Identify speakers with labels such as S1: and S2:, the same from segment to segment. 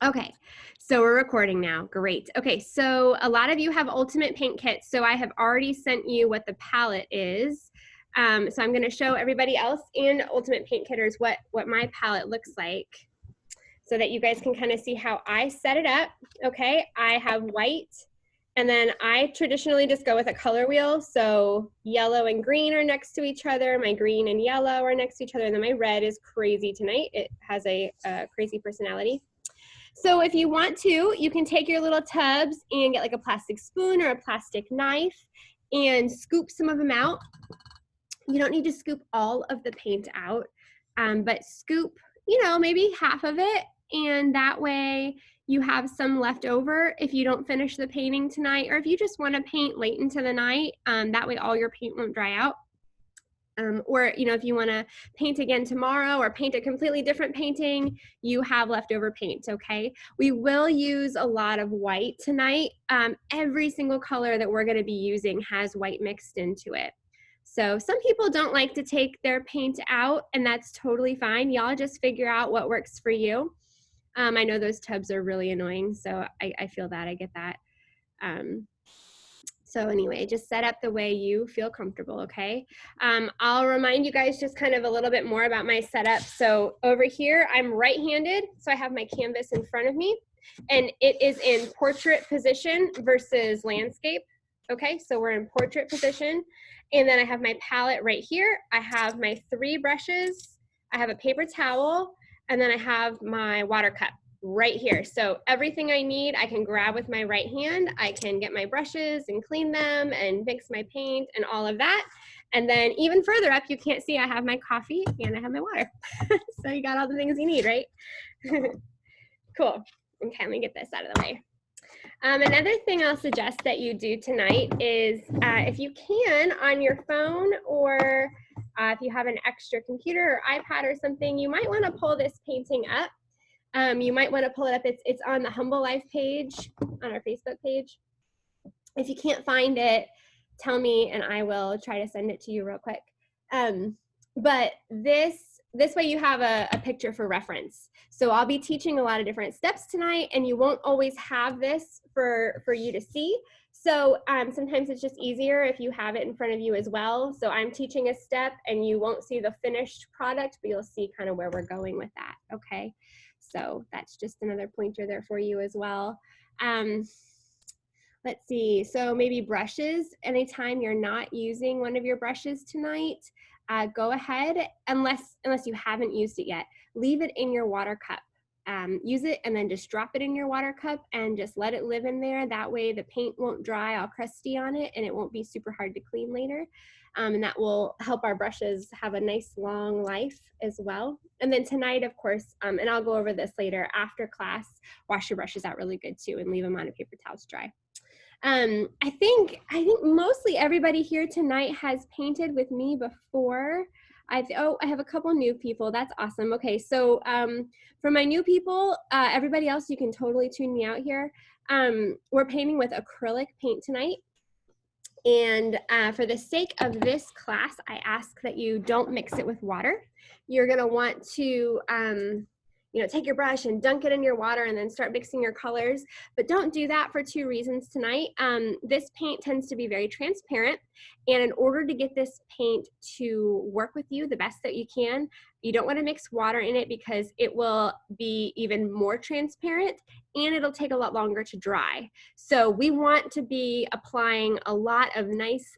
S1: Okay, so we're recording now. Great. Okay, so a lot of you have Ultimate Paint Kits, so I have already sent you what the palette is. So I'm going to show everybody else and Ultimate Paint Kitters what my palette looks like so that you guys can kind of see how I set it up. Okay, I have white, and then I traditionally just go with a color wheel. So yellow and green are next to each other. My green and yellow are next to each other, and then my red is crazy tonight. It has a crazy personality. So if you want to, you can take your little tubs and get like a plastic spoon or a plastic knife and scoop some of them out. You don't need to scoop all of the paint out, but scoop, maybe half of it. And that way you have some left over if you don't finish the painting tonight, or if you just want to paint late into the night, that way all your paint won't dry out. Or, if you want to paint again tomorrow or paint a completely different painting, you have leftover paint, okay? We will use a lot of white tonight. Every single color that we're going to be using has white mixed into it. So some people don't like to take their paint out, and that's totally fine. Y'all just figure out what works for you. I know those tubs are really annoying, so I feel that. I get that. So anyway, just set up the way you feel comfortable, okay? I'll remind you guys just kind of a little bit more about my setup. So over here, I'm right-handed, so I have my canvas in front of me, and it is in portrait position versus landscape, okay? So we're in portrait position, and then I have my palette right here. I have my 3 brushes, I have a paper towel, and then I have my water cup right here. So everything I need, I can grab with my right hand. I can get my brushes and clean them and mix my paint and all of that. And then even further up, you can't see, I have my coffee and I have my water. So you got all the things you need, right? Cool. Okay, let me get this out of the way. Another thing I'll suggest that you do tonight is if you can, on your phone, or if you have an extra computer or iPad or something, you might want to pull this painting up. You might want to pull it up. It's on the Humble Life page, on our Facebook page. If you can't find it, tell me and I will try to send it to you real quick. But this way you have a picture for reference. So I'll be teaching a lot of different steps tonight, and you won't always have this for you to see. So sometimes it's just easier if you have it in front of you as well. So I'm teaching a step and you won't see the finished product, but you'll see kind of where we're going with that, okay? So that's just another pointer there for you as well. Let's see, so maybe brushes. Anytime you're not using one of your brushes tonight, go ahead, unless you haven't used it yet, leave it in your water cup. Use it and then just drop it in your water cup and just let it live in there. That way the paint won't dry all crusty on it and it won't be super hard to clean later. And that will help our brushes have a nice long life as well. And then tonight, of course, and I'll go over this later, after class, wash your brushes out really good too and leave them on a paper towel to dry. I think mostly everybody here tonight has painted with me before. I have a couple new people. That's awesome. Okay, so for my new people, everybody else, you can totally tune me out here. We're painting with acrylic paint tonight. And for the sake of this class, I ask that you don't mix it with water. You're gonna want to take your brush and dunk it in your water and then start mixing your colors. But don't do that for 2 reasons tonight. This paint tends to be very transparent. And in order to get this paint to work with you the best that you can, you don't want to mix water in it because it will be even more transparent and it'll take a lot longer to dry. So we want to be applying a lot of nice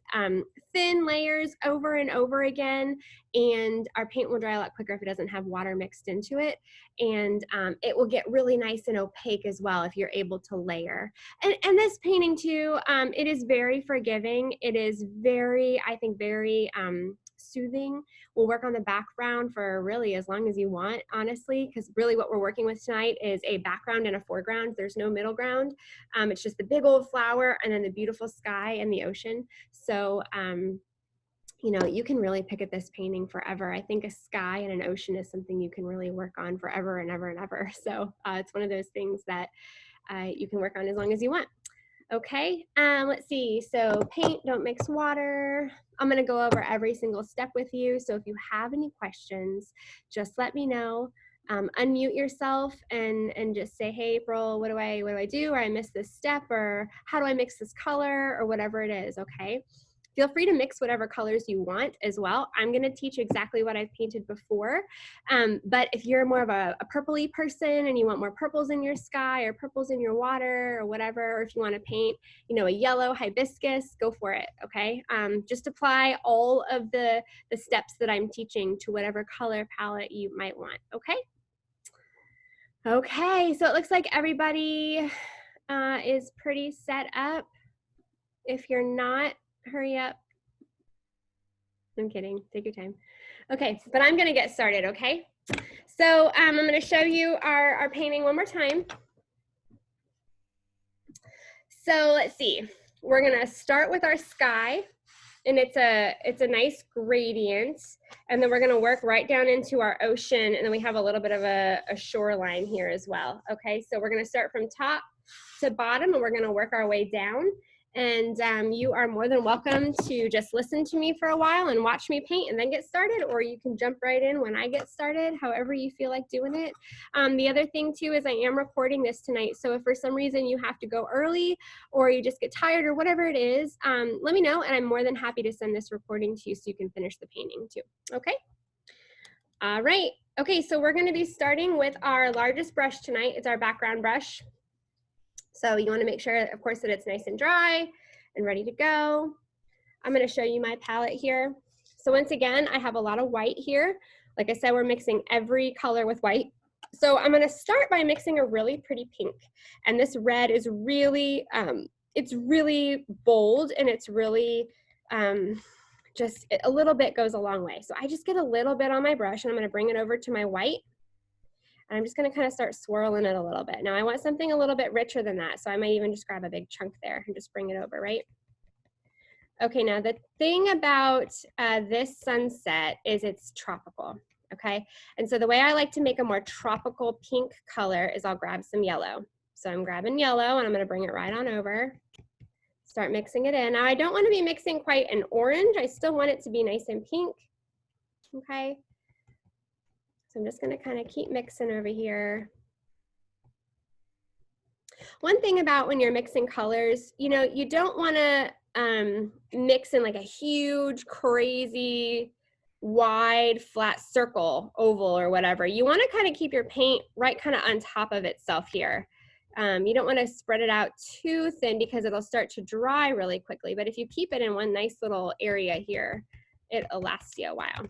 S1: thin layers over and over again, and our paint will dry a lot quicker if it doesn't have water mixed into it. And it will get really nice and opaque as well if you're able to layer. And this painting too, it is very forgiving. It is very, I think, very soothing. We'll work on the background for really as long as you want, honestly, because really what we're working with tonight is a background and a foreground. There's no middle ground. It's just the big old flower and then the beautiful sky and the ocean. So, you can really pick at this painting forever. I think a sky and an ocean is something you can really work on forever and ever and ever. So it's one of those things that you can work on as long as you want. Okay, let's see. So paint, don't mix water. I'm going to go over every single step with you. So if you have any questions, just let me know. unmute yourself and just say, hey, April, what do I do? Or I missed this step, or how do I mix this color, or whatever it is, okay? Feel free to mix whatever colors you want as well. I'm gonna teach exactly what I've painted before, but if you're more of a purpley person and you want more purples in your sky or purples in your water or whatever, or if you wanna paint, you know, a yellow hibiscus, go for it, okay? Just apply all of the steps that I'm teaching to whatever color palette you might want, okay? Okay, so it looks like everybody is pretty set up. If you're not, hurry up. I'm kidding, take your time. Okay, but I'm gonna get started, okay? So I'm gonna show you our painting one more time. So let's see, we're gonna start with our sky, and it's a nice gradient, and then we're gonna work right down into our ocean, and then we have a little bit of a shoreline here as well, okay? So we're gonna start from top to bottom, and we're gonna work our way down. And you are more than welcome to just listen to me for a while and watch me paint and then get started, or you can jump right in when I get started, however you feel like doing it. The other thing too is I am recording this tonight, so if for some reason you have to go early or you just get tired or whatever it is, let me know, and I'm more than happy to send this recording to you so you can finish the painting too, okay? All right, okay, so we're gonna be starting with our largest brush tonight. It's our background brush. So you want to make sure, of course, that it's nice and dry and ready to go. I'm going to show you my palette here. So once again, I have a lot of white here. Like I said, we're mixing every color with white. So I'm going to start by mixing a really pretty pink. And this red is really, it's really bold, and it's really just a little bit goes a long way. So I just get a little bit on my brush, and I'm going to bring it over to my white. And I'm just gonna kind of start swirling it a little bit. Now I want something a little bit richer than that, so I might even just grab a big chunk there and just bring it over, right? Okay, now the thing about this sunset is it's tropical, okay? And so the way I like to make a more tropical pink color is I'll grab some yellow. So I'm grabbing yellow, and I'm gonna bring it right on over. Start mixing it in. Now I don't wanna be mixing quite an orange. I still want it to be nice and pink, okay? So I'm just gonna kind of keep mixing over here. One thing about when you're mixing colors, you know, you don't wanna mix in like a huge, crazy, wide, flat circle, oval or whatever. You wanna kind of keep your paint right kind of on top of itself here. You don't wanna spread it out too thin because it'll start to dry really quickly. But if you keep it in one nice little area here, it'll last you a while.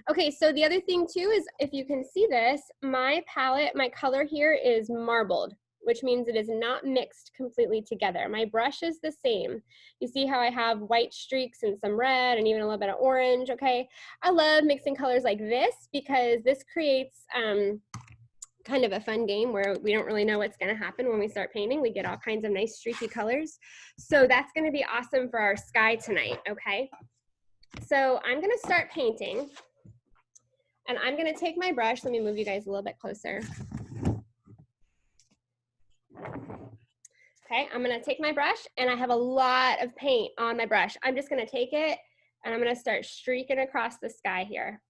S1: Okay, so the other thing too is, if you can see this, my palette, my color here is marbled, which means it is not mixed completely together. My brush is the same. You see how I have white streaks and some red and even a little bit of orange, okay? I love mixing colors like this because this creates kind of a fun game where we don't really know what's gonna happen when we start painting. We get all kinds of nice streaky colors. So that's gonna be awesome for our sky tonight, okay? So I'm gonna start painting. And I'm gonna take my brush, let me move you guys a little bit closer. Okay, I'm gonna take my brush, and I have a lot of paint on my brush. I'm just gonna take it, and I'm gonna start streaking across the sky here.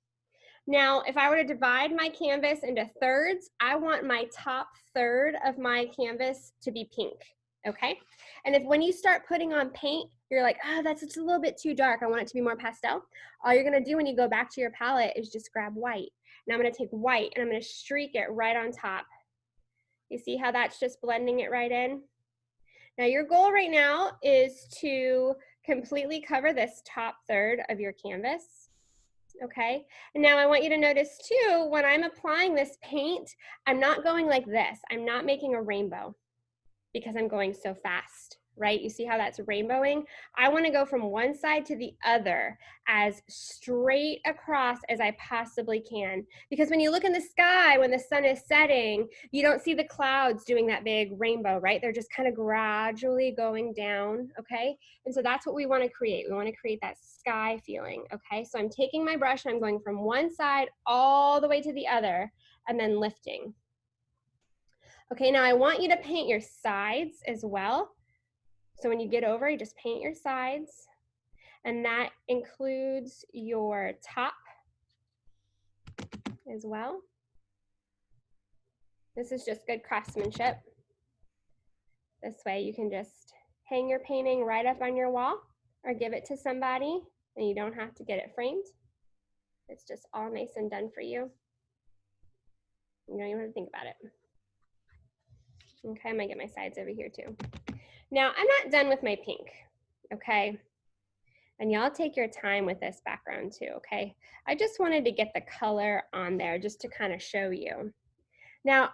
S1: Now, if I were to divide my canvas into thirds, I want my top third of my canvas to be pink, okay? And if when you start putting on paint, you're like, oh, that's just a little bit too dark, I want it to be more pastel, all you're gonna do when you go back to your palette is just grab white. Now I'm gonna take white, and I'm gonna streak it right on top. You see how that's just blending it right in? Now your goal right now is to completely cover this top third of your canvas. Okay, and now I want you to notice too, when I'm applying this paint, I'm not going like this. I'm not making a rainbow because I'm going so fast, right? You see how that's rainbowing? I want to go from one side to the other as straight across as I possibly can. Because when you look in the sky, when the sun is setting, you don't see the clouds doing that big rainbow, right? They're just kind of gradually going down, okay? And so that's what we want to create. We want to create that sky feeling, okay? So I'm taking my brush and I'm going from one side all the way to the other and then lifting. Okay, now I want you to paint your sides as well. So when you get over, you just paint your sides, and that includes your top as well. This is just good craftsmanship. This way you can just hang your painting right up on your wall or give it to somebody and you don't have to get it framed. It's just all nice and done for you. You don't even have to think about it. Okay, I'm gonna get my sides over here too. Now, I'm not done with my pink, okay? And y'all take your time with this background too, okay? I just wanted to get the color on there just to kind of show you. Now,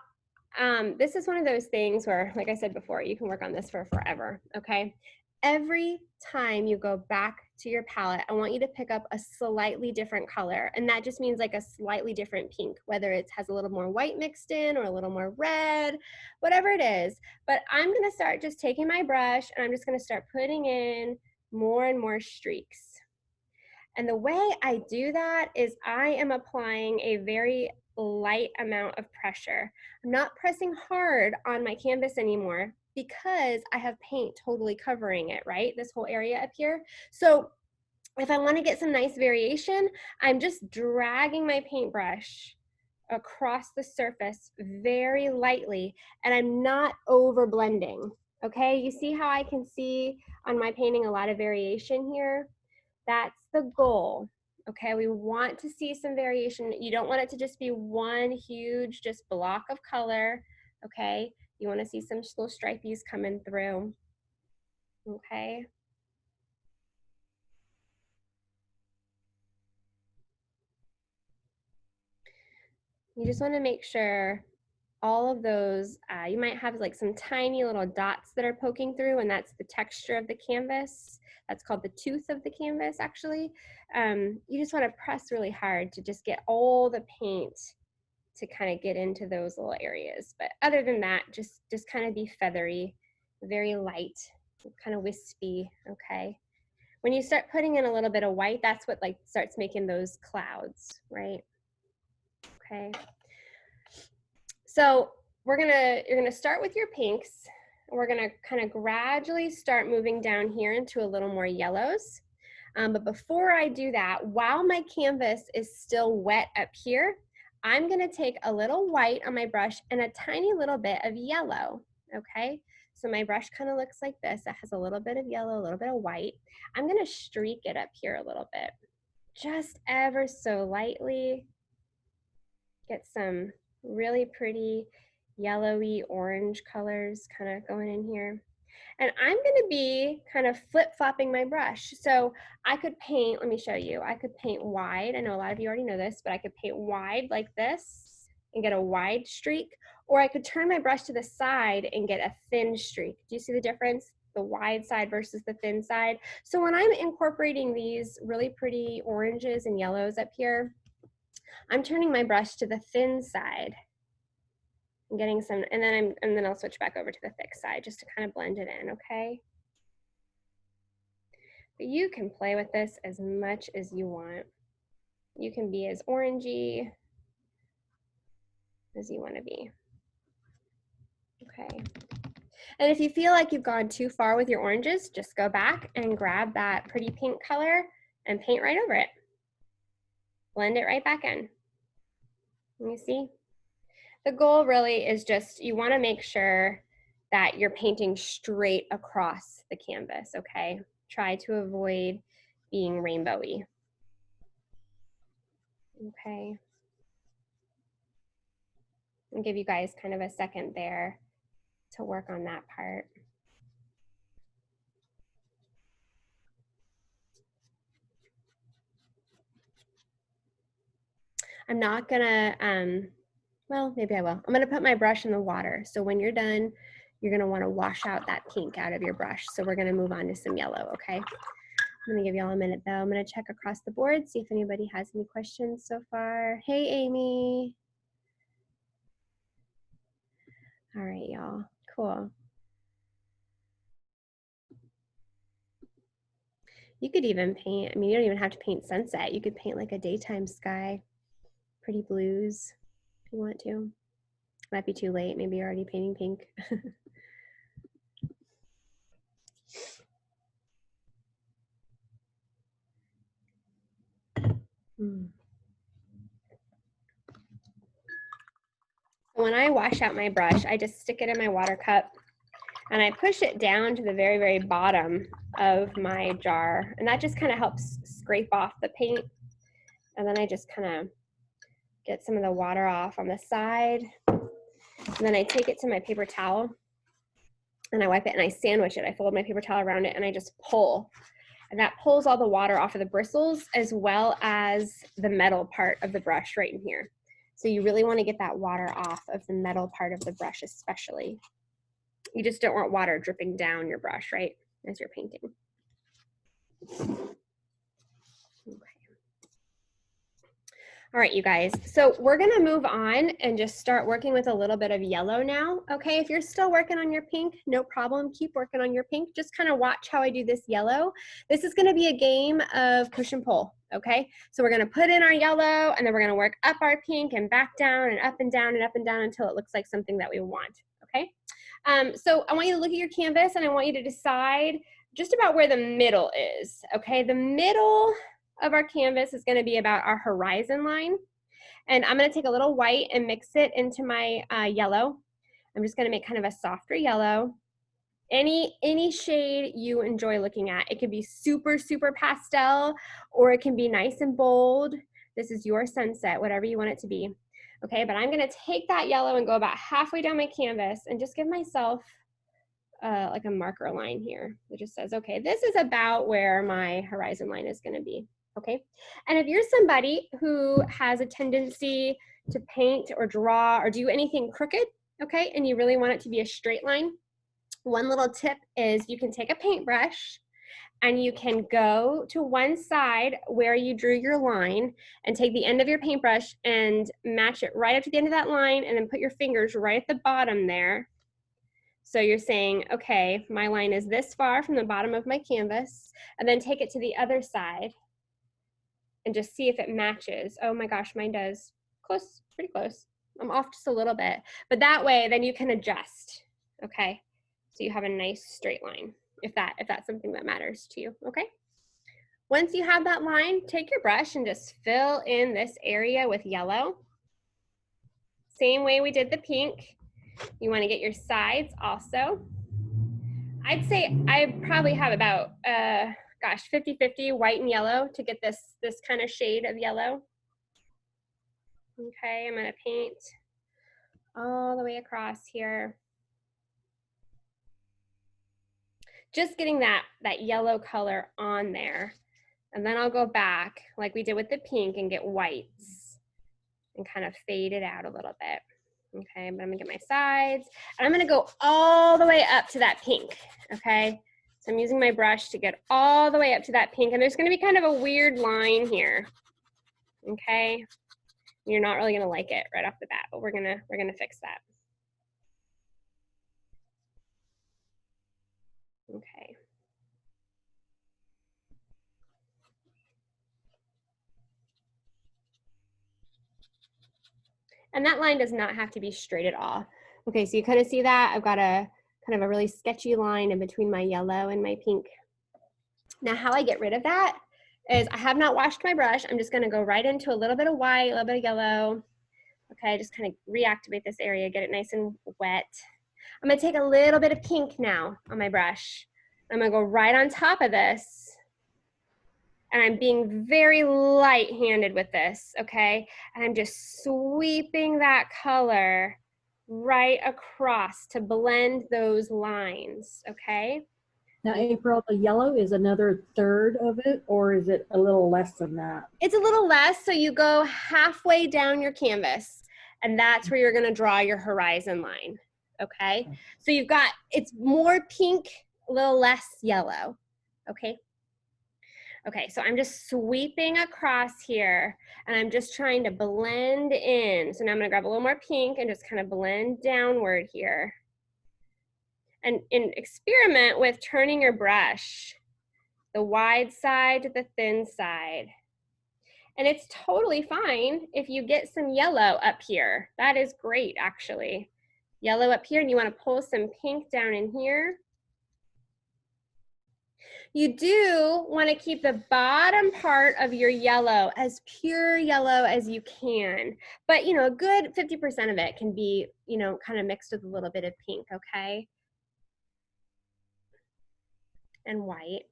S1: this is one of those things where, like I said before, you can work on this for forever, okay? Every time you go back to your palette, I want you to pick up a slightly different color, and that just means like a slightly different pink, whether it has a little more white mixed in or a little more red, whatever it is. But I'm gonna start just taking my brush and I'm just gonna start putting in more and more streaks. And the way I do that is I am applying a very light amount of pressure. I'm not pressing hard on my canvas anymore because I have paint totally covering it, right? This whole area up here. So if I want to get some nice variation, I'm just dragging my paintbrush across the surface very lightly, and I'm not over blending. Okay, you see how I can see on my painting a lot of variation here? That's the goal. Okay, we want to see some variation. You don't want it to just be one huge just block of color. Okay, you want to see some little stripies coming through. Okay. You just want to make sure all of those, you might have like some tiny little dots that are poking through, and that's the texture of the canvas. That's called the tooth of the canvas, actually. You just want to press really hard to just get all the paint to kind of get into those little areas. But other than that, just kind of be feathery, very light, kind of wispy, okay? When you start putting in a little bit of white, that's what like starts making those clouds, right? Okay. So you're gonna start with your pinks. We're gonna kind of gradually start moving down here into a little more yellows. But before I do that, while my canvas is still wet up here, I'm gonna take a little white on my brush and a tiny little bit of yellow, okay? So my brush kind of looks like this. It has a little bit of yellow, a little bit of white. I'm gonna streak it up here a little bit, just ever so lightly. Get some really pretty yellowy orange colors kind of going in here. And I'm gonna be kind of flip-flopping my brush. So I could paint, let me show you. I could paint wide. I know a lot of you already know this, but I could paint wide like this and get a wide streak, or I could turn my brush to the side and get a thin streak. Do you see the difference? The wide side versus the thin side. So when I'm incorporating these really pretty oranges and yellows up here, I'm turning my brush to the thin side and getting some, and then I'll switch back over to the thick side just to kind of blend it in, okay? But you can play with this as much as you want. You can be as orangey as you want to be. Okay. And if you feel like you've gone too far with your oranges, just go back and grab that pretty pink color and paint right over it. Blend it right back in. You see? The goal really is just, you want to make sure that you're painting straight across the canvas, okay? Try to avoid being rainbowy. Okay. I'll give you guys kind of a second there to work on that part. I'm not gonna, well, maybe I will. I'm gonna put my brush in the water. So when you're done, you're gonna wanna wash out that pink out of your brush. So we're gonna move on to some yellow, okay? I'm gonna give y'all a minute though. I'm gonna check across the board, see if anybody has any questions so far. Hey, Amy. All right, y'all, cool. You could even paint, I mean, you don't even have to paint sunset. You could paint like a daytime sky, pretty blues if you want to. Might be too late, maybe you're already painting pink. when I wash out my brush, I just stick it in my water cup and I push it down to the very, very bottom of my jar. And that just kind of helps scrape off the paint. And then I just kind of get some of the water off on the side. And then I take it to my paper towel and I wipe it and I sandwich it. I fold my paper towel around it and I just pull. And that pulls all the water off of the bristles as well as the metal part of the brush right in here. So you really want to get that water off of the metal part of the brush especially. You just don't want water dripping down your brush, right, as you're painting. Okay. All right, you guys, so we're gonna move on and just start working with a little bit of yellow now, okay? If you're still working on your pink, no problem, keep working on your pink. Just kind of watch how I do this yellow. This is gonna be a game of push and pull, okay? So we're gonna put in our yellow and then we're gonna work up our pink and back down and up and down and up and down until it looks like something that we want, okay? So I want you to look at your canvas and I want you to decide just about where the middle is, okay? The middle of our canvas is going to be about our horizon line. And I'm going to take a little white and mix it into my yellow. I'm just going to make kind of a softer yellow. Any shade you enjoy looking at. It can be super, super pastel, or it can be nice and bold. This is your sunset, whatever you want it to be. Okay, but I'm going to take that yellow and go about halfway down my canvas and just give myself like a marker line here. It just says, okay, this is about where my horizon line is going to be. Okay, and if you're somebody who has a tendency to paint or draw or do anything crooked, okay, and you really want it to be a straight line, one little tip is you can take a paintbrush and you can go to one side where you drew your line and take the end of your paintbrush and match it right up to the end of that line and then put your fingers right at the bottom there. So you're saying, okay, my line is this far from the bottom of my canvas, and then take it to the other side and just see if it matches. Oh my gosh, mine does. Close, pretty close. I'm off just a little bit. But that way, then you can adjust, okay? So you have a nice straight line, if that's something that matters to you, okay? Once you have that line, take your brush and just fill in this area with yellow. Same way we did the pink. You want to get your sides also. I'd say I probably have about, gosh, 50-50 white and yellow to get this kind of shade of yellow. Okay, I'm going to paint all the way across here. Just getting that yellow color on there. And then I'll go back like we did with the pink and get whites and kind of fade it out a little bit. Okay, but I'm gonna get my sides and I'm gonna go all the way up to that pink, okay? So I'm using my brush to get all the way up to that pink, and there's gonna be kind of a weird line here, okay? You're not really gonna like it right off the bat, but we're gonna fix that. Okay. And that line does not have to be straight at all. Okay, so you kind of see that? I've got a kind of a really sketchy line in between my yellow and my pink. Now how I get rid of that is I have not washed my brush. I'm just gonna go right into a little bit of white, a little bit of yellow. Okay, just kind of reactivate this area, get it nice and wet. I'm gonna take a little bit of pink now on my brush. I'm gonna go right on top of this. And I'm being very light-handed with this, okay? And I'm just sweeping that color right across to blend those lines, okay?
S2: Now, April, the yellow is another third of it, or is it a little less than that?
S1: It's a little less, so you go halfway down your canvas, and that's where you're gonna draw your horizon line, okay? So you've got, it's more pink, a little less yellow, okay? Okay, so I'm just sweeping across here and I'm just trying to blend in. So now I'm gonna grab a little more pink and just kind of blend downward here. And experiment with turning your brush, the wide side to the thin side. And it's totally fine if you get some yellow up here. That is great, actually. Yellow up here, and you wanna pull some pink down in here. You do want to keep the bottom part of your yellow as pure yellow as you can. But, you know, a good 50% of it can be, you know, kind of mixed with a little bit of pink, okay? And white.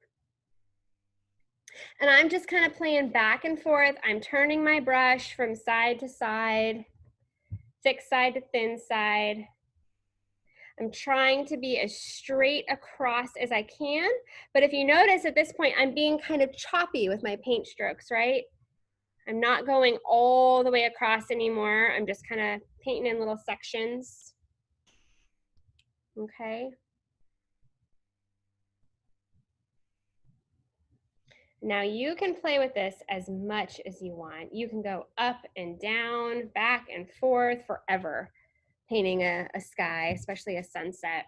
S1: And I'm just kind of playing back and forth. I'm turning my brush from side to side, thick side to thin side. I'm trying to be as straight across as I can. But if you notice at this point, I'm being kind of choppy with my paint strokes, right? I'm not going all the way across anymore. I'm just kind of painting in little sections. Okay. Now you can play with this as much as you want. You can go up and down, back and forth forever, painting a sky, especially a sunset.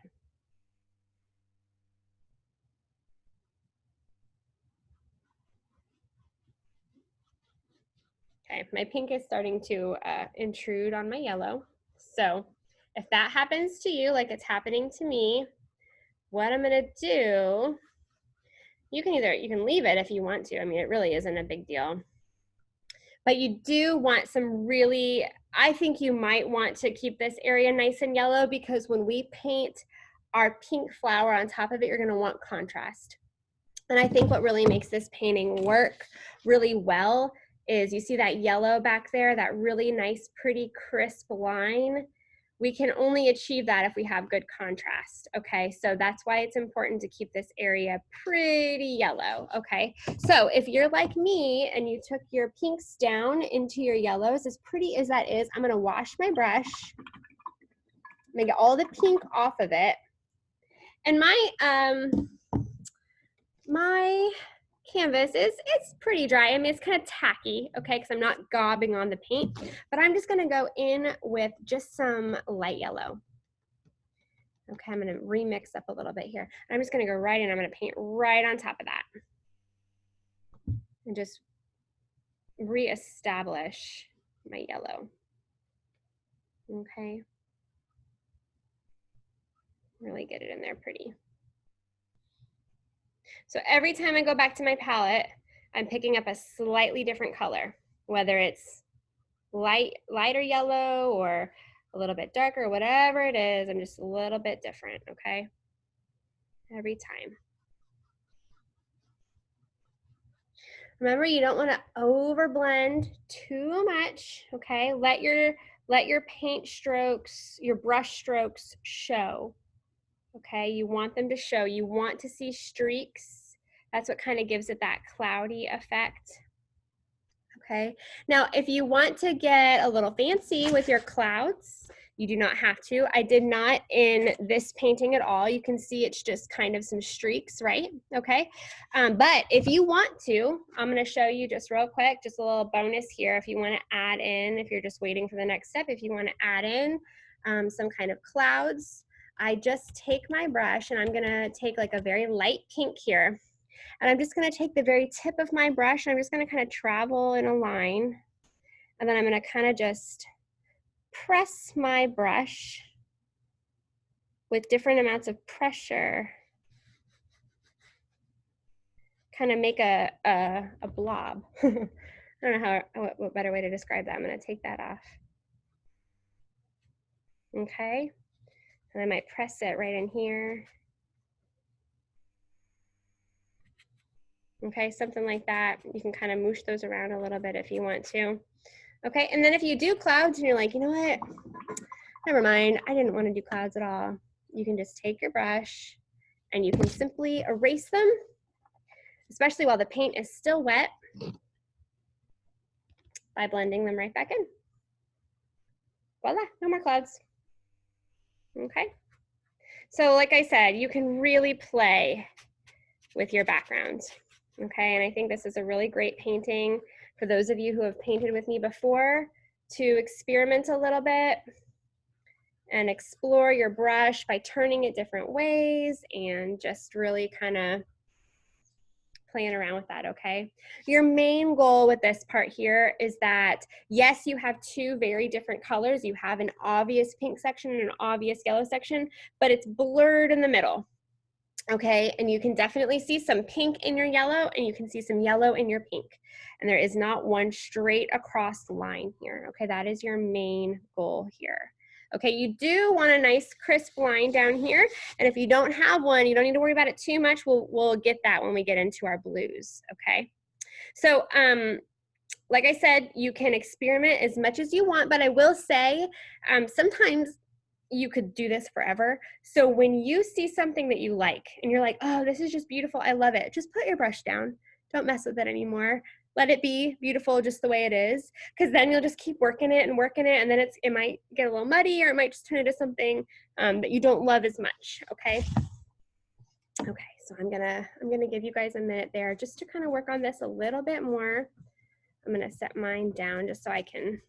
S1: Okay, my pink is starting to intrude on my yellow. So if that happens to you, like it's happening to me, what I'm gonna do, you can leave it if you want to. I mean, it really isn't a big deal. But you do want some really, I think you might want to keep this area nice and yellow because when we paint our pink flower on top of it, you're gonna want contrast. And I think what really makes this painting work really well is you see that yellow back there, that really nice, pretty, crisp line. We can only achieve that if we have good contrast, okay? So that's why it's important to keep this area pretty yellow, okay? So if you're like me and you took your pinks down into your yellows, as pretty as that is, I'm gonna wash my brush. I'm gonna get all the pink off of it. And my canvas it's pretty dry. I mean, it's kind of tacky, okay, because I'm not gobbing on the paint, but I'm just gonna go in with just some light yellow. Okay, I'm gonna remix up a little bit here. I'm just gonna go right in, I'm gonna paint right on top of that. And just reestablish my yellow. Okay. Really get it in there pretty. So every time I go back to my palette, I'm picking up a slightly different color, whether it's lighter yellow or a little bit darker, whatever it is, I'm just a little bit different, okay? Every time. Remember, you don't want to overblend too much, okay? Let your paint strokes, your brush strokes show, okay? You want them to show. You want to see streaks. That's what kind of gives it that cloudy effect. Okay, now if you want to get a little fancy with your clouds, you do not have to. I did not in this painting at all. You can see it's just kind of some streaks, right? Okay, but if you want to, I'm going to show you just real quick, just a little bonus here. If you want to add in, if you're just waiting for the next step, if you want to add in some kind of clouds, I just take my brush and I'm going to take like a very light pink here. And I'm just gonna take the very tip of my brush and I'm just gonna kind of travel in a line. And then I'm gonna kind of just press my brush with different amounts of pressure. Kind of make a blob. I don't know what better way to describe that. I'm gonna take that off. Okay, and I might press it right in here. Okay, something like that. You can kind of moosh those around a little bit if you want to. Okay, and then if you do clouds and you're like, you know what, never mind, I didn't want to do clouds at all. You can just take your brush and you can simply erase them, especially while the paint is still wet, by blending them right back in. Voila, no more clouds. Okay, so like I said, you can really play with your background. Okay, and I think this is a really great painting for those of you who have painted with me before to experiment a little bit and explore your brush by turning it different ways and just really kind of playing around with that, okay? Your main goal with this part here is that, yes, you have two very different colors. You have an obvious pink section and an obvious yellow section, but it's blurred in the middle. Okay, and you can definitely see some pink in your yellow, and you can see some yellow in your pink. And there is not one straight across line here. Okay, that is your main goal here. Okay, you do want a nice crisp line down here, and if you don't have one, you don't need to worry about it too much. We'll get that when we get into our blues. Okay, so like I said, you can experiment as much as you want, but I will say sometimes you could do this forever. So when you see something that you like and you're like, oh, this is just beautiful, I love it, just put your brush down. Don't mess with it anymore. Let it be beautiful just the way it is, because then you'll just keep working it, and then it might get a little muddy, or it might just turn into something that you don't love as much. Okay. Okay, so I'm gonna give you guys a minute there just to kind of work on this a little bit more. I'm gonna set mine down just so I can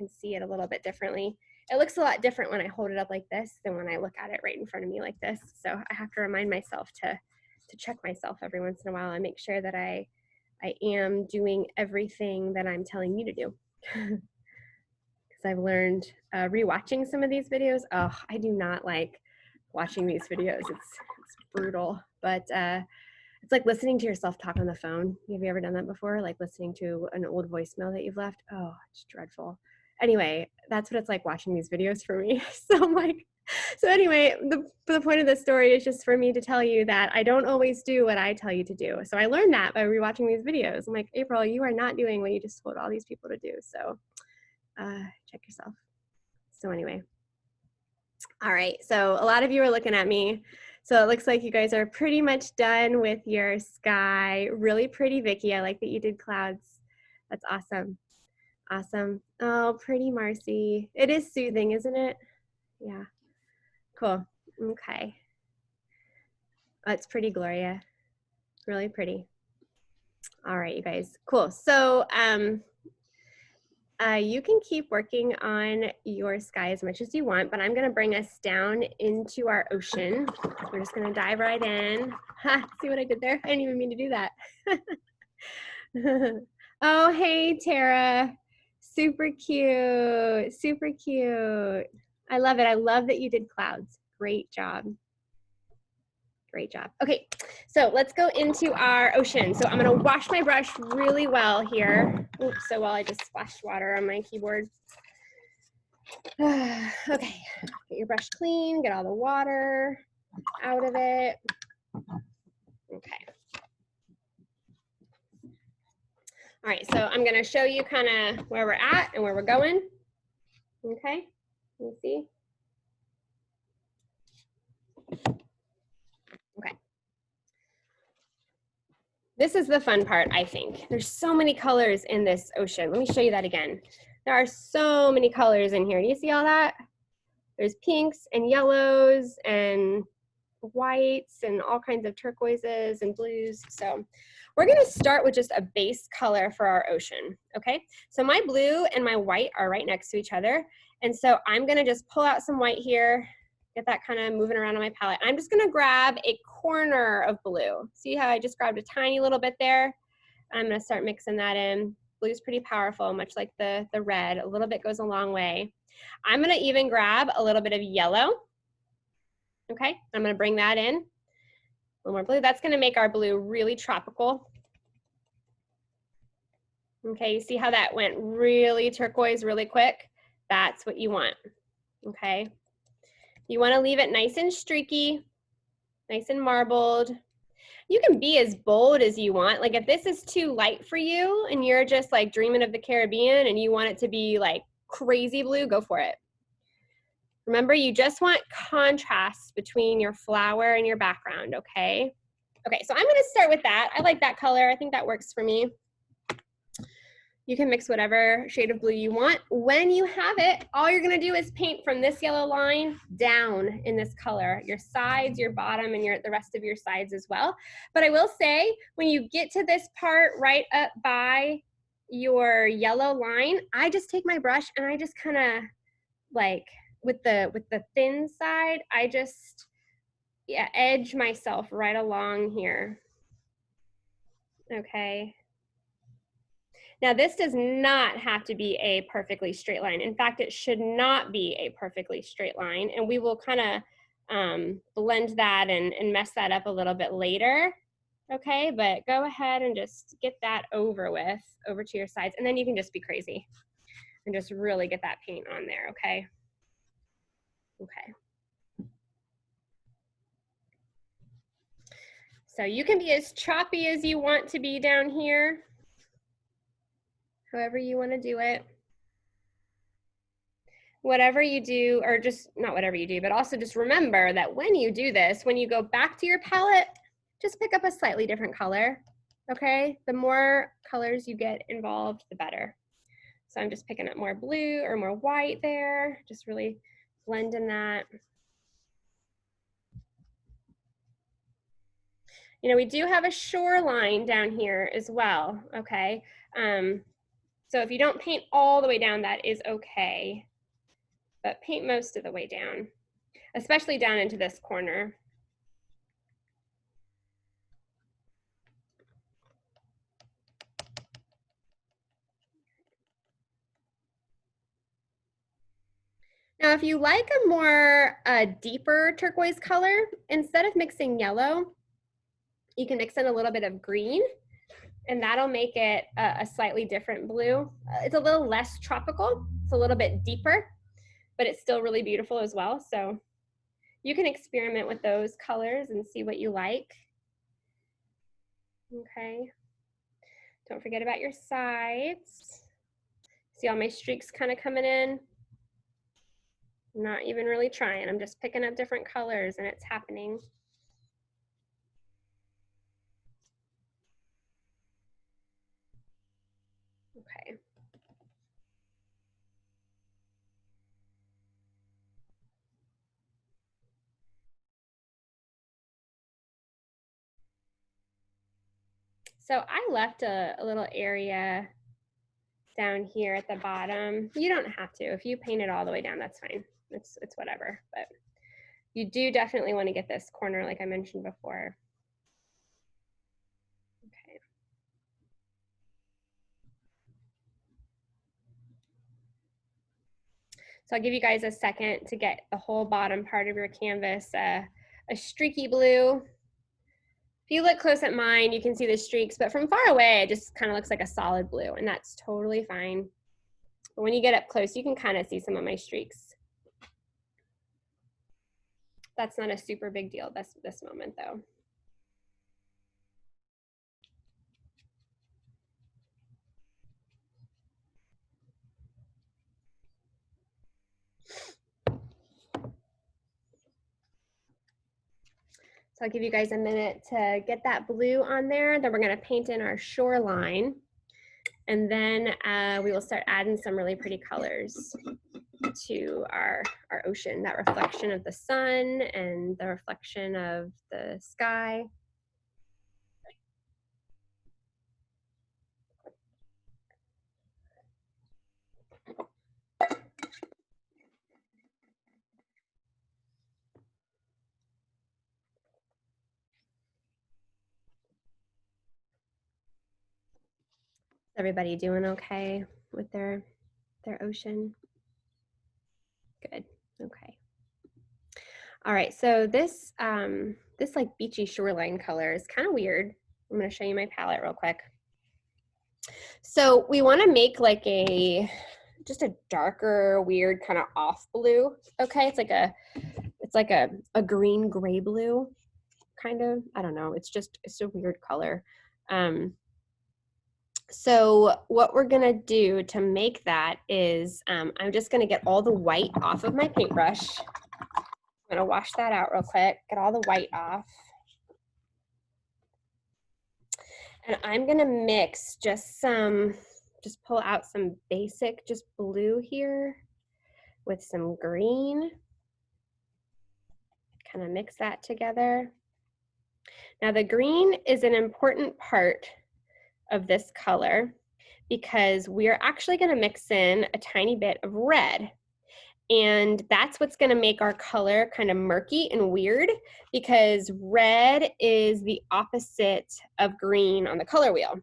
S1: see it a little bit differently. It looks a lot different when I hold it up like this than when I look at it right in front of me like this. So I have to remind myself to check myself every once in a while and make sure that I am doing everything that I'm telling you to do. Because I've learned rewatching some of these videos. Oh, I do not like watching these videos. It's brutal, but it's like listening to yourself talk on the phone. Have you ever done that before? Like listening to an old voicemail that you've left? Oh, it's dreadful. Anyway, that's what it's like watching these videos for me. So I'm like, so anyway, the point of this story is just for me to tell you that I don't always do what I tell you to do. So I learned that by rewatching these videos. I'm like, April, you are not doing what you just told all these people to do. So check yourself. So anyway, all right. So a lot of you are looking at me. So it looks like you guys are pretty much done with your sky. Really pretty, Vicki. I like that you did clouds. That's awesome. Awesome. Oh, pretty Marcy. It is soothing, isn't it? Yeah. Cool. Okay. That's pretty, Gloria. Really pretty. All right, you guys. Cool. So you can keep working on your sky as much as you want, but I'm going to bring us down into our ocean. We're just going to dive right in. Ha, see what I did there? I didn't even mean to do that. Oh, hey, Tara. Super cute. Super cute. I love it. I love that you did clouds. Great job. Great job. Okay, so let's go into our ocean. So I'm going to wash my brush really well here. Oops, so while I just splashed water on my keyboard. Okay, get your brush clean, get all the water out of it. Okay. All right, so I'm going to show you kind of where we're at and where we're going. Okay, let me see. Okay. This is the fun part, I think. There's so many colors in this ocean. Let me show you that again. There are so many colors in here. Do you see all that? There's pinks and yellows and whites and all kinds of turquoises and blues. So we're gonna start with just a base color for our ocean, okay? So my blue and my white are right next to each other. And so I'm gonna just pull out some white here, get that kind of moving around on my palette. I'm just gonna grab a corner of blue. See how I just grabbed a tiny little bit there? I'm gonna start mixing that in. Blue's pretty powerful, much like the red. A little bit goes a long way. I'm gonna even grab a little bit of yellow. Okay, I'm gonna bring that in. A little more blue. That's gonna make our blue really tropical. Okay, you see how that went really turquoise really quick? That's what you want, okay? You wanna leave it nice and streaky, nice and marbled. You can be as bold as you want. Like if this is too light for you and you're just like dreaming of the Caribbean and you want it to be like crazy blue, go for it. Remember, you just want contrast between your flower and your background, okay? Okay, so I'm gonna start with that. I like that color. I think that works for me. You can mix whatever shade of blue you want. When you have it, all you're gonna do is paint from this yellow line down in this color, your sides, your bottom, and the rest of your sides as well. But I will say, when you get to this part right up by your yellow line, I just take my brush and I just kind of like, with the thin side, I just edge myself right along here. Okay. Now this does not have to be a perfectly straight line. In fact, it should not be a perfectly straight line. And we will kind of blend that and mess that up a little bit later. Okay, but go ahead and just get that over to your sides, and then you can just be crazy and just really get that paint on there, okay? Okay. So you can be as choppy as you want to be down here, however you want to do it. Whatever you do, or just not whatever you do, but also just remember that when you do this, when you go back to your palette, just pick up a slightly different color, okay? The more colors you get involved, the better. So I'm just picking up more blue or more white there, just really blending that. You know, we do have a shoreline down here as well, okay? So if you don't paint all the way down, that is okay, but paint most of the way down, especially down into this corner. Now, if you like a more deeper turquoise color, instead of mixing yellow, you can mix in a little bit of green, and that'll make it a slightly different blue. It's a little less tropical. It's a little bit deeper, but it's still really beautiful as well. So you can experiment with those colors and see what you like. Okay. Don't forget about your sides. See all my streaks kind of coming in? I'm not even really trying. I'm just picking up different colors and it's happening. Okay. So I left a little area down here at the bottom. You don't have to. If you paint it all the way down, that's fine. It's whatever. But you do definitely want to get this corner like I mentioned before. Okay. So I'll give you guys a second to get the whole bottom part of your canvas a streaky blue. If you look close at mine, you can see the streaks, but from far away, it just kind of looks like a solid blue, and that's totally fine. But when you get up close, you can kind of see some of my streaks. That's not a super big deal this moment, though. So I'll give you guys a minute to get that blue on there. Then we're going to paint in our shoreline. And then we will start adding some really pretty colors to our ocean, that reflection of the sun and the reflection of the sky. Everybody doing okay with their ocean? Good. Okay. All right. So this this like beachy shoreline color is kind of weird. I'm going to show you my palette real quick. So we want to make like just a darker, weird kind of off blue. Okay. It's like a green gray blue kind of. I don't know. It's a weird color. So what we're gonna do to make that is I'm just gonna get all the white off of my paintbrush. I'm gonna wash that out real quick, get all the white off. And I'm gonna mix just pull out some basic, just blue here with some green. Kind of mix that together. Now the green is an important part of this color because we're actually going to mix in a tiny bit of red, and that's what's going to make our color kind of murky and weird because red is the opposite of green on the color wheel.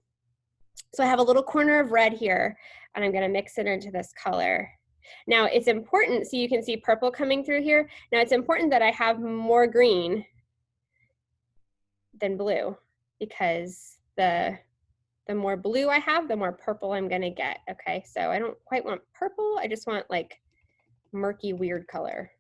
S1: So I have a little corner of red here and I'm going to mix it into this color, Now it's important, so you can see purple coming through here. Now it's important that I have more green than blue, because the more blue I have, the more purple I'm gonna get, okay? So I don't quite want purple, I just want like murky, weird color.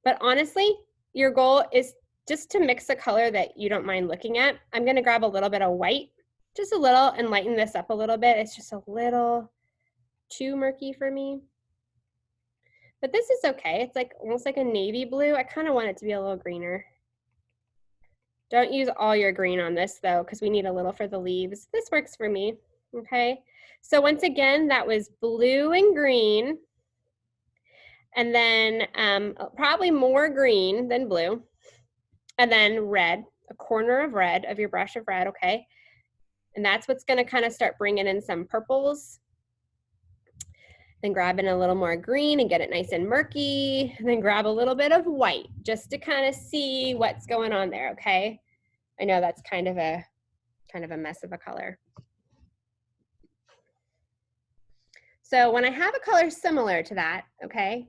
S1: But honestly, your goal is just to mix a color that you don't mind looking at. I'm gonna grab a little bit of white, just a little, and lighten this up a little bit. It's just a little too murky for me. But this is okay. It's like almost like a navy blue. I kind of want it to be a little greener. Don't use all your green on this though, because we need a little for the leaves. This works for me, okay? So once again, that was blue and green, and then probably more green than blue, and then red, a corner of red, of your brush of red, okay? And that's what's gonna kind of start bringing in some purples. Then grab in a little more green and get it nice and murky. And then grab a little bit of white just to kind of see what's going on there, okay? I know that's kind of a mess of a color. So when I have a color similar to that, okay,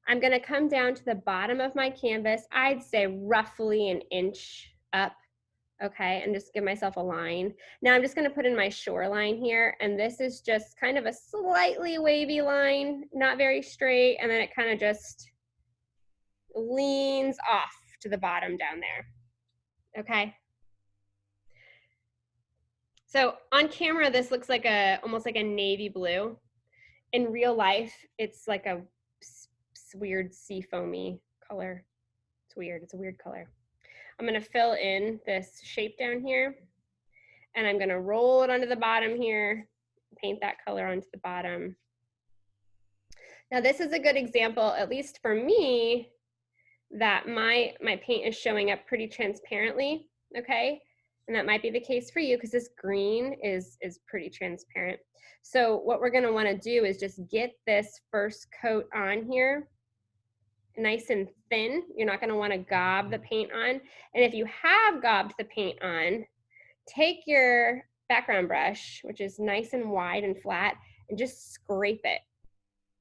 S1: I'm gonna come down to the bottom of my canvas, I'd say roughly an inch up, okay, and just give myself a line. Now I'm just gonna put in my shoreline here, and this is just kind of a slightly wavy line, not very straight, and then it kind of just leans off to the bottom down there, okay? So on camera, this looks like almost like a navy blue. In real life, it's like a weird sea foamy color. It's weird, it's a weird color. I'm gonna fill in this shape down here, and I'm gonna roll it onto the bottom here, paint that color onto the bottom. Now this is a good example, at least for me, that my paint is showing up pretty transparently, okay? And that might be the case for you because this green is pretty transparent. So what we're gonna wanna do is just get this first coat on here nice and thin. You're not gonna wanna gob the paint on. And if you have gobbed the paint on, take your background brush, which is nice and wide and flat, and just scrape it.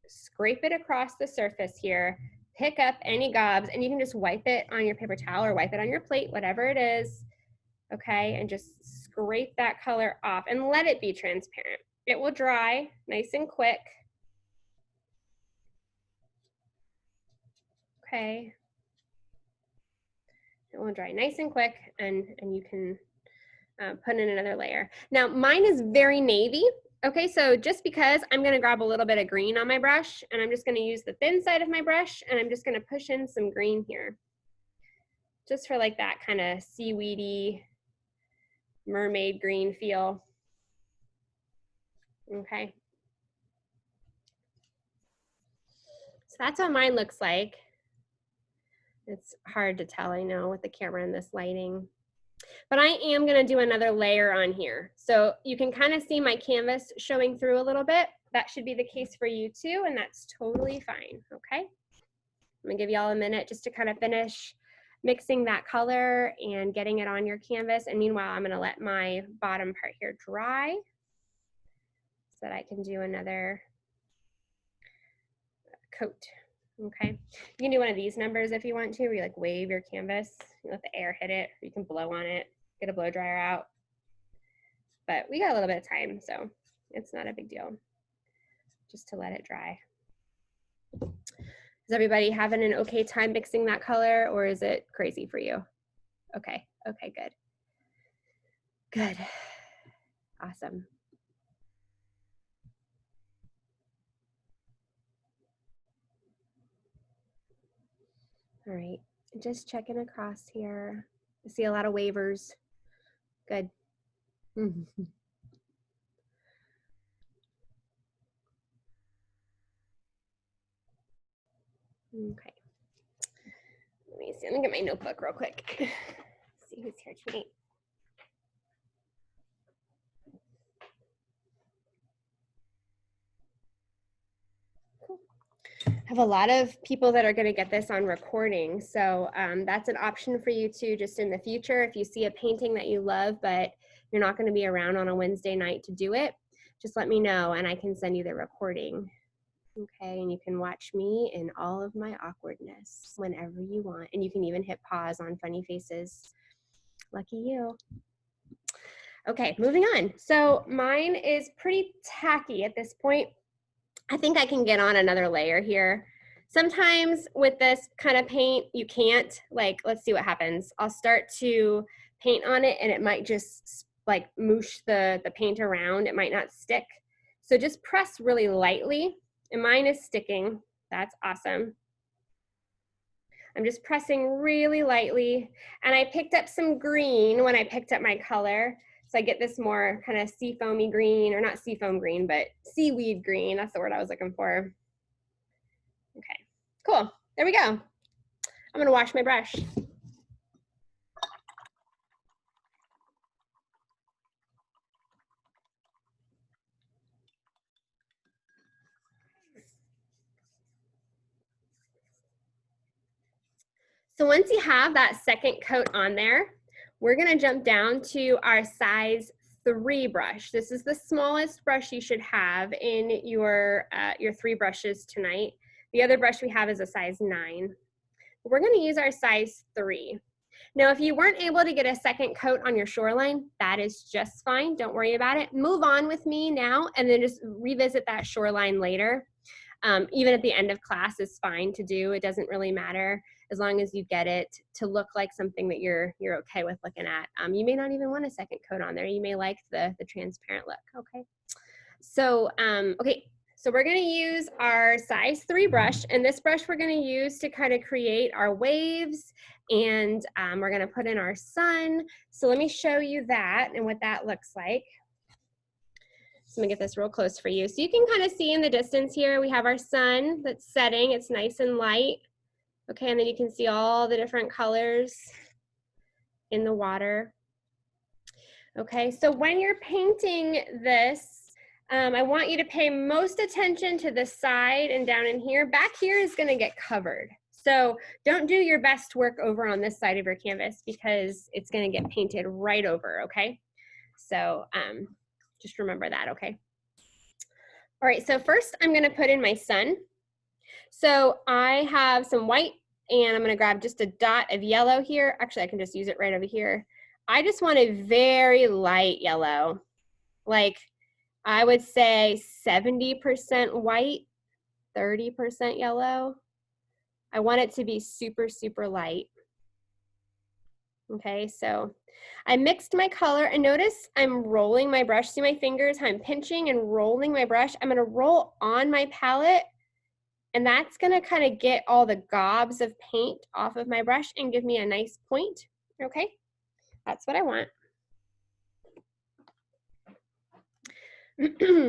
S1: Scrape it across the surface here, pick up any gobs, and you can just wipe it on your paper towel or wipe it on your plate, whatever it is, okay? And just scrape that color off and let it be transparent. It will dry nice and quick. Okay. It will dry nice and quick, and you can put in another layer. Now mine is very navy. Okay, so just because I'm gonna grab a little bit of green on my brush, and I'm just gonna use the thin side of my brush, and I'm just gonna push in some green here. Just for like that kind of seaweedy, mermaid green feel. Okay. So that's what mine looks like. It's hard to tell, I know, with the camera and this lighting. But I am gonna do another layer on here. So you can kind of see my canvas showing through a little bit. That should be the case for you too, and that's totally fine, okay? I'm gonna give y'all a minute just to kind of finish mixing that color and getting it on your canvas. And meanwhile, I'm gonna let my bottom part here dry so that I can do another coat, okay? You can do one of these numbers if you want to, where you like wave your canvas, you let the air hit it, or you can blow on it, get a blow dryer out. But we got a little bit of time, so it's not a big deal, just to let it dry. Is everybody having an okay time mixing that color, or is it crazy for you? Okay, okay, good. Good, awesome. All right, just checking across here. I see a lot of wavers. Good. Okay. Let me see. Let me get my notebook real quick. See who's here tonight. Cool. I have a lot of people that are going to get this on recording, so that's an option for you too, just in the future. If you see a painting that you love, but you're not going to be around on a Wednesday night to do it, just let me know and I can send you the recording. Okay, and you can watch me in all of my awkwardness whenever you want. And you can even hit pause on funny faces. Lucky you. Okay, moving on. So mine is pretty tacky at this point. I think I can get on another layer here. Sometimes with this kind of paint, you can't. Like, let's see what happens. I'll start to paint on it and it might just like moosh the paint around. It might not stick. So just press really lightly. And mine is sticking. That's awesome. I'm just pressing really lightly. And I picked up some green when I picked up my color. So I get this more kind of seafoamy green, or not seafoam green, but seaweed green. That's the word I was looking for. Okay, cool. There we go. I'm gonna wash my brush. So once you have that second coat on there, we're gonna jump down to our size 3 brush. This is the smallest brush you should have in your 3 brushes tonight. The other brush we have is a size 9. We're gonna use our size 3. Now, if you weren't able to get a second coat on your shoreline, that is just fine. Don't worry about it. Move on with me now and then just revisit that shoreline later. Even at the end of class is fine to do. It doesn't really matter as long as you get it to look like something that you're okay with looking at. You may not even want a second coat on there. You may like the transparent look, okay? So, okay, so we're gonna use our size 3 brush, and this brush we're gonna use to kind of create our waves, and we're gonna put in our sun. So let me show you that and what that looks like. So let me get this real close for you. So you can kind of see in the distance here, we have our sun that's setting. It's nice and light. Okay, and then you can see all the different colors in the water. Okay, so when you're painting this, I want you to pay most attention to the side and down in here. Back here is gonna get covered. So don't do your best work over on this side of your canvas because it's gonna get painted right over, okay? So just remember that, okay? All right, so first I'm gonna put in my sun. So I have some white and I'm gonna grab just a dot of yellow here. Actually, I can just use it right over here. I just want a very light yellow, like I would say 70% white, 30% yellow. I want it to be super, super light. Okay, so I mixed my color and notice I'm rolling my brush. See my fingers, how I'm pinching and rolling my brush. I'm gonna roll on my palette and that's gonna kind of get all the gobs of paint off of my brush and give me a nice point, okay? That's what I want.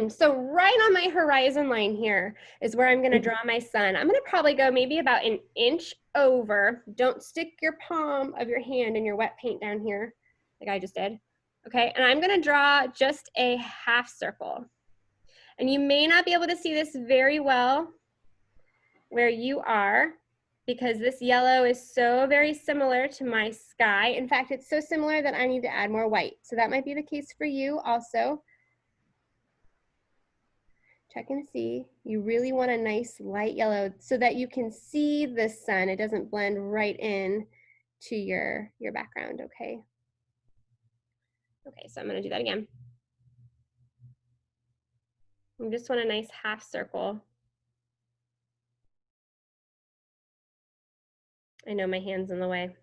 S1: So right on my horizon line here is where I'm gonna draw my sun. I'm gonna probably go maybe about an inch over. Don't stick your palm of your hand in your wet paint down here like I just did. Okay, and I'm gonna draw just a half circle. And you may not be able to see this very well where you are because this yellow is so very similar to my sky. In fact, it's so similar that I need to add more white. So that might be the case for you also. Check and see. You really want a nice light yellow so that you can see the sun. It doesn't blend right in to your background, okay? Okay, so I'm gonna do that again. I just want a nice half circle. I know my hand's in the way.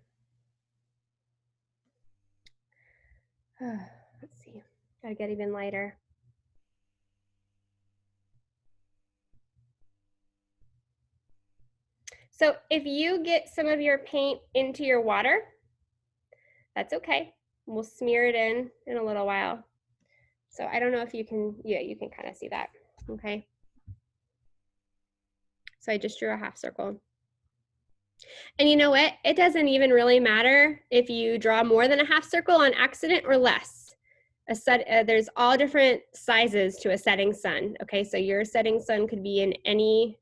S1: Let's see, gotta get even lighter. So if you get some of your paint into your water, that's okay. We'll smear it in a little while. So I don't know if you can, yeah, you can kind of see that, okay? So I just drew a half circle. And you know what? It doesn't even really matter if you draw more than a half circle on accident or less. There's all different sizes to a setting sun, okay? So your setting sun could be in any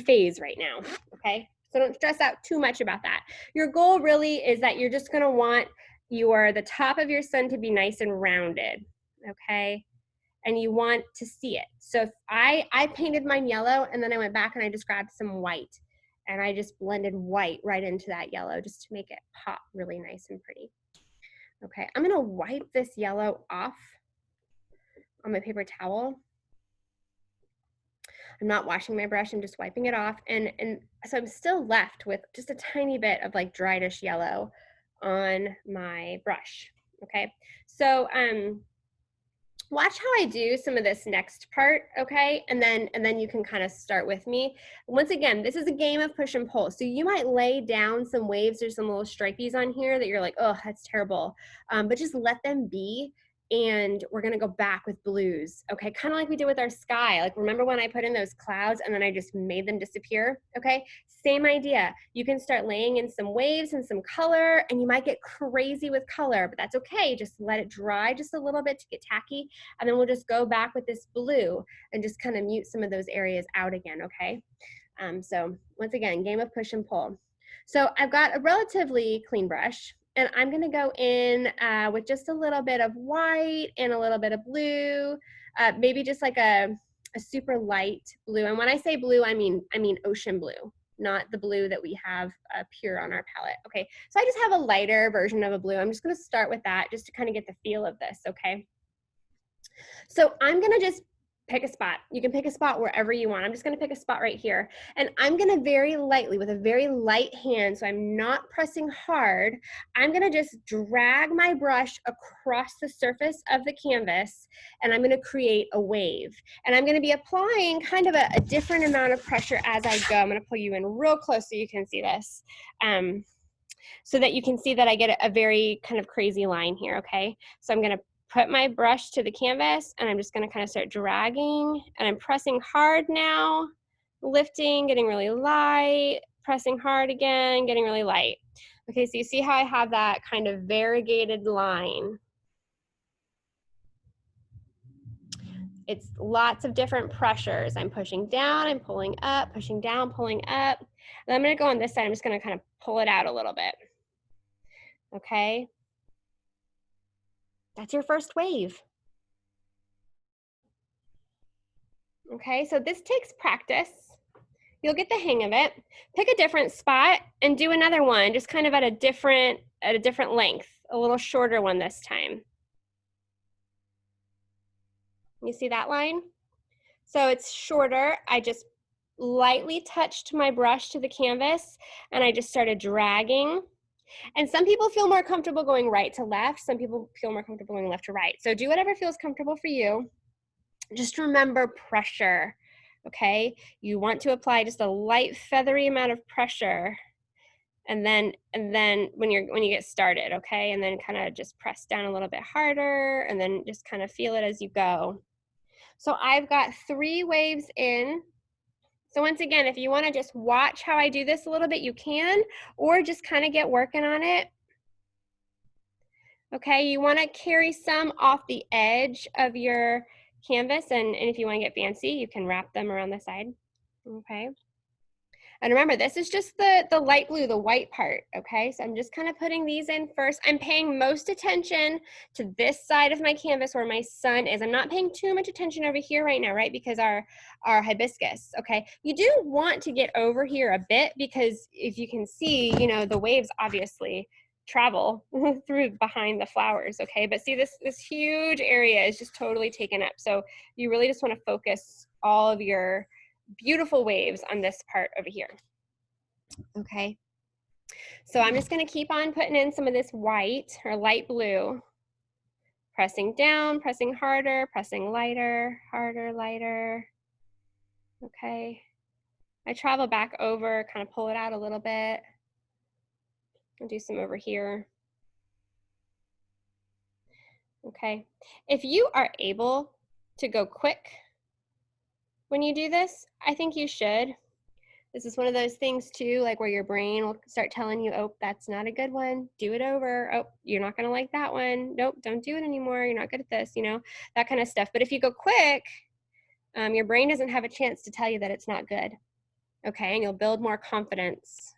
S1: phase right now, okay? So don't stress out too much about that. Your goal really is that you're just gonna want the top of your sun to be nice and rounded, okay? and you want to see it. So if I painted mine yellow, and then I went back and I just grabbed some white, and I just blended white right into that yellow just to make it pop really nice and pretty. Okay, I'm gonna wipe this yellow off on my paper towel. I'm not washing my brush, I'm just wiping it off. And so I'm still left with just a tiny bit of like driedish yellow on my brush. Okay, so watch how I do some of this next part, okay? And then you can kind of start with me. Once again, this is a game of push and pull. So you might lay down some waves or some little stripies on here that you're like, oh, that's terrible. But just let them be. And we're gonna go back with blues, okay? Kind of like we did with our sky. Like, remember when I put in those clouds and then I just made them disappear, okay? Same idea. You can start laying in some waves and some color, and you might get crazy with color, but that's okay. Just let it dry just a little bit to get tacky, and then we'll just go back with this blue and just kind of mute some of those areas out again, okay? So once again, game of push and pull. So I've got a relatively clean brush, and I'm gonna go in with just a little bit of white and a little bit of blue, maybe just like a super light blue. And when I say blue, I mean ocean blue, not the blue that we have pure on our palette. Okay, so I just have a lighter version of a blue. I'm just gonna start with that just to kind of get the feel of this, okay? So I'm gonna just pick a spot. You can pick a spot wherever you want. I'm just gonna pick a spot right here. And I'm gonna very lightly, with a very light hand, so I'm not pressing hard, I'm gonna just drag my brush across the surface of the canvas, and I'm gonna create a wave. And I'm gonna be applying kind of a different amount of pressure as I go. I'm gonna pull you in real close so you can see this. So that you can see that I get a very kind of crazy line here, okay? So I'm gonna put my brush to the canvas, and I'm just gonna kind of start dragging, and I'm pressing hard now, lifting, getting really light, pressing hard again, getting really light. Okay, so you see how I have that kind of variegated line. It's lots of different pressures. I'm pushing down, I'm pulling up, pushing down, pulling up. And I'm gonna go on this side, I'm just gonna kind of pull it out a little bit. Okay, that's your first wave. Okay, so this takes practice. You'll get the hang of it. Pick a different spot and do another one, just kind of at a different length, a little shorter one this time. You see that line? So it's shorter. I just lightly touched my brush to the canvas, and I just started dragging. And some people feel more comfortable going right to left. Some people feel more comfortable going left to right. So do whatever feels comfortable for you. Just remember pressure, okay? You want to apply just a light feathery amount of pressure, and then when you get started, okay? And then kind of just press down a little bit harder, and then just kind of feel it as you go. So I've got 3 waves in. So once again, if you want to just watch how I do this a little bit, you can, or just kind of get working on it. Okay, you want to carry some off the edge of your canvas, and if you want to get fancy, you can wrap them around the side. Okay, and remember, this is just the light blue, the white part. Okay, so I'm just kind of putting these in first. I'm paying most attention to this side of my canvas where my sun is. I'm not paying too much attention over here right now, right, because our hibiscus. Okay, you do want to get over here a bit, because if you can see, you know, the waves obviously travel through behind the flowers, okay? But see, this huge area is just totally taken up. So you really just want to focus all of your beautiful waves on this part over here, okay? So I'm just going to keep on putting in some of this white or light blue, pressing down, pressing harder, pressing lighter, harder, lighter, okay? I travel back over, kind of pull it out a little bit. I'll do some over here. Okay, if you are able to go quick when you do this, I think you should. This is one of those things too, like where your brain will start telling you, oh, that's not a good one, do it over. Oh, you're not gonna like that one. Nope, don't do it anymore. You're not good at this, you know, that kind of stuff. But if you go quick, your brain doesn't have a chance to tell you that it's not good. Okay, and you'll build more confidence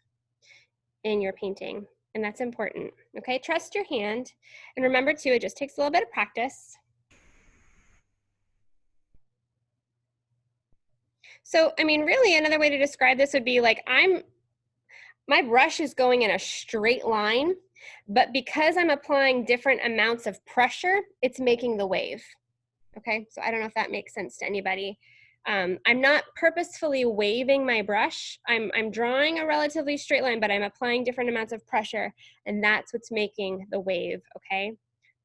S1: in your painting. And that's important, okay? Trust your hand. And remember too, it just takes a little bit of practice. So, I mean, really another way to describe this would be like my brush is going in a straight line, but because I'm applying different amounts of pressure, it's making the wave. Okay, so I don't know if that makes sense to anybody. I'm not purposefully waving my brush. I'm drawing a relatively straight line, but I'm applying different amounts of pressure, and that's what's making the wave, okay?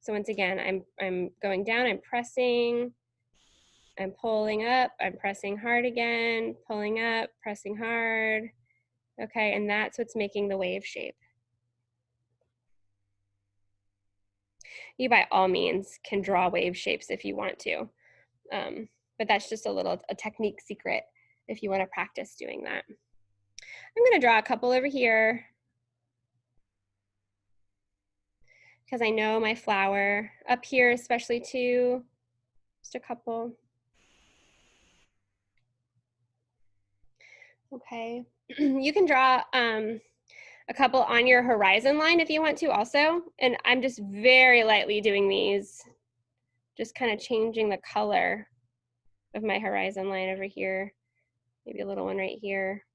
S1: So once again, I'm going down, I'm pressing, I'm pulling up, I'm pressing hard again, pulling up, pressing hard, okay? And that's what's making the wave shape. You by all means can draw wave shapes if you want to. But that's just a technique secret if you want to practice doing that. I'm going to draw a couple over here because I know my flower up here, especially too, just a couple. Okay, you can draw a couple on your horizon line if you want to also. And I'm just very lightly doing these, just kind of changing the color of my horizon line over here. Maybe a little one right here.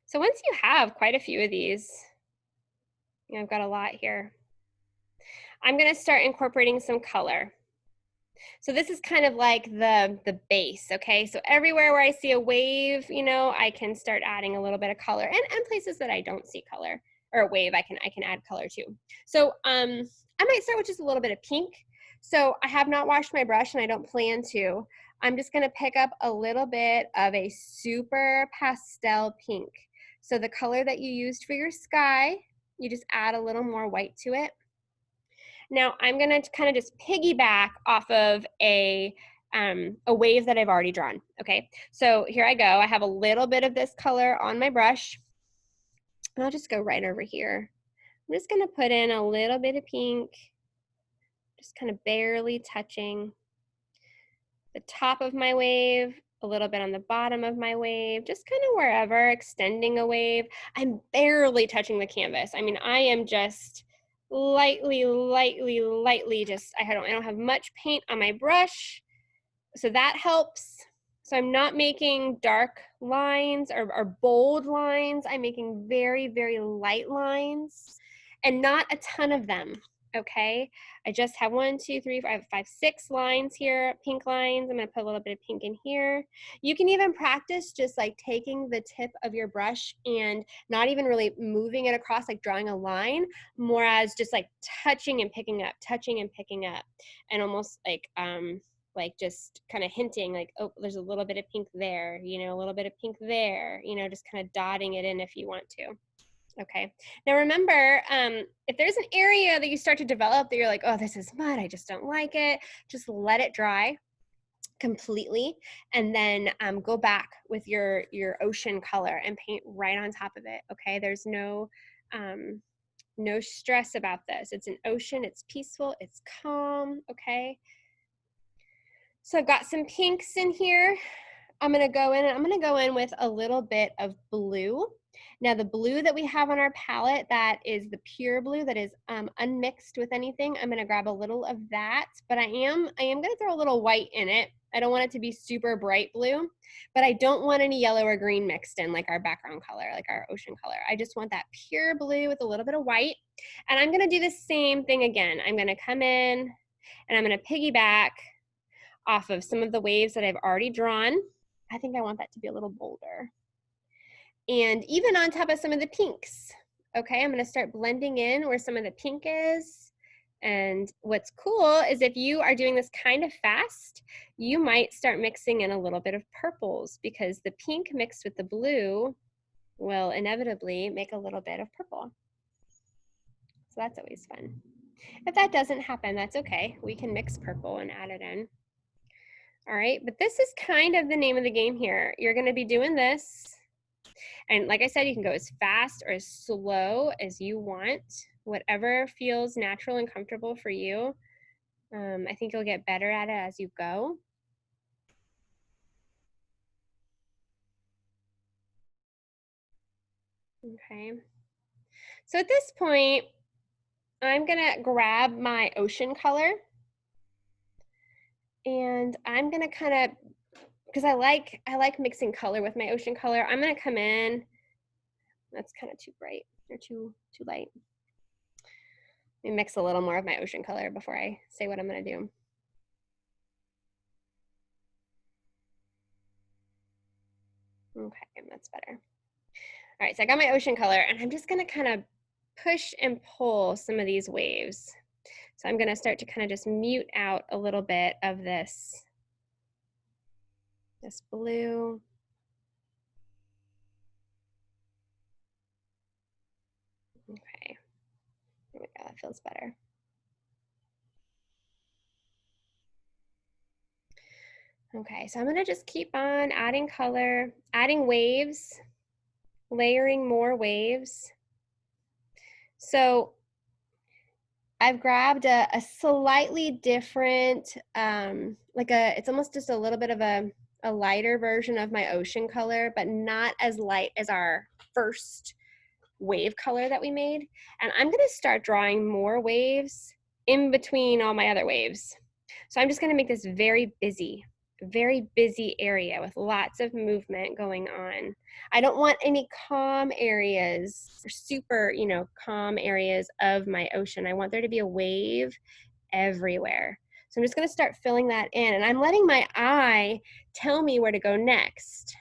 S1: So once you have quite a few of these, you know, I've got a lot here, I'm gonna start incorporating some color. So this is kind of like the base, okay? So everywhere where I see a wave, you know, I can start adding a little bit of color, and places that I don't see color or a wave, I can add color too. So I might start with just a little bit of pink. So I have not washed my brush and I don't plan to. I'm just gonna pick up a little bit of a super pastel pink. So the color that you used for your sky, you just add a little more white to it. Now I'm gonna kind of just piggyback off of a wave that I've already drawn, okay? So here I go, I have a little bit of this color on my brush, and I'll just go right over here. I'm just gonna put in a little bit of pink, just kind of barely touching the top of my wave, a little bit on the bottom of my wave, just kind of wherever, extending a wave. I'm barely touching the canvas. I mean, I am just lightly just, I don't have much paint on my brush, so that helps. So I'm not making dark lines or bold lines. I'm making very light lines and not a ton of them, okay? I just have 1, 2, 3, 4, 5, 6 lines here, pink lines. I'm gonna put a little bit of pink in here. You can even practice just like taking the tip of your brush and not even really moving it across, like drawing a line, more as just like touching and picking up, and almost like just kind of hinting like, oh, there's a little bit of pink there, you know, a little bit of pink there, you know, just kind of dotting it in if you want to. Okay, now remember, if there's an area that you start to develop that you're like, oh, this is mud, I just don't like it, just let it dry completely, and then go back with your ocean color and paint right on top of it, okay? There's no stress about this. It's an ocean, it's peaceful, it's calm, okay? So I've got some pinks in here. I'm gonna go in with a little bit of blue. Now the blue that we have on our palette, that is the pure blue, that is unmixed with anything. I'm gonna grab a little of that, but I am gonna throw a little white in it. I don't want it to be super bright blue, but I don't want any yellow or green mixed in like our background color, like our ocean color. I just want that pure blue with a little bit of white. And I'm gonna do the same thing again. I'm gonna come in and I'm gonna piggyback off of some of the waves that I've already drawn. I think I want that to be a little bolder. And even on top of some of the pinks. Okay, I'm gonna start blending in where some of the pink is. And what's cool is if you are doing this kind of fast, you might start mixing in a little bit of purples, because the pink mixed with the blue will inevitably make a little bit of purple. So that's always fun. If that doesn't happen, that's okay. We can mix purple and add it in. All right, but this is kind of the name of the game here. You're gonna be doing this, and like I said, you can go as fast or as slow as you want, whatever feels natural and comfortable for you. I think you'll get better at it as you go. Okay. So at this point, I'm gonna grab my ocean color and I'm gonna kind of, because I like mixing color with my ocean color, I'm gonna come in, that's kind of too bright or too light. Let me mix a little more of my ocean color before I say what I'm gonna do. Okay, that's better. All right, so I got my ocean color and I'm just gonna kind of push and pull some of these waves. So I'm gonna start to kind of just mute out a little bit of this blue. Okay, there we go, that feels better. Okay, so I'm gonna just keep on adding color, adding waves, layering more waves. So I've grabbed a slightly different, it's almost just a little bit of a lighter version of my ocean color, but not as light as our first wave color that we made. And I'm gonna start drawing more waves in between all my other waves. So I'm just gonna make this very busy area with lots of movement going on. I don't want any calm areas or super, calm areas of my ocean. I want there to be a wave everywhere. So I'm just gonna start filling that in and I'm letting my eye tell me where to go next.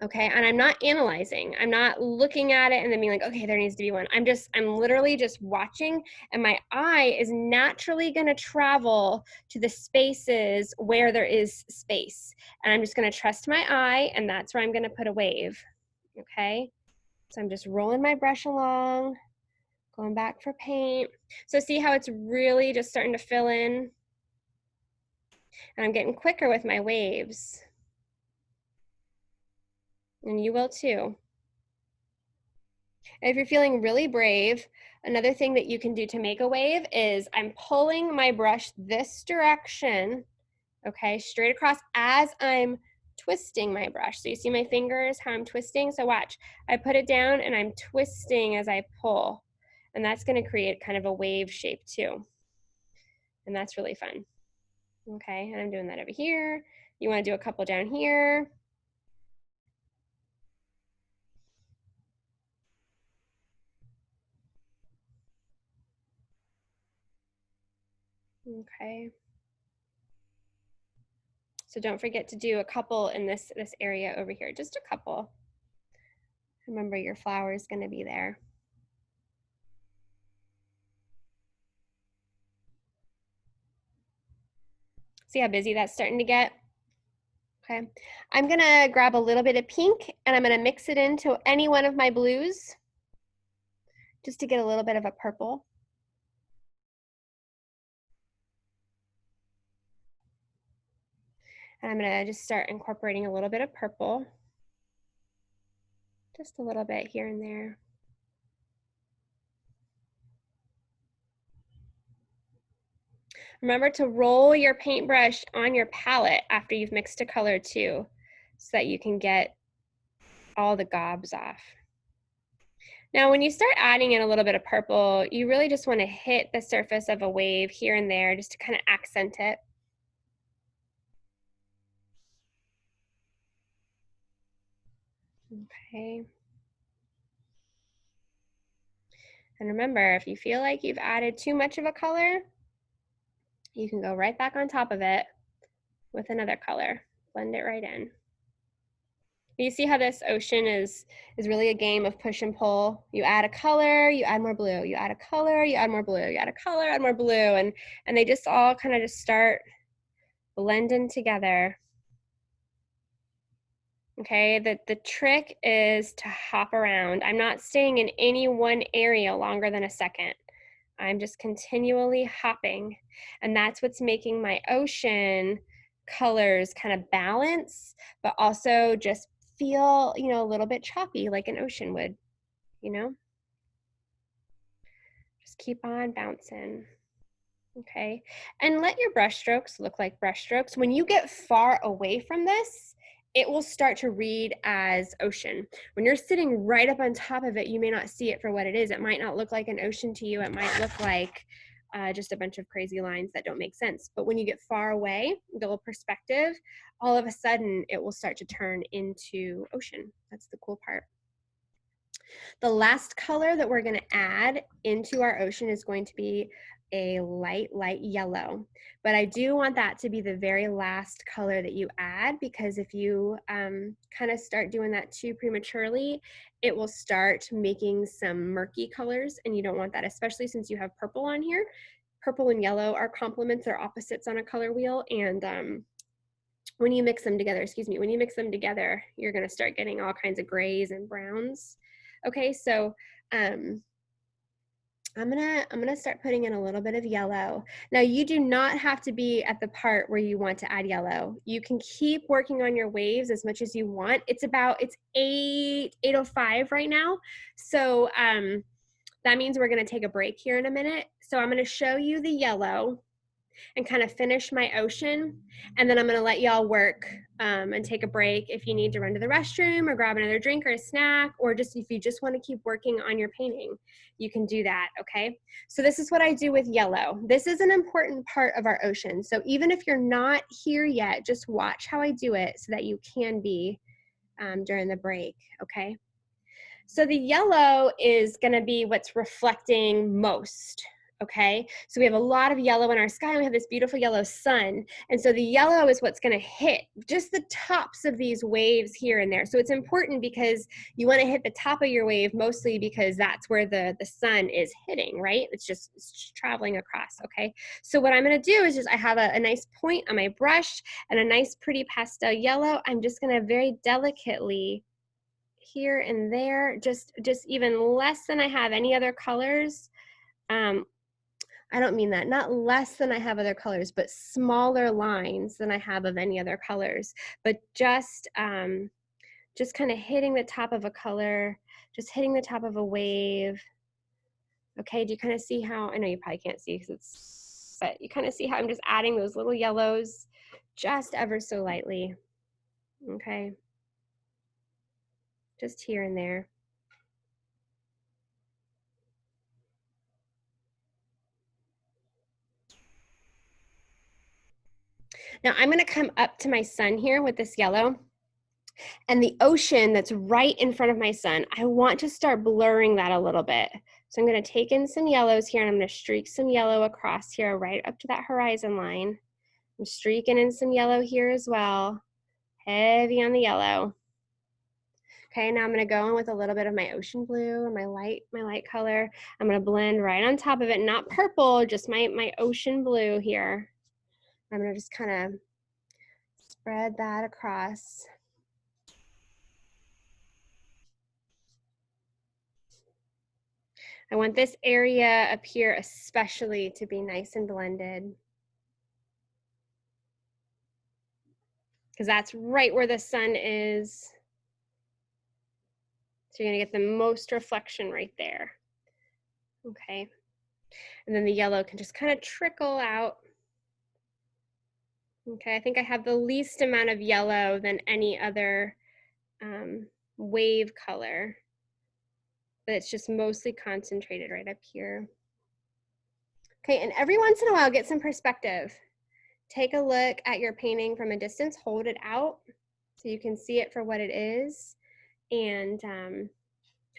S1: Okay, and I'm not analyzing. I'm not looking at it and then being like, okay, there needs to be one. I'm literally just watching, and my eye is naturally gonna travel to the spaces where there is space. And I'm just gonna trust my eye, and that's where I'm gonna put a wave, okay? So I'm just rolling my brush along, going back for paint. So see how it's really just starting to fill in? And I'm getting quicker with my waves. And you will too. And if you're feeling really brave, another thing that you can do to make a wave is I'm pulling my brush this direction, okay, straight across as I'm twisting my brush. So you see my fingers, how I'm twisting? So watch, I put it down and I'm twisting as I pull. And that's gonna create kind of a wave shape too. And that's really fun. Okay, and I'm doing that over here. You wanna do a couple down here. Okay. So don't forget to do a couple in this area over here, just a couple. Remember, your flower is going to be there. See how busy that's starting to get? Okay. I'm going to grab a little bit of pink and I'm going to mix it into any one of my blues just to get a little bit of a purple. And I'm going to just start incorporating a little bit of purple. Just a little bit here and there. Remember to roll your paintbrush on your palette after you've mixed a color too, so that you can get all the gobs off. Now, when you start adding in a little bit of purple, you really just want to hit the surface of a wave here and there just to kind of accent it. Okay. And remember, if you feel like you've added too much of a color, you can go right back on top of it with another color. Blend it right in. You see how this ocean is really a game of push and pull. You add a color, you add more blue. You add a color, you add more blue. You add a color, add more blue. And they just all kind of just start blending together. Okay, the trick is to hop around. I'm not staying in any one area longer than a second. I'm just continually hopping. And that's what's making my ocean colors kind of balance, but also just feel, a little bit choppy like an ocean would, Just keep on bouncing. Okay, and let your brush strokes look like brush strokes. When you get far away from this, it will start to read as ocean. When you're sitting right up on top of it, you may not see it for what it is. It might not look like an ocean to you. It might look like just a bunch of crazy lines that don't make sense. But when you get far away, get a little perspective, all of a sudden it will start to turn into ocean. That's the cool part. The last color that we're going to add into our ocean is going to be a light yellow. But I do want that to be the very last color that you add, because if you kind of start doing that too prematurely, it will start making some murky colors, and you don't want that, especially since you have purple on here. Purple and yellow are complements, they're opposites on a color wheel, and when you mix them together, when you mix them together, you're going to start getting all kinds of grays and browns. Okay, so I'm gonna start putting in a little bit of yellow. Now you do not have to be at the part where you want to add yellow. You can keep working on your waves as much as you want. It's 8:05 right now. So that means we're gonna take a break here in a minute. So I'm gonna show you the yellow and kind of finish my ocean. And then I'm gonna let y'all work and take a break if you need to run to the restroom or grab another drink or a snack, or just if you just wanna keep working on your painting, you can do that, okay? So this is what I do with yellow. This is an important part of our ocean. So even if you're not here yet, just watch how I do it so that you can be during the break, okay? So the yellow is gonna be what's reflecting most, okay? So we have a lot of yellow in our sky, and we have this beautiful yellow sun. And so the yellow is what's gonna hit just the tops of these waves here and there. So it's important because you wanna hit the top of your wave mostly because that's where the sun is hitting, right? It's just traveling across, okay? So what I'm gonna do is I have a nice point on my brush and a nice pretty pastel yellow. I'm just gonna very delicately here and there, just even less than I have any other colors. I don't mean that, not less than I have other colors, but smaller lines than I have of any other colors. But just kind of hitting the top of a color, just hitting the top of a wave. Okay, do you kind of see how, I know you probably can't see because but you kind of see how I'm just adding those little yellows just ever so lightly. Okay, just here and there. Now I'm gonna come up to my sun here with this yellow, and the ocean that's right in front of my sun, I want to start blurring that a little bit. So I'm gonna take in some yellows here, and I'm gonna streak some yellow across here right up to that horizon line. I'm streaking in some yellow here as well, heavy on the yellow. Okay, now I'm gonna go in with a little bit of my ocean blue and my light color. I'm gonna blend right on top of it, not purple, just my ocean blue here. I'm gonna just kind of spread that across. I want this area up here especially to be nice and blended, because that's right where the sun is. So you're gonna get the most reflection right there. Okay, and then the yellow can just kind of trickle out. Okay, I think I have the least amount of yellow than any other wave color, but it's just mostly concentrated right up here. Okay, and every once in a while, get some perspective. Take a look at your painting from a distance, hold it out so you can see it for what it is, and kind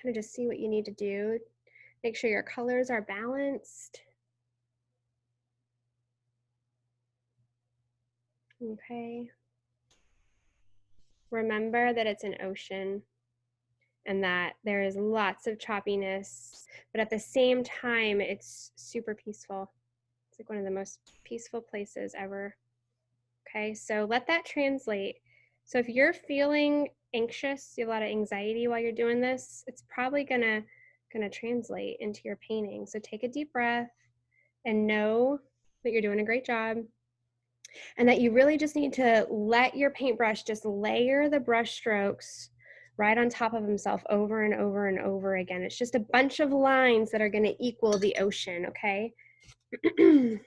S1: of just see what you need to do. Make sure your colors are balanced. Okay. Remember that it's an ocean and that there is lots of choppiness, but at the same time, it's super peaceful. It's like one of the most peaceful places ever. Okay, so let that translate. So if you're feeling anxious, you have a lot of anxiety while you're doing this, it's probably gonna translate into your painting. So take a deep breath and know that you're doing a great job, and that you really just need to let your paintbrush just layer the brush strokes right on top of himself over and over and over again. It's just a bunch of lines that are gonna equal the ocean, okay? And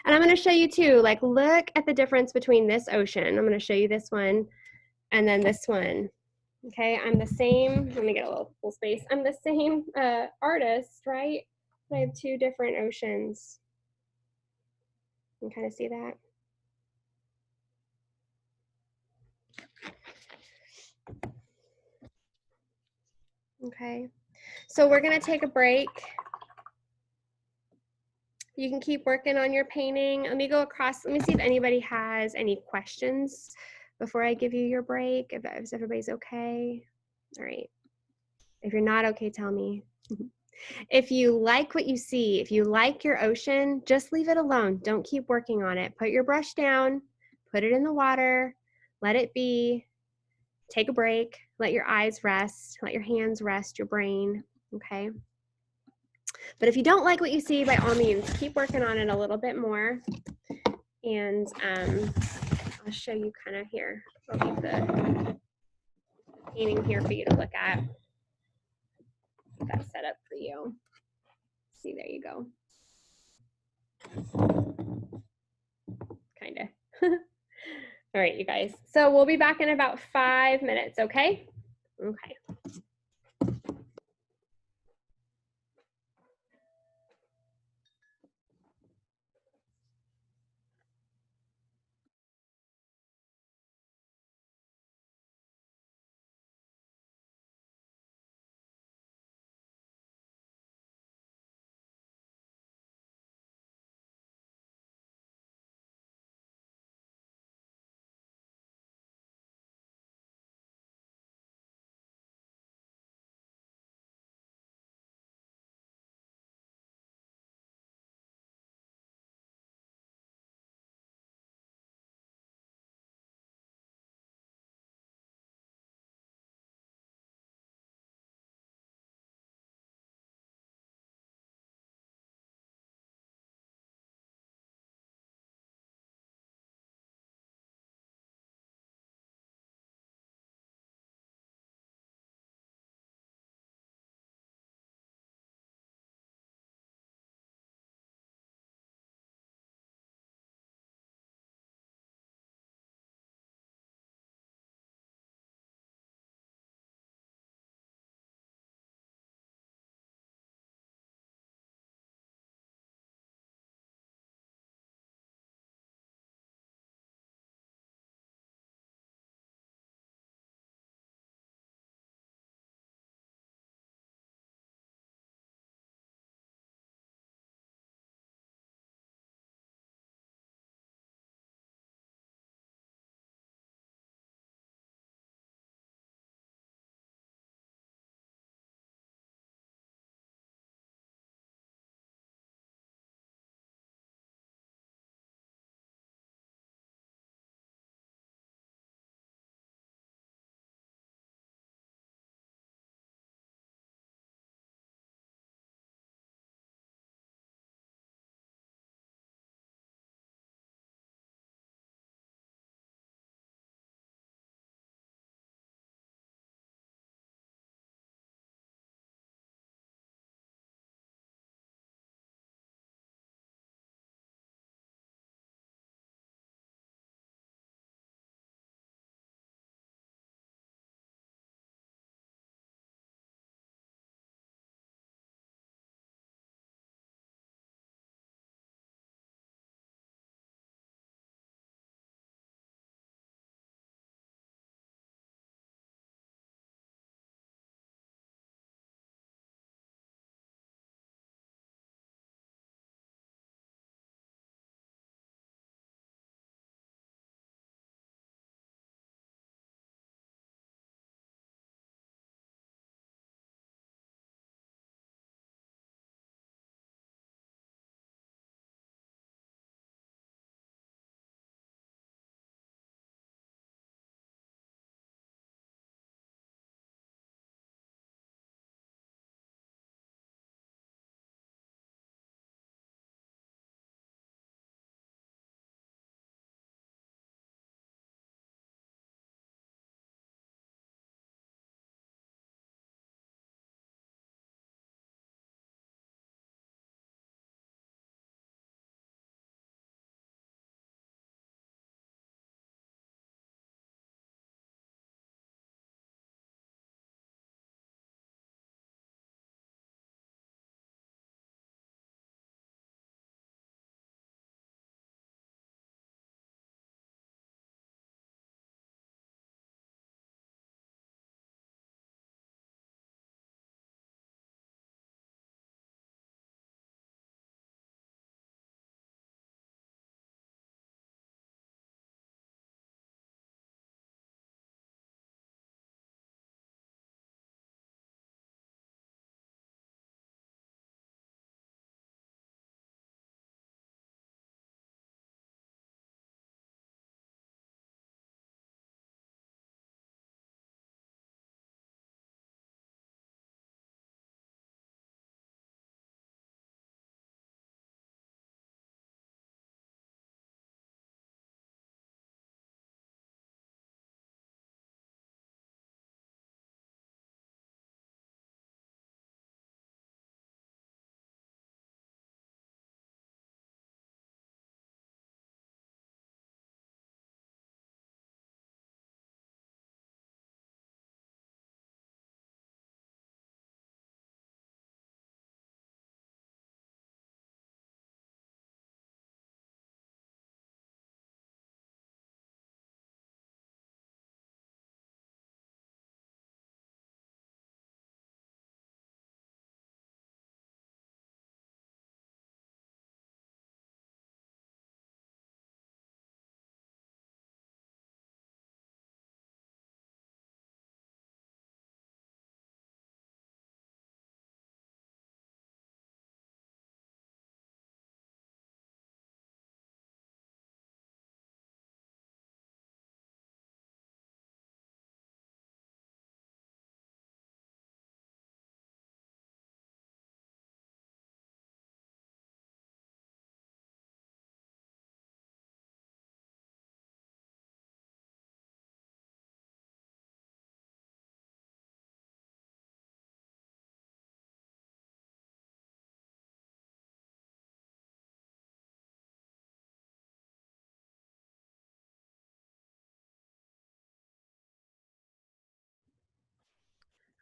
S1: I'm gonna show you too, like look at the difference between this ocean. I'm gonna show you this one And then this one. Okay, I'm the same. Let me get a little space. I'm the same artist, right? But I have two different oceans. You can kind of see that. Okay, so we're gonna take a break. You can keep working on your painting. Let me go across. Let me see if anybody has any questions before I give you your break, if everybody's okay. All right. If you're not okay, tell me. If you like what you see, if you like your ocean, just leave it alone. Don't keep working on it. Put your brush down, put it in the water, let it be, take a break, let your eyes rest, let your hands rest, your brain, okay? But if you don't like what you see, by all means, keep working on it a little bit more. And I'll show you kind of here. I'll leave the painting here for you to look at. Get that set up for you. See, there you go. Kind of. All right, you guys. So we'll be back in about 5 minutes, okay? Okay.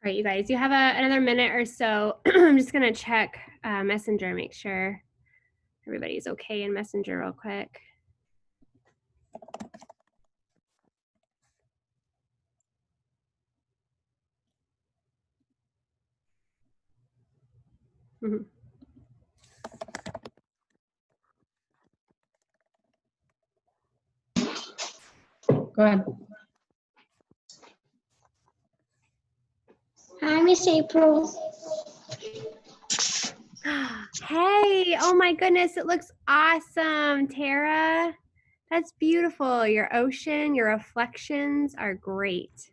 S1: right, you guys, you have another minute or so. I'm just gonna check Messenger, make sure everybody's okay in Messenger real quick. Mhm.
S3: Go ahead. Hi, Miss April.
S1: Hey, oh my goodness, it looks awesome, Tara. That's beautiful. Your ocean, your reflections are great.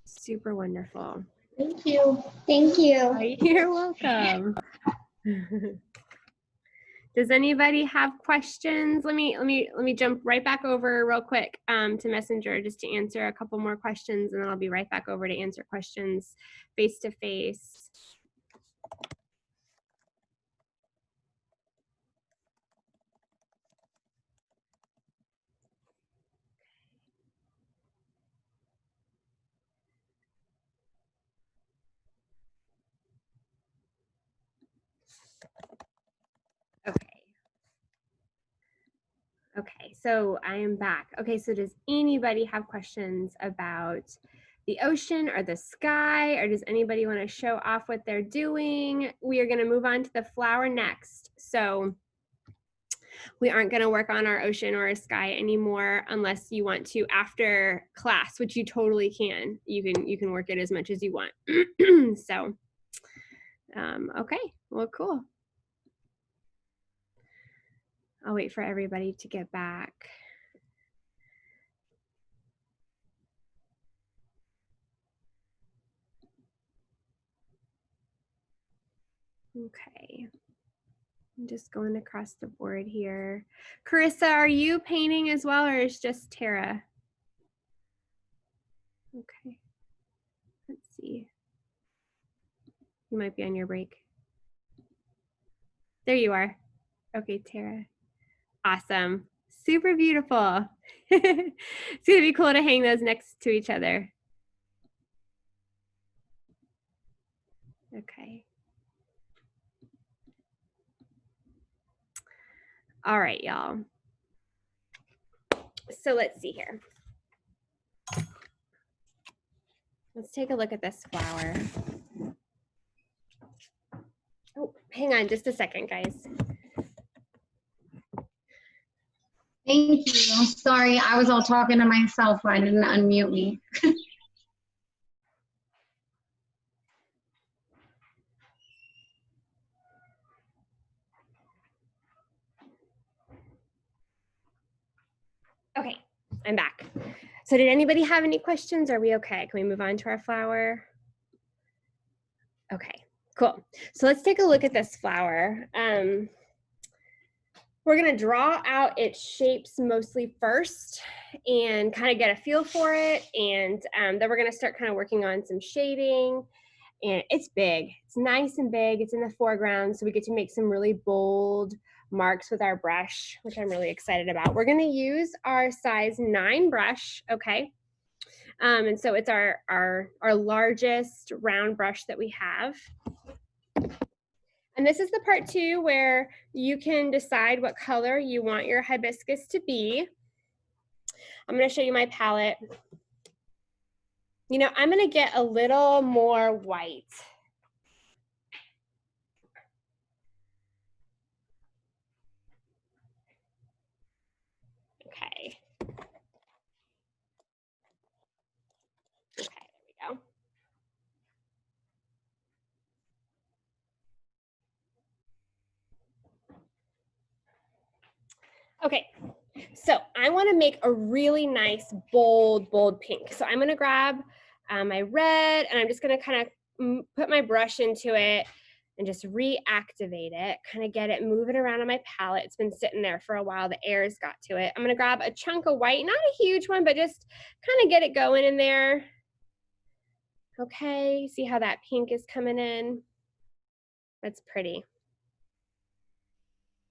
S1: Super wonderful.
S3: Thank you. Thank you.
S1: You're welcome. Does anybody have questions? Let me jump right back over real quick to Messenger just to answer a couple more questions, and then I'll be right back over to answer questions face to face. Okay. Okay, so I am back. Okay, so does anybody have questions about the ocean or the sky, or does anybody want to show off what they're doing? We are going to move on to the flower next. So we aren't going to work on our ocean or our sky anymore unless you want to after class, which you totally can. You can work it as much as you want. So, okay, well, cool. I'll wait for everybody to get back. Okay. I'm just going across the board here. Carissa, are you painting as well, or is just Tara? Okay. Let's see. You might be on your break. There you are. Okay, Tara. Awesome. Super beautiful. It's going to be cool to hang those next to each other. Okay. All right, y'all. So let's see here. Let's take a look at this flower. Oh, hang on just a second, guys.
S3: Thank you. Sorry, I was all talking to myself, so I didn't unmute me.
S1: Okay, I'm back. So did anybody have any questions? Are we okay? Can we move on to our flower? Okay, cool. So let's take a look at this flower. We're gonna draw out its shapes mostly first and kind of get a feel for it. And then we're gonna start kind of working on some shading. And it's big, it's nice and big. It's in the foreground, so we get to make some really bold marks with our brush, which I'm really excited about. We're gonna use our size 9 brush, okay? And so it's our largest round brush that we have. And this is the part too where you can decide what color you want your hibiscus to be. I'm gonna show you my palette. You know, I'm gonna get a little more white. Okay. Okay, there we go. Okay, so I want to make a really nice, bold pink. So I'm going to grab my red, and I'm just going to kind of put my brush into it and just reactivate it, kind of get it moving around on my palette. It's been sitting there for a while. The air's got to it. I'm going to grab a chunk of white, not a huge one, but just kind of get it going in there. Okay, see how that pink is coming in? That's pretty.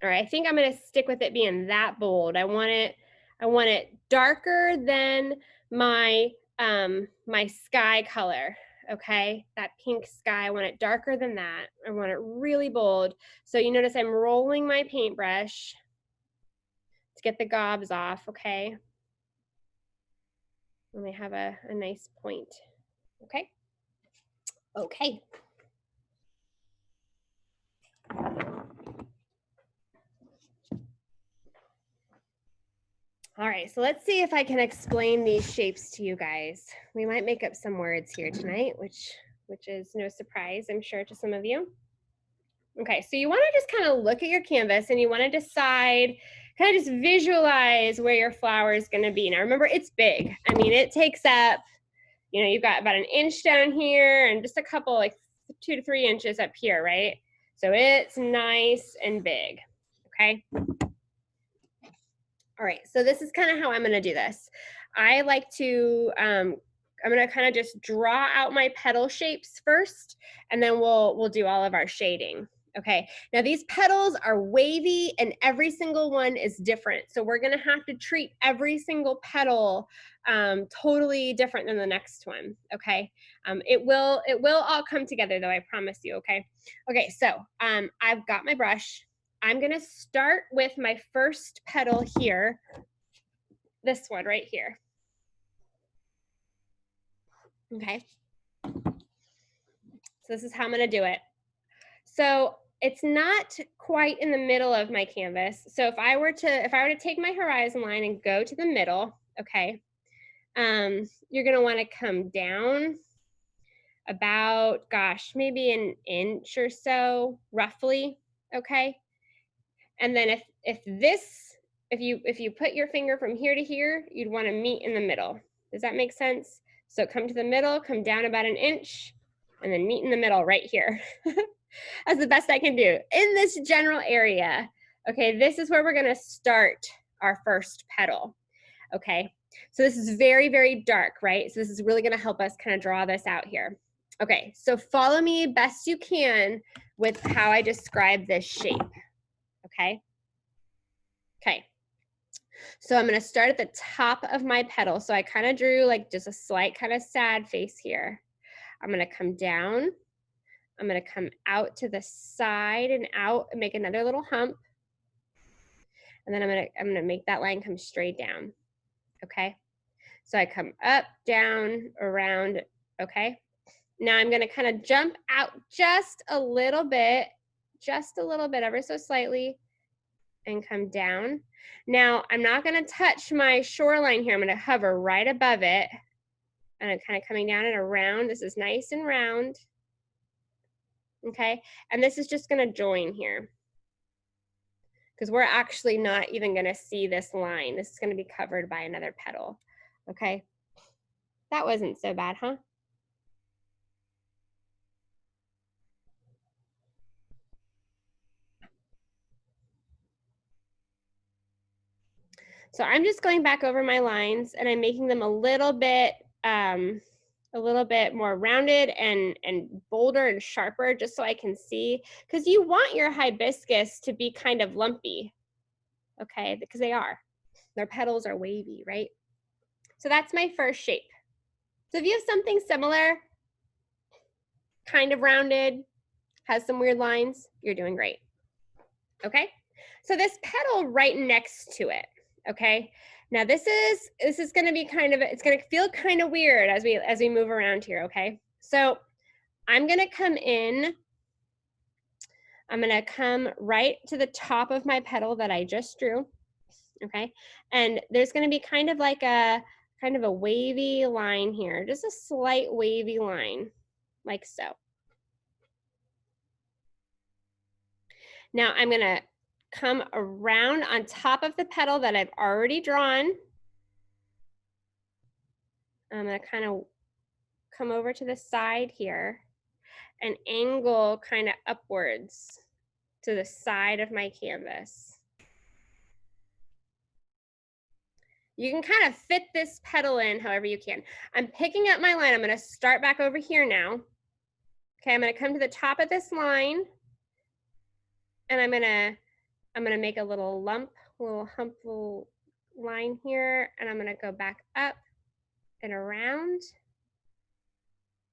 S1: All right, I think I'm going to stick with it being that bold. I want it darker than my my sky color. okay? That pink sky, I want it darker than that. I want it really bold. So you notice I'm rolling my paintbrush to get the gobs off, okay? And they have a nice point, okay? Okay. All right, so let's see if I can explain these shapes to you guys. We might make up some words here tonight, which is no surprise, I'm sure, to some of you. Okay, so you want to just kind of look at your canvas and you want to decide, kind of just visualize where your flower is going to be. Now remember, it's big. I mean, it takes up, you know, you've got about 1 inch down here and just a couple, like 2 to 3 inches up here, right? So it's nice and big, okay? All right, so this is kind of how I'm going to do this. I like to, I'm going to kind of just draw out my petal shapes first, and then we'll do all of our shading. Okay, now these petals are wavy and every single one is different. So we're going to have to treat every single petal totally different than the next one. Okay, it will all come together though, I promise you. Okay, okay, so I've got my brush. I'm going to start with my first petal here, this one right here. Okay. So this is how I'm going to do it. So it's not quite in the middle of my canvas. So if I were to take my horizon line and go to the middle, okay, you're going to want to come down about, gosh, maybe 1 inch or so, roughly, okay? And then if you put your finger from here to here, you'd want to meet in the middle. Does that make sense? So come to the middle, come down about 1 inch, and then meet in the middle right here. That's the best I can do. In this general area, okay, this is where we're gonna start our first petal, okay? So this is very, very dark, right? So this is really gonna help us kind of draw this out here. Okay, so follow me best you can with how I describe this shape. Okay. Okay. So I'm going to start at the top of my petal. So I kind of drew like just a slight kind of sad face here. I'm going to come down. I'm going to come out to the side and out and make another little hump. And then I'm going to make that line come straight down. Okay. So I come up, down, around. Okay. Now I'm going to kind of jump out just a little bit, ever so slightly, and come down. Now, I'm not going to touch my shoreline here. I'm going to hover right above it. And I'm kind of coming down and around. This is nice and round. Okay. And this is just going to join here, because we're actually not even going to see this line. This is going to be covered by another petal. Okay. That wasn't so bad, huh? So I'm just going back over my lines and I'm making them a little bit more rounded and bolder and sharper, just so I can see, because you want your hibiscus to be kind of lumpy, okay, because they are. Their petals are wavy, right? So that's my first shape. So if you have something similar, kind of rounded, has some weird lines, you're doing great. Okay, so this petal right next to it, okay, now this is going to be kind of, it's going to feel kind of weird as we move around here. Okay, so I'm going to come in, I'm going to come right to the top of my petal that I just drew. Okay, and there's going to be kind of like a wavy line here, just a slight wavy line, like so. Now I'm going to come around on top of the petal that I've already drawn. I'm going to kind of come over to the side here and angle kind of upwards to the side of my canvas. You can kind of fit this petal in however you can. I'm picking up my line. I'm going to start back over here now. Okay, I'm going to come to the top of this line, and I'm going to make a little lump, little hump, little line here, and I'm going to go back up and around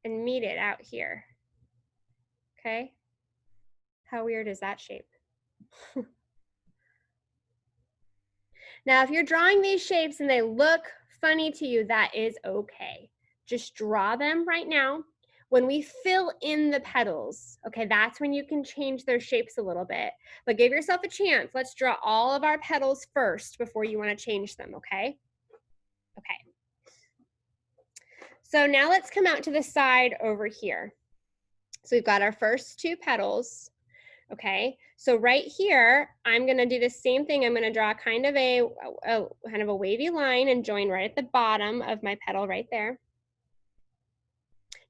S1: and meet it out here. Okay? How weird is that shape? Now, if you're drawing these shapes and they look funny to you, that is okay. Just draw them right now. When we fill in the petals, okay, that's when you can change their shapes a little bit. But give yourself a chance. Let's draw all of our petals first before you want to change them, okay? Okay. So now let's come out to the side over here. So we've got our first two petals. Okay, so right here, I'm gonna do the same thing. I'm gonna draw kind of a wavy line and join right at the bottom of my petal right there.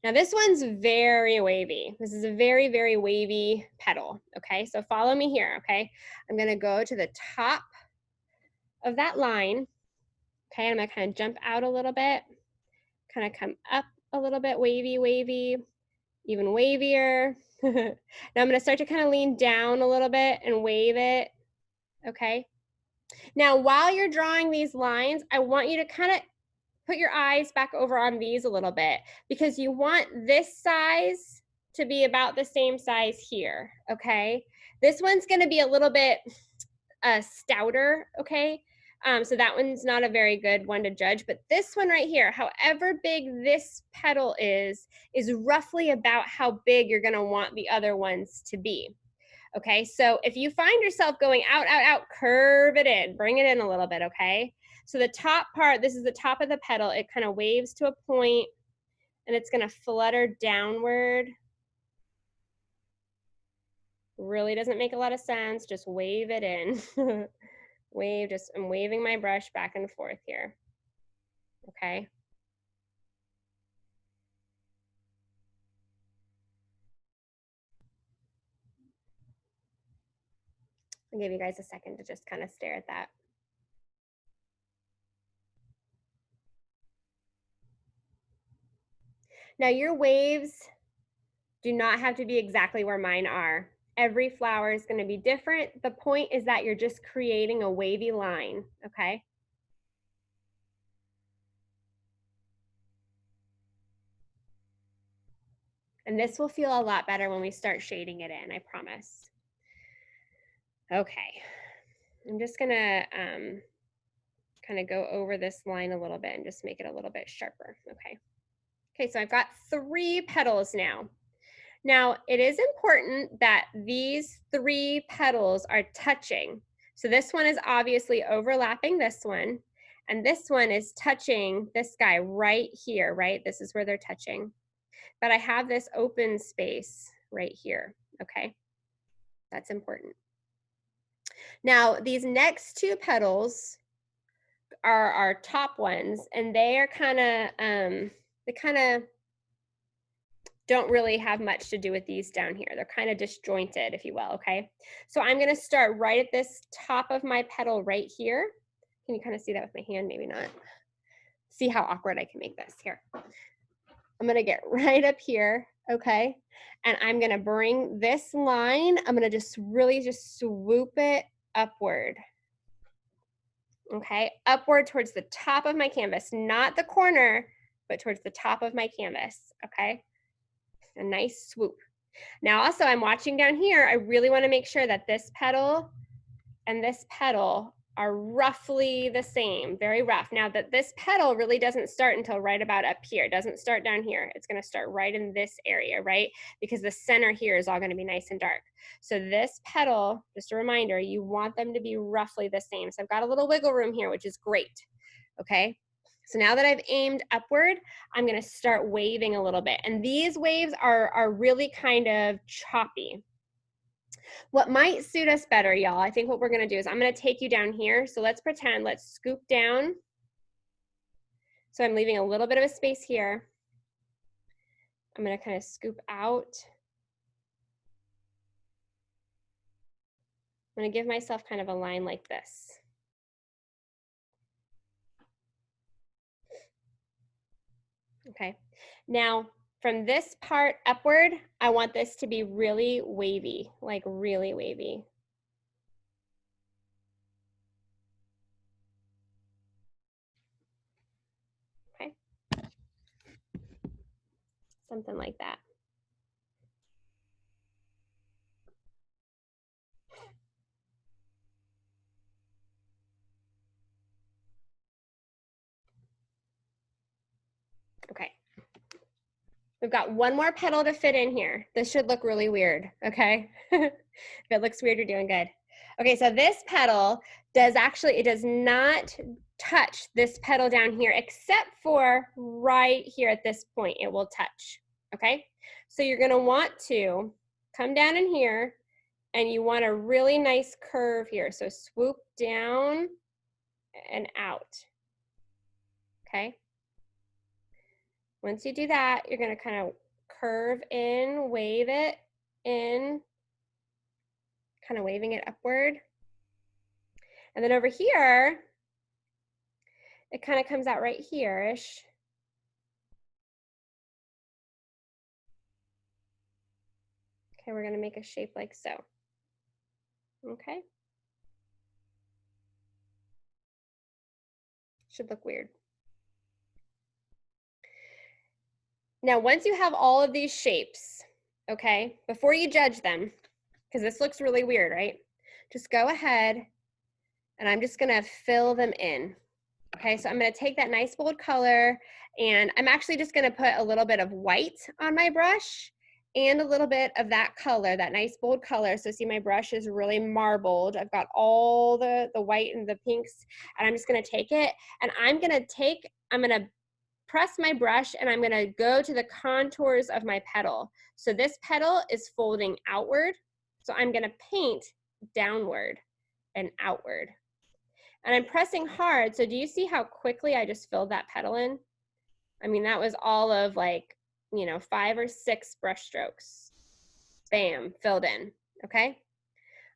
S1: Now this one's very wavy. This is a very, very wavy petal, okay? So follow me here, okay? I'm gonna go to the top of that line, okay? I'm gonna kind of jump out a little bit, kind of come up a little bit, wavy, wavy, even wavier. Now I'm gonna start to kind of lean down a little bit and wave it, okay? Now, while you're drawing these lines, I want you to kind of put your eyes back over on these a little bit because you want this size to be about the same size here, okay? This one's gonna be a little bit stouter, okay? So that one's not a very good one to judge, but this one right here, however big this petal is roughly about how big you're gonna want the other ones to be. Okay, so if you find yourself going out, out, out, curve it in, bring it in a little bit, okay? So the top part, this is the top of the petal, it kind of waves to a point and it's gonna flutter downward. Really doesn't make a lot of sense, just wave it in. Wave, I'm waving my brush back and forth here, okay? I'll give you guys a second to just kind of stare at that. Now your waves do not have to be exactly where mine are. Every flower is going to be different. The point is that you're just creating a wavy line, okay? And this will feel a lot better when we start shading it in, I promise. Okay, I'm just gonna kind of go over this line a little bit and just make it a little bit sharper, okay? Okay, so I've got 3 petals now. Now, it is important that these 3 petals are touching. So this one is obviously overlapping this one, and this one is touching this guy right here, right? This is where they're touching. But I have this open space right here, okay? That's important. Now, these next 2 petals are our top ones, and they are they kind of don't really have much to do with these down here. They're kind of disjointed, if you will, okay? So I'm gonna start right at this top of my petal right here. Can you kind of see that with my hand? Maybe not. See how awkward I can make this here. I'm gonna get right up here, okay? And I'm gonna bring this line, I'm gonna just really just swoop it upward. Okay, upward towards the top of my canvas, not the corner, but towards the top of my canvas, okay? A nice swoop. Now also I'm watching down here, I really wanna make sure that this petal and this petal are roughly the same, very rough. Now that this petal really doesn't start until right about up here. It doesn't start down here. It's gonna start right in this area, right? Because the center here is all gonna be nice and dark. So this petal, just a reminder, you want them to be roughly the same. So I've got a little wiggle room here, which is great, okay? So now that I've aimed upward, I'm gonna start waving a little bit. And these waves are really kind of choppy. What might suit us better, y'all, I think what we're gonna do is I'm gonna take you down here. So let's pretend, let's scoop down. So I'm leaving a little bit of a space here. I'm gonna kind of scoop out. I'm gonna give myself kind of a line like this. Okay, now from this part upward, I want this to be really wavy, like really wavy. something like that. Okay. We've got one more petal to fit in here. This should look really weird, okay? If it looks weird, you're doing good. Okay, so this petal it does not touch this petal down here, except for right here at this point, it will touch, okay? So you're gonna want to come down in here, and you want a really nice curve here. So swoop down and out, okay? Once you do that, you're gonna kind of curve in, wave it in, kind of waving it upward. And then over here, it kind of comes out right here-ish. Okay, we're gonna make a shape like so. Okay. Should look weird. Now, once you have all of these shapes, okay, before you judge them, because this looks really weird, right? Just go ahead and I'm just gonna fill them in. Okay, so I'm gonna take that nice bold color and I'm actually just gonna put a little bit of white on my brush and a little bit of that color, that nice bold color. So see, my brush is really marbled. I've got all the white and the pinks, and I'm just gonna take it and I'm gonna press my brush and I'm gonna go to the contours of my petal. So this petal is folding outward. So I'm gonna paint downward and outward. And I'm pressing hard. So do you see how quickly I just filled that petal in? I mean, that was all of like, 5 or 6 brush strokes. Bam, filled in, okay?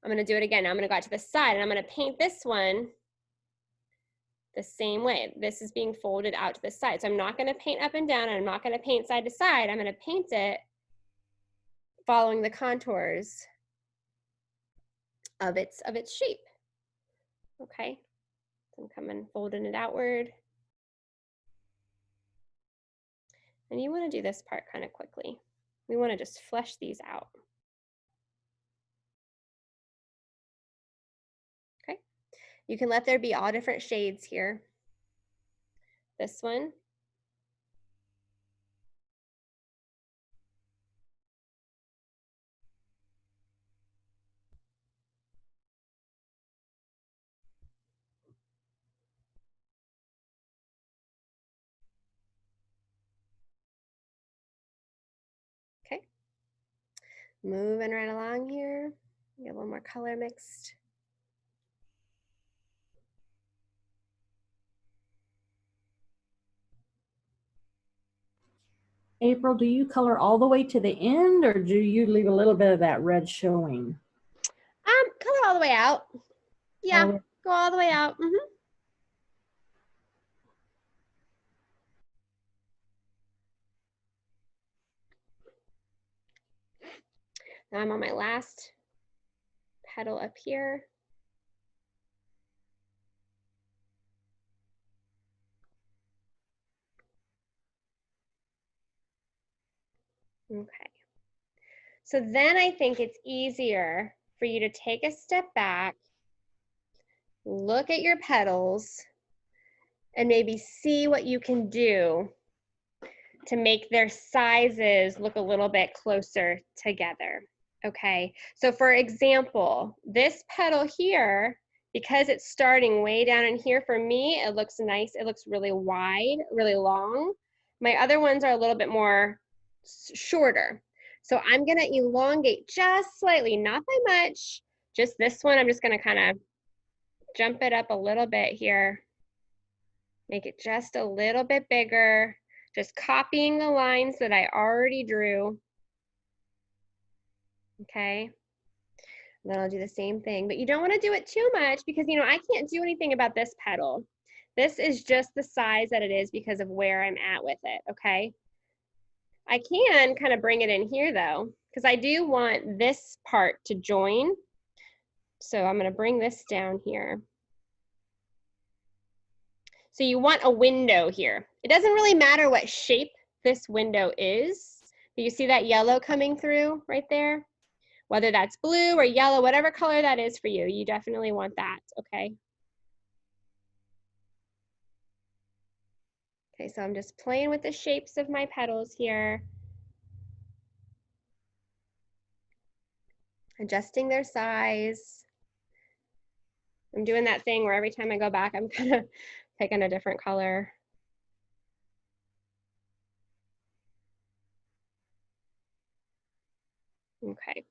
S1: I'm gonna do it again. Now I'm gonna go out to the side and I'm gonna paint this one the same way. This is being folded out to the side. So I'm not gonna paint up and down, and I'm not gonna paint side to side. I'm gonna paint it following the contours of its shape, okay? So I'm coming, folding it outward. And you want to do this part kind of quickly. We want to just flesh these out. Okay. You can let there be all different shades here. This one. Okay. Moving right along here. Get a little more color mixed.
S2: April, do you color all the way to the end, or do you leave a little bit of that red showing?
S1: Color all the way out. Yeah, go all the way out. Now I'm on my last petal up here. Okay. So then I think it's easier for you to take a step back, look at your petals, and maybe see what you can do to make their sizes look a little bit closer together, okay? So for example, this petal here, because it's starting way down in here, for me, it looks nice. It looks really wide, really long. My other ones are a little bit more shorter. So I'm gonna elongate just slightly, not by much, just this one. I'm just gonna kind of jump it up a little bit here. Make it just a little bit bigger, just copying the lines that I already drew. Okay. And then I'll do the same thing, but you don't want to do it too much because, I can't do anything about this petal. This is just the size that it is because of where I'm at with it, okay? I can kind of bring it in here though, because I do want this part to join. So I'm going to bring this down here. So you want a window here. It doesn't really matter what shape this window is. You see that yellow coming through right there? Whether that's blue or yellow, whatever color that is for you, you definitely want that, okay? Okay, so I'm just playing with the shapes of my petals here. Adjusting their size. I'm doing that thing where every time I go back, I'm kind of picking a different color. Okay.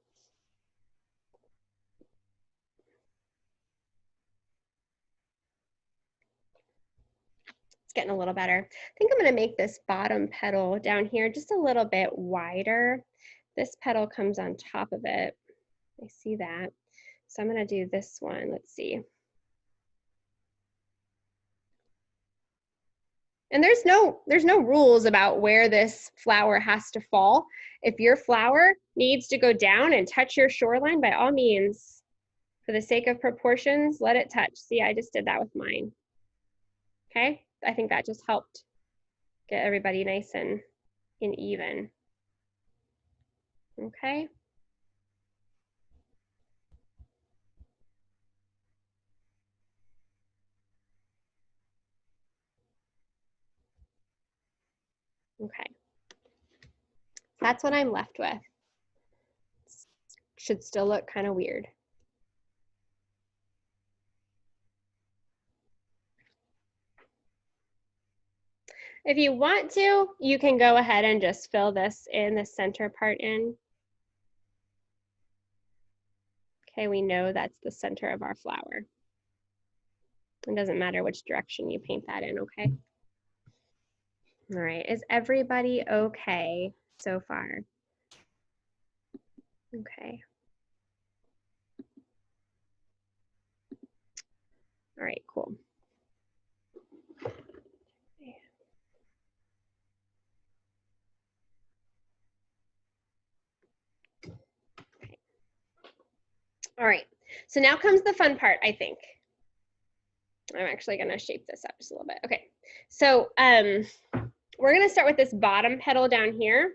S1: It's getting a little better. I think I'm going to make this bottom petal down here just a little bit wider. This petal comes on top of it. I see that. So I'm going to do this one. Let's see. And there's no rules about where this flower has to fall. If your flower needs to go down and touch your shoreline, by all means, for the sake of proportions, let it touch. See, I just did that with mine. Okay, I think that just helped get everybody nice and even. Okay. Okay. That's what I'm left with. Should still look kind of weird. If you want to, you can go ahead and just fill this in, the center part in. Okay, we know that's the center of our flower. It doesn't matter which direction you paint that in, okay? All right, is everybody okay so far? Okay. All right, cool. All right, so now comes the fun part, I think. I'm actually gonna shape this up just a little bit. Okay, so we're gonna start with this bottom petal down here.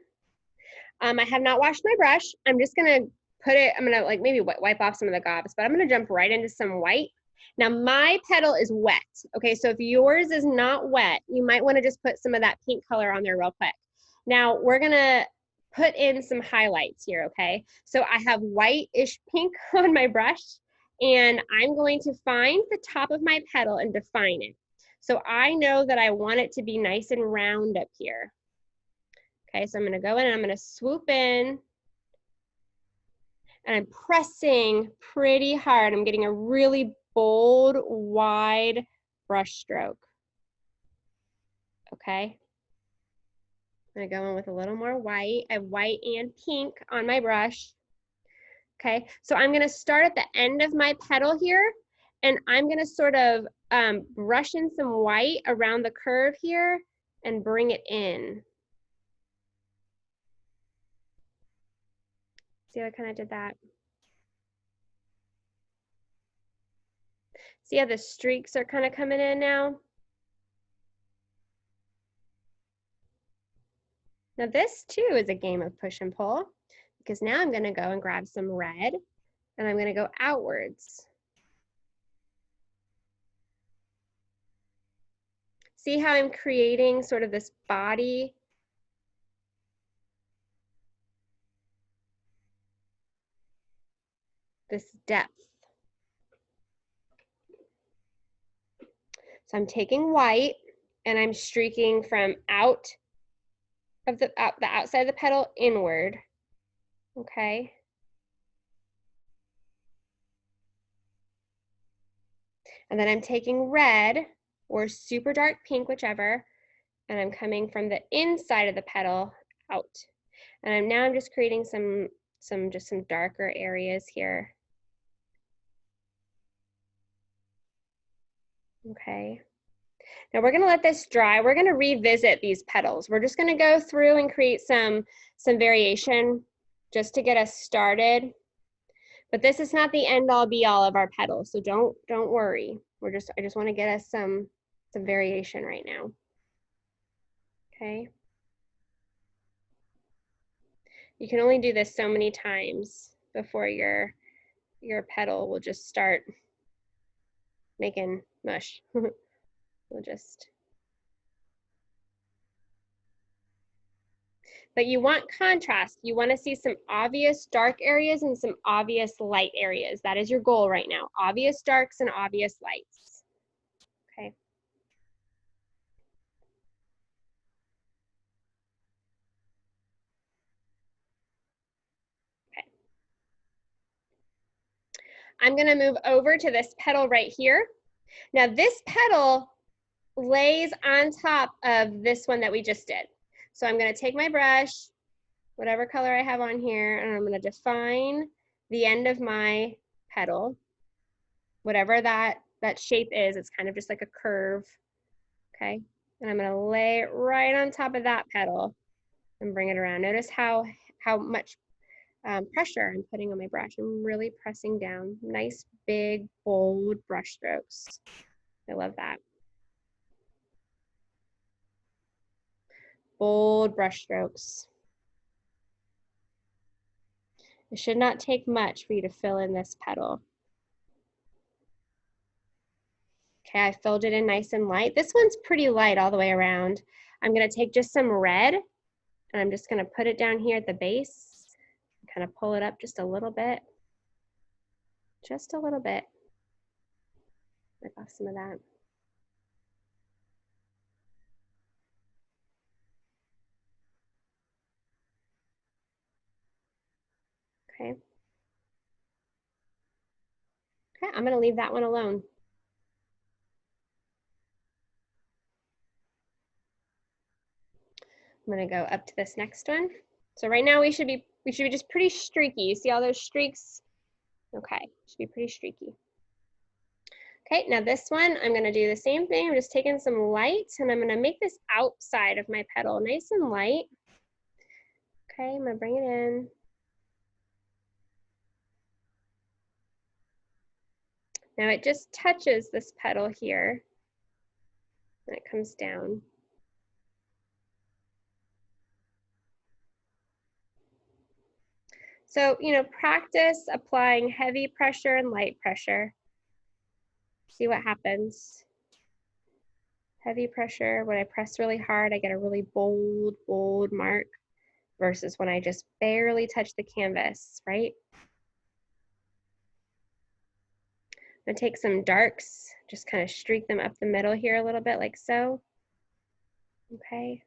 S1: I have not washed my brush. I'm just gonna put it, I'm gonna like maybe wipe off some of the gobs, but I'm gonna jump right into some white. Now my petal is wet, okay? So if yours is not wet, you might wanna just put some of that pink color on there real quick. Now we're gonna put in some highlights here, okay? So I have whitish pink on my brush, and I'm going to find the top of my petal and define it. So I know that I want it to be nice and round up here. Okay, so I'm gonna go in and I'm gonna swoop in, and I'm pressing pretty hard. I'm getting a really bold, wide brush stroke. Okay, I'm gonna go in with a little more white. I have white and pink on my brush. Okay, so I'm gonna start at the end of my petal here, and I'm gonna sort of brush in some white around the curve here and bring it in. See how I kind of did that? See how the streaks are kind of coming in now? Now this too is a game of push and pull, because now I'm gonna go and grab some red and I'm gonna go outwards. See how I'm creating sort of this body? This depth. So I'm taking white and I'm streaking from out of the outside of the petal inward, okay? And then I'm taking red or super dark pink, whichever, and I'm coming from the inside of the petal out. And now I'm just creating some darker areas here. Okay. Now we're gonna let this dry. We're gonna revisit these petals. We're just gonna go through and create some variation just to get us started. But this is not the end all be all of our petals, so don't worry. I just wanna get us some variation right now. Okay. You can only do this so many times before your petal will just start making mush. We'll just, but you want contrast. You want to see some obvious dark areas and some obvious light areas. That is your goal right now. Obvious darks and obvious lights. Okay. Okay. I'm going to move over to this petal right here. Now this petal lays on top of this one that we just did. So I'm going to take my brush, whatever color I have on here, and I'm going to define the end of my petal. Whatever that shape is, it's kind of just like a curve, okay? And I'm going to lay it right on top of that petal and bring it around. Notice how much pressure I'm putting on my brush. I'm really pressing down. Nice, big, bold brush strokes. I love that. Bold brush strokes. It should not take much for you to fill in this petal. Okay, I filled it in nice and light. This one's pretty light all the way around. I'm gonna take just some red and I'm just gonna put it down here at the base, kind of pull it up just a little bit. Just a little bit. Wipe off some of that. Okay. Okay, I'm gonna leave that one alone. I'm gonna go up to this next one. So right now we should be just pretty streaky. You see all those streaks? Okay, should be pretty streaky. Okay, now this one, I'm gonna do the same thing. I'm just taking some light and I'm gonna make this outside of my petal nice and light. Okay, I'm gonna bring it in. Now it just touches this petal here and it comes down. So, you know, practice applying heavy pressure and light pressure. See what happens. Heavy pressure, when I press really hard, I get a really bold, bold mark versus when I just barely touch the canvas, right? I'm gonna take some darks, just kind of streak them up the middle here a little bit like so. Okay.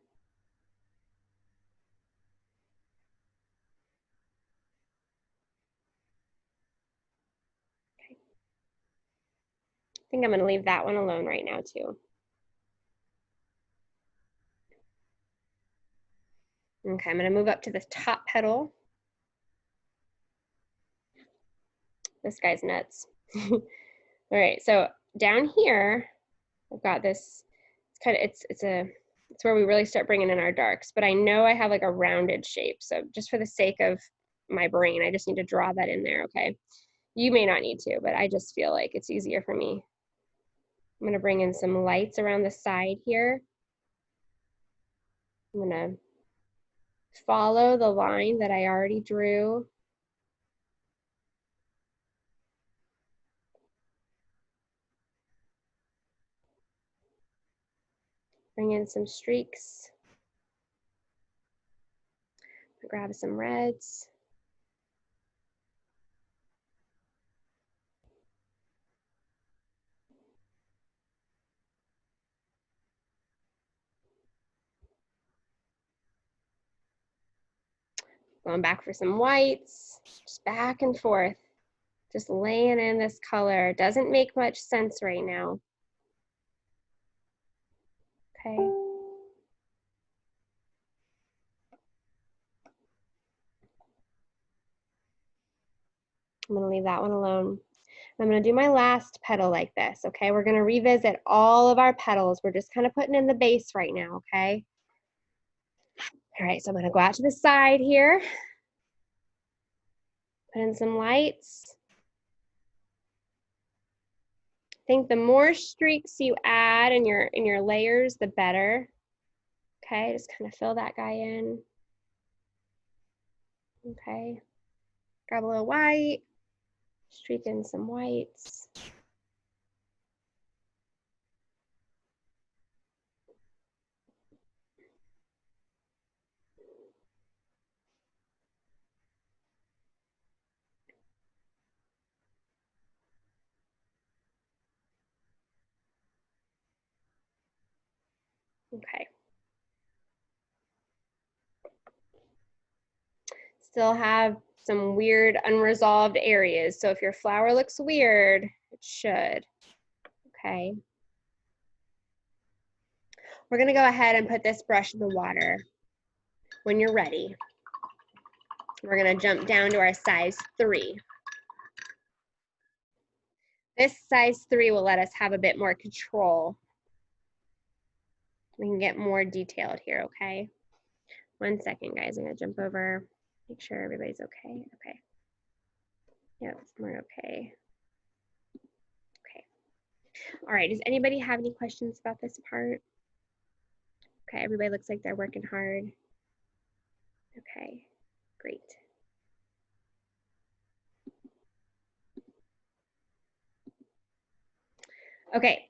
S1: Okay. I think I'm gonna leave that one alone right now too. Okay, I'm gonna move up to the top petal. This guy's nuts. All right, so down here, I've got this, it's where we really start bringing in our darks, but I know I have like a rounded shape. So just for the sake of my brain, I just need to draw that in there, okay? You may not need to, but I just feel like it's easier for me. I'm gonna bring in some lights around the side here. I'm gonna follow the line that I already drew. Bring in some streaks. Grab some reds. Going back for some whites, just back and forth. Just laying in this color. Doesn't make much sense right now. Okay. I'm gonna leave that one alone. I'm gonna do my last petal like this, okay? We're gonna revisit all of our petals. We're just kind of putting in the base right now, okay? All right, so I'm gonna go out to the side here. Put in some lights. I think the more streaks you add in your layers, the better. Okay, just kind of fill that guy in. Okay, grab a little white, streak in some whites. Okay. Still have some weird unresolved areas. So if your flower looks weird, it should. Okay. We're gonna go ahead and put this brush in the water. When you're ready, we're gonna jump down to our size 3. This size 3 will let us have a bit more control. We can get more detailed here, okay? 1 second, guys. I'm gonna jump over, make sure everybody's okay. Okay. Yep, we're okay. Okay. All right, does anybody have any questions about this part? Okay, everybody looks like they're working hard. Okay, great. Okay,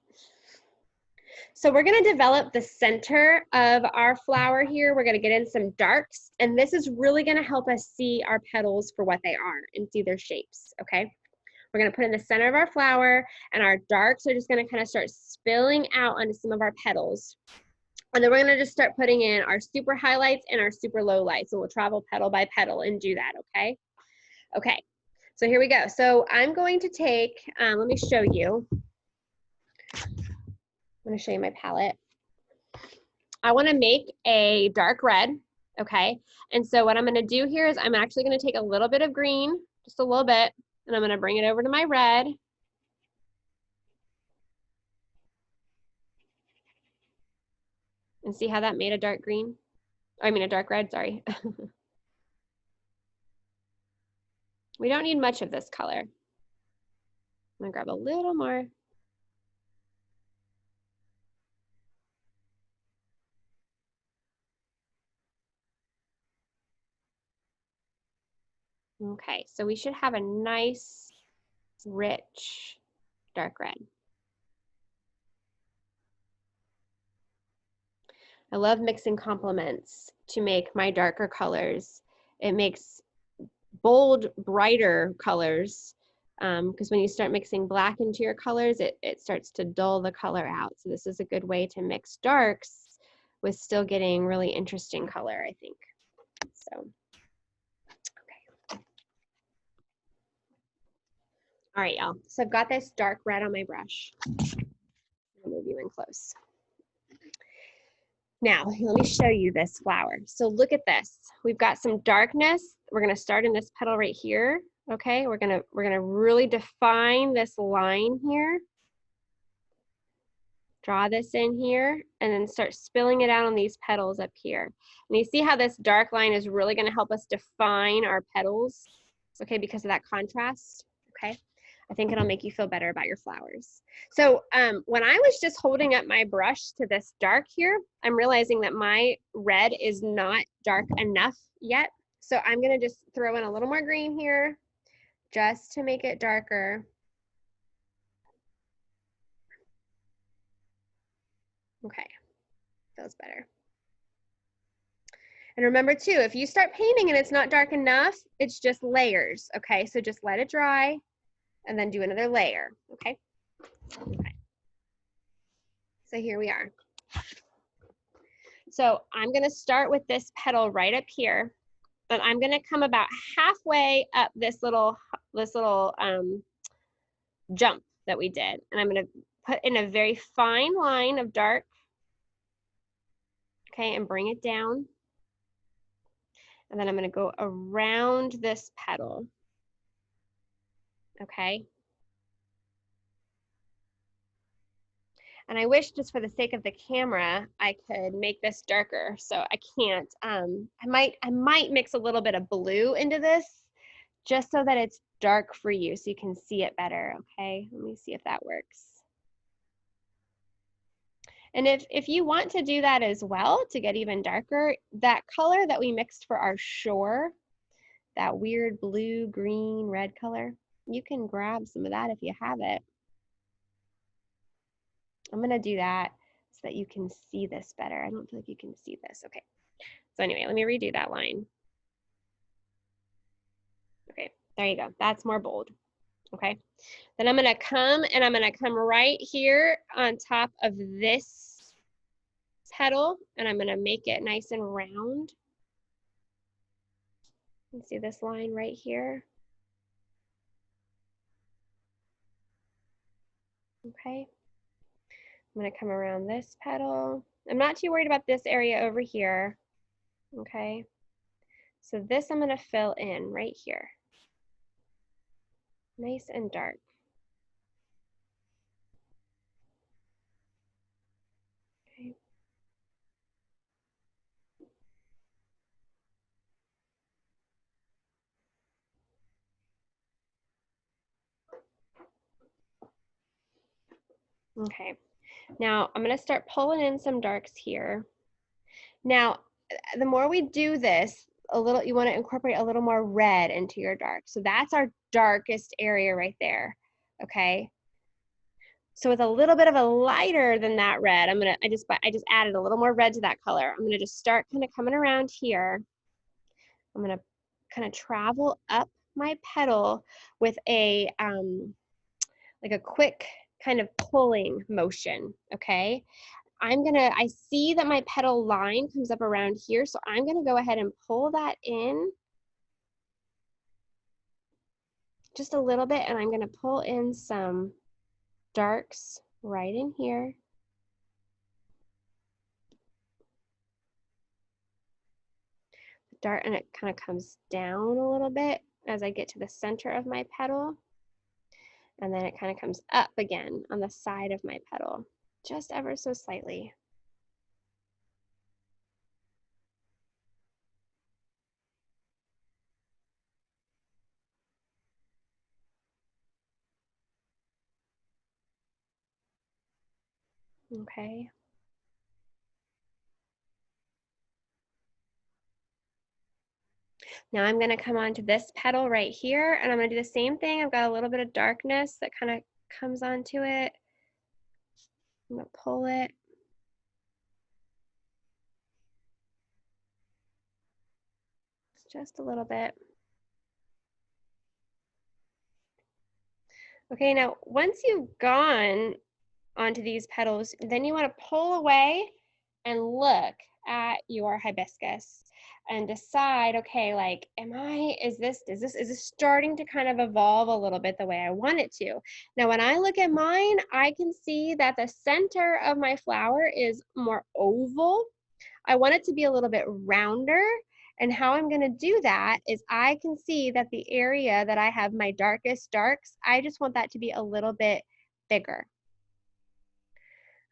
S1: so we're gonna develop the center of our flower here. We're gonna get in some darks, and this is really gonna help us see our petals for what they are and see their shapes, okay? We're gonna put in the center of our flower, and our darks are just gonna kind of start spilling out onto some of our petals. And then we're gonna just start putting in our super highlights and our super low lights, and we'll travel petal by petal and do that, okay? Okay, so here we go. So I'm going to take, let me show you. I'm gonna show you my palette. I wanna make a dark red, okay? And so what I'm gonna do here is I'm actually gonna take a little bit of green, just a little bit, and I'm gonna bring it over to my red. And see how that made a dark green? I mean a dark red, sorry. We don't need much of this color. I'm gonna grab a little more. Okay, so we should have a nice, rich, dark red. I love mixing complements to make my darker colors. It makes bold, brighter colors because when you start mixing black into your colors, it starts to dull the color out. So this is a good way to mix darks with still getting really interesting color, I think. So. All right, y'all. So I've got this dark red on my brush. I'll move you in close. Now, let me show you this flower. So look at this. We've got some darkness. We're gonna start in this petal right here. Okay, we're gonna really define this line here. Draw this in here and then start spilling it out on these petals up here. And you see how this dark line is really gonna help us define our petals, okay, because of that contrast, okay? I think it'll make you feel better about your flowers. So when I was just holding up my brush to this dark here, I'm realizing that my red is not dark enough yet. So I'm gonna just throw in a little more green here just to make it darker. Okay, feels better. And remember too, if you start painting and it's not dark enough, it's just layers, okay? So just let it dry and then do another layer, okay? Okay. So here we are. So I'm gonna start with this petal right up here, and I'm gonna come about halfway up this little jump that we did. And I'm gonna put in a very fine line of dark, okay, and bring it down. And then I'm gonna go around this petal, okay? And I wish, just for the sake of the camera, I could make this darker. So I can't. I might mix a little bit of blue into this just so that it's dark for you so you can see it better, okay? Let me see if that works. And if you want to do that as well to get even darker, that color that we mixed for our shore, that weird blue, green, red color. You can grab some of that if you have it. I'm gonna do that so that you can see this better. I don't feel like you can see this. Okay. So anyway, let me redo that line. Okay, there you go. That's more bold. Okay. Then I'm gonna come right here on top of this petal, and I'm gonna make it nice and round. You see this line right here? Okay. I'm gonna come around this petal. I'm not too worried about this area over here. Okay. So this I'm gonna fill in right here. Nice and dark. Okay. Okay. Now I'm gonna start pulling in some darks here. Now, the more we do this, you want to incorporate a little more red into your dark. So that's our darkest area right there. Okay. So with a little bit of a lighter than that red, I just added a little more red to that color. I'm gonna just start kind of coming around here. I'm gonna kind of travel up my petal with a like a quick kind of pulling motion. Okay. I see that my petal line comes up around here, so I'm gonna go ahead and pull that in just a little bit, and I'm gonna pull in some darks right in here. Dark, and it kind of comes down a little bit as I get to the center of my petal, and then it kind of comes up again on the side of my petal, just ever so slightly. Okay. Now I'm gonna come onto this petal right here, and I'm gonna do the same thing. I've got a little bit of darkness that kind of comes onto it. I'm gonna pull it. Just a little bit. Okay, now once you've gone onto these petals, then you want to pull away and look at your hibiscus and decide, okay, like, is this starting to kind of evolve a little bit the way I want it to? Now, when I look at mine, I can see that the center of my flower is more oval. I want it to be a little bit rounder. And how I'm gonna do that is I can see that the area that I have my darkest darks, I just want that to be a little bit bigger.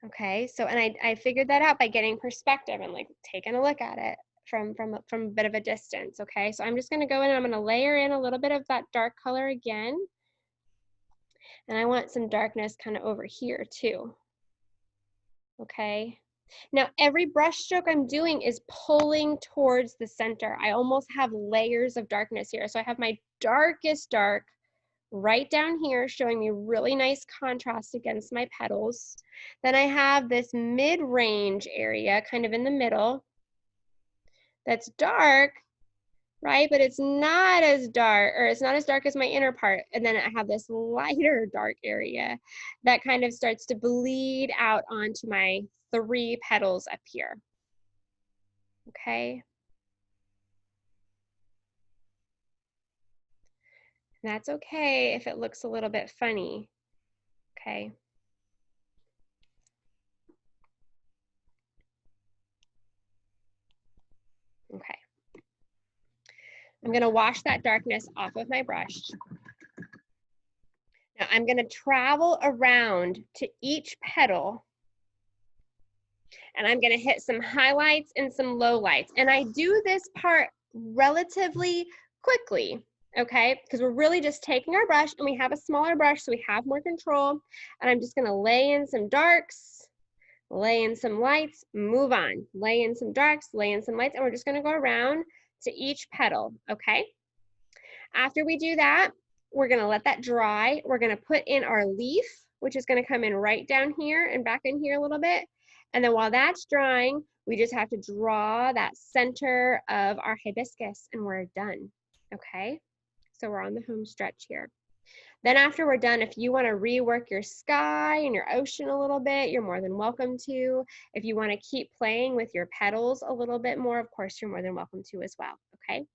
S1: Okay, so, and I figured that out by getting perspective and like taking a look at it from a bit of a distance. Okay, so I'm just gonna go in and I'm gonna layer in a little bit of that dark color again. And I want some darkness kind of over here too. Okay. Now, every brush stroke I'm doing is pulling towards the center. I almost have layers of darkness here. So I have my darkest dark right down here showing me really nice contrast against my petals. Then I have this mid-range area kind of in the middle that's dark, right? But it's not as dark, or it's not as dark as my inner part. And then I have this lighter dark area that kind of starts to bleed out onto my 3 petals up here. Okay. And that's okay if it looks a little bit funny. Okay. Okay. I'm going to wash that darkness off of my brush. Now I'm going to travel around to each petal, and I'm going to hit some highlights and some lowlights. And I do this part relatively quickly, okay? Because we're really just taking our brush, and we have a smaller brush, so we have more control. And I'm just going to lay in some darks, lay in some lights, move on. Lay in some darks, lay in some lights, and we're just going to go around to each petal, okay? After we do that, we're gonna let that dry. We're gonna put in our leaf, which is gonna come in right down here and back in here a little bit. And then while that's drying, we just have to draw that center of our hibiscus and we're done, okay? So we're on the home stretch here. Then after we're done, if you want to rework your sky and your ocean a little bit, you're more than welcome to. If you want to keep playing with your petals a little bit more, of course, you're more than welcome to as well, okay?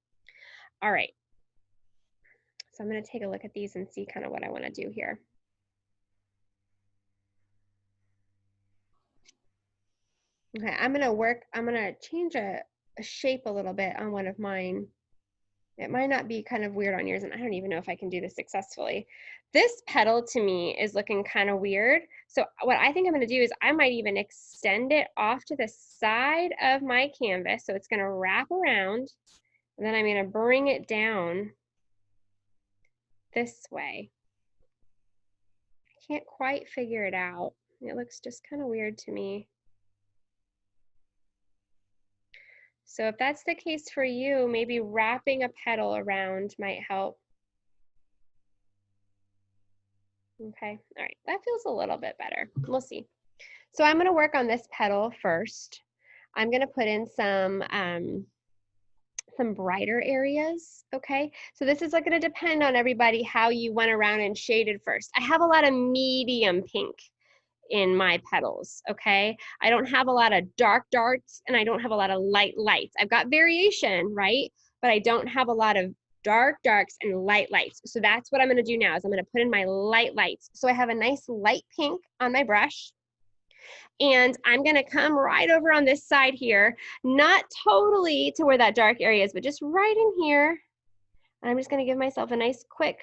S1: All right. So I'm going to take a look at these and see kind of what I want to do here. Okay, I'm going to change a shape a little bit on one of mine. It might not be kind of weird on yours, and I don't even know if I can do this successfully. This petal to me is looking kind of weird. So what I think I'm going to do is I might even extend it off to the side of my canvas. So it's going to wrap around, and then I'm going to bring it down this way. I can't quite figure it out. It looks just kind of weird to me. So if that's the case for you, maybe wrapping a petal around might help. Okay, all right, that feels a little bit better. We'll see. So I'm gonna work on this petal first. I'm gonna put in some brighter areas, okay? So this is gonna depend on everybody how you went around and shaded first. I have a lot of medium pink in my petals, okay? I don't have a lot of dark darks and I don't have a lot of light lights. I've got variation, right? But I don't have a lot of dark darks and light lights. So that's what I'm gonna do now is I'm gonna put in my light lights. So I have a nice light pink on my brush. And I'm gonna come right over on this side here, not totally to where that dark area is, but just right in here. And I'm just gonna give myself a nice quick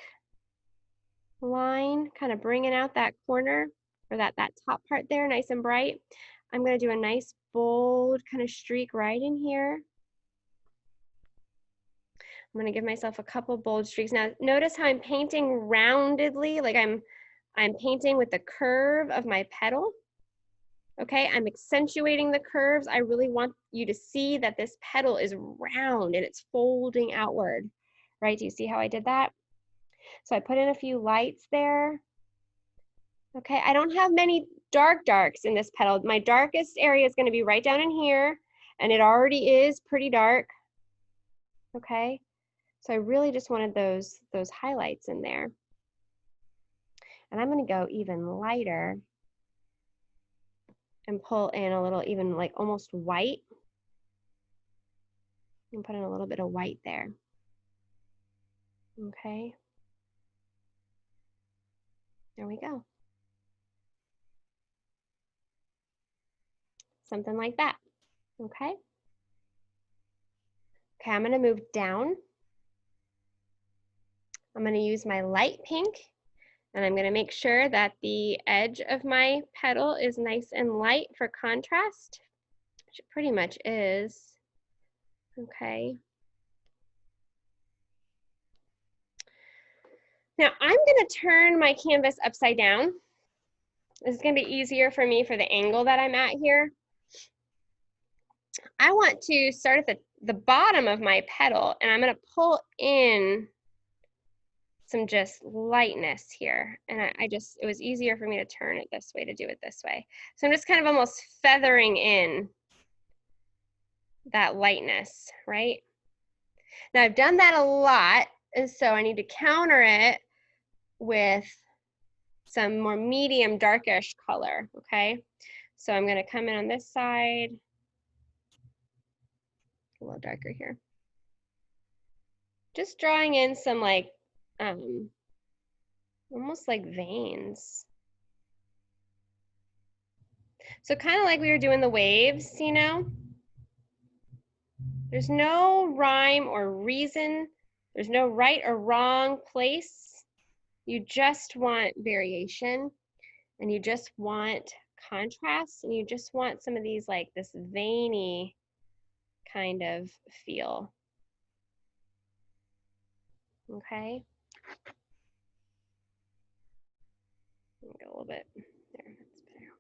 S1: line, kind of bringing out that corner or that top part there, nice and bright. I'm gonna do a nice bold kind of streak right in here. I'm gonna give myself a couple bold streaks. Now notice how I'm painting roundedly, like I'm painting with the curve of my petal. Okay, I'm accentuating the curves. I really want you to see that this petal is round and it's folding outward, right? Do you see how I did that? So I put in a few lights there. Okay, I don't have many dark darks in this petal. My darkest area is going to be right down in here, and it already is pretty dark. Okay, so I really just wanted those highlights in there. And I'm going to go even lighter and pull in a little, even like almost white, and put in a little bit of white there. Okay, there we go. Something like that. Okay. Okay, I'm going to move down. I'm going to use my light pink, and I'm going to make sure that the edge of my petal is nice and light for contrast, which it pretty much is. Okay. Now I'm going to turn my canvas upside down. This is going to be easier for me for the angle that I'm at here. I want to start at the bottom of my petal, and I'm going to pull in some just lightness here. And it was easier for me to turn it this way, to do it this way. So I'm just kind of almost feathering in that lightness, right? Now I've done that a lot, and so I need to counter it with some more medium darkish color, okay? So I'm gonna come in on this side, a little darker here. Just drawing in some like, almost like veins. So kind of like we were doing the waves, you know? There's no rhyme or reason. There's no right or wrong place. You just want variation, and you just want contrast, and you just want some of these, like this veiny kind of feel. Okay. Go a little bit there. That's better.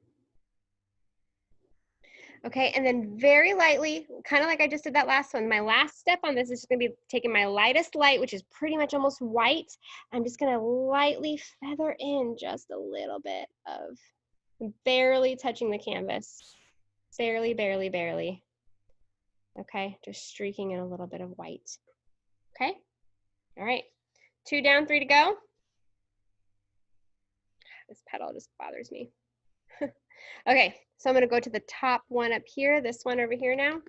S1: Okay, and then very lightly, kind of like I just did that last one, my last step on this is just gonna be taking my lightest light, which is pretty much almost white. I'm just gonna lightly feather in just a little bit of, barely touching the canvas. Barely, barely, barely. Okay, just streaking in a little bit of white. Okay, all right. 2 down, 3 to go. This petal just bothers me. Okay, so I'm gonna go to the top one up here, this one over here now.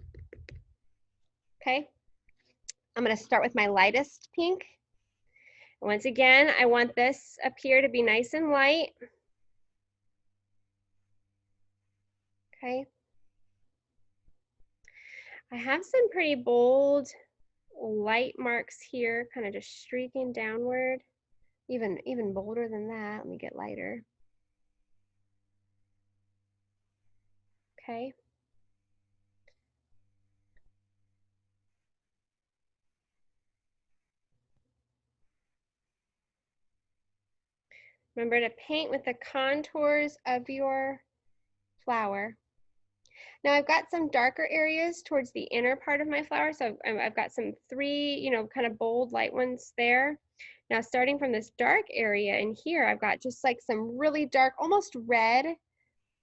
S1: Okay, I'm gonna start with my lightest pink. Once again, I want this up here to be nice and light. Okay. I have some pretty bold light marks here, kind of just streaking downward. Even bolder than that. Let me get lighter. Okay. Remember to paint with the contours of your flower. Now I've got some darker areas towards the inner part of my flower. So I've got some 3, kind of bold light ones there. Now starting from this dark area in here, I've got just like some really dark, almost red,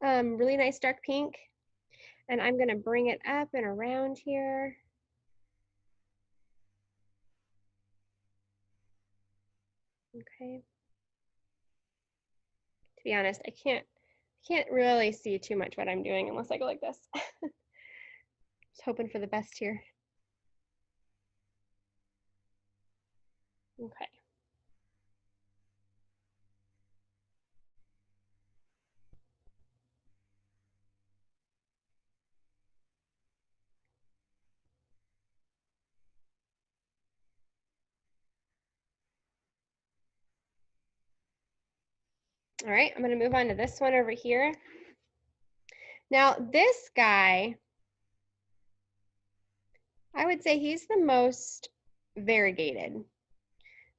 S1: really nice dark pink. And I'm gonna bring it up and around here. Okay. To be honest, I can't really see too much what I'm doing unless I go like this. Just hoping for the best here. Okay. All right, I'm gonna move on to this one over here. Now this guy, I would say he's the most variegated.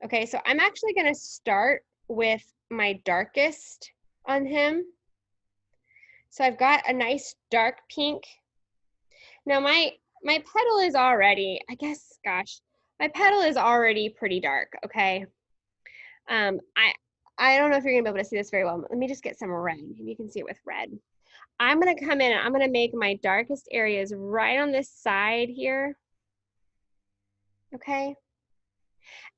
S1: Okay, so I'm actually gonna start with my darkest on him. So I've got a nice dark pink. Now my petal is already, I guess, gosh, my petal is already pretty dark, okay? I don't know if you're gonna be able to see this very well. Let me just get some red. Maybe you can see it with red. I'm gonna come in and I'm gonna make my darkest areas right on this side here. Okay.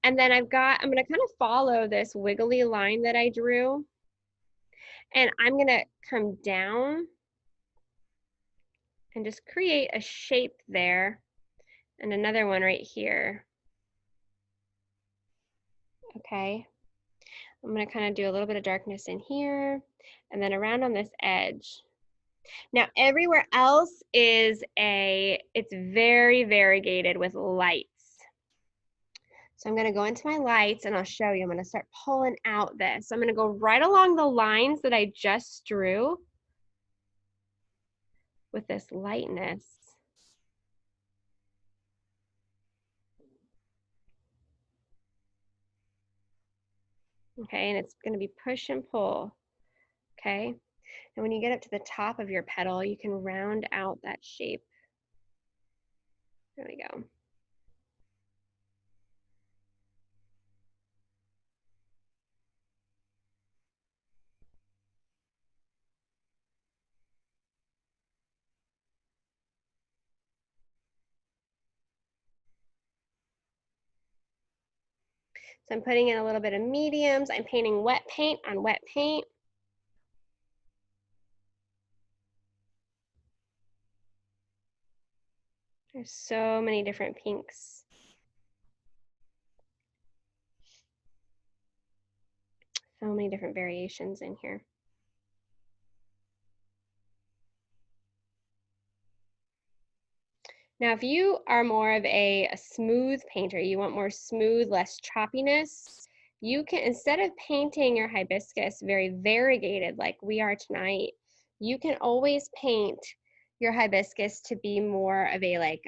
S1: And then I'm gonna kind of follow this wiggly line that I drew. And I'm gonna come down and just create a shape there. And another one right here. Okay. I'm gonna kind of do a little bit of darkness in here and then around on this edge. Now everywhere else it's very variegated with lights. So I'm gonna go into my lights and I'll show you. I'm gonna start pulling out this. I'm gonna go right along the lines that I just drew with this lightness. Okay, and it's gonna be push and pull, okay? And when you get up to the top of your petal, you can round out that shape. There we go. So I'm putting in a little bit of mediums. I'm painting wet paint on wet paint. There's so many different pinks. So many different variations in here. Now, if you are more of a smooth painter, you want more smooth, less choppiness, you can, instead of painting your hibiscus very variegated like we are tonight, you can always paint your hibiscus to be more of a like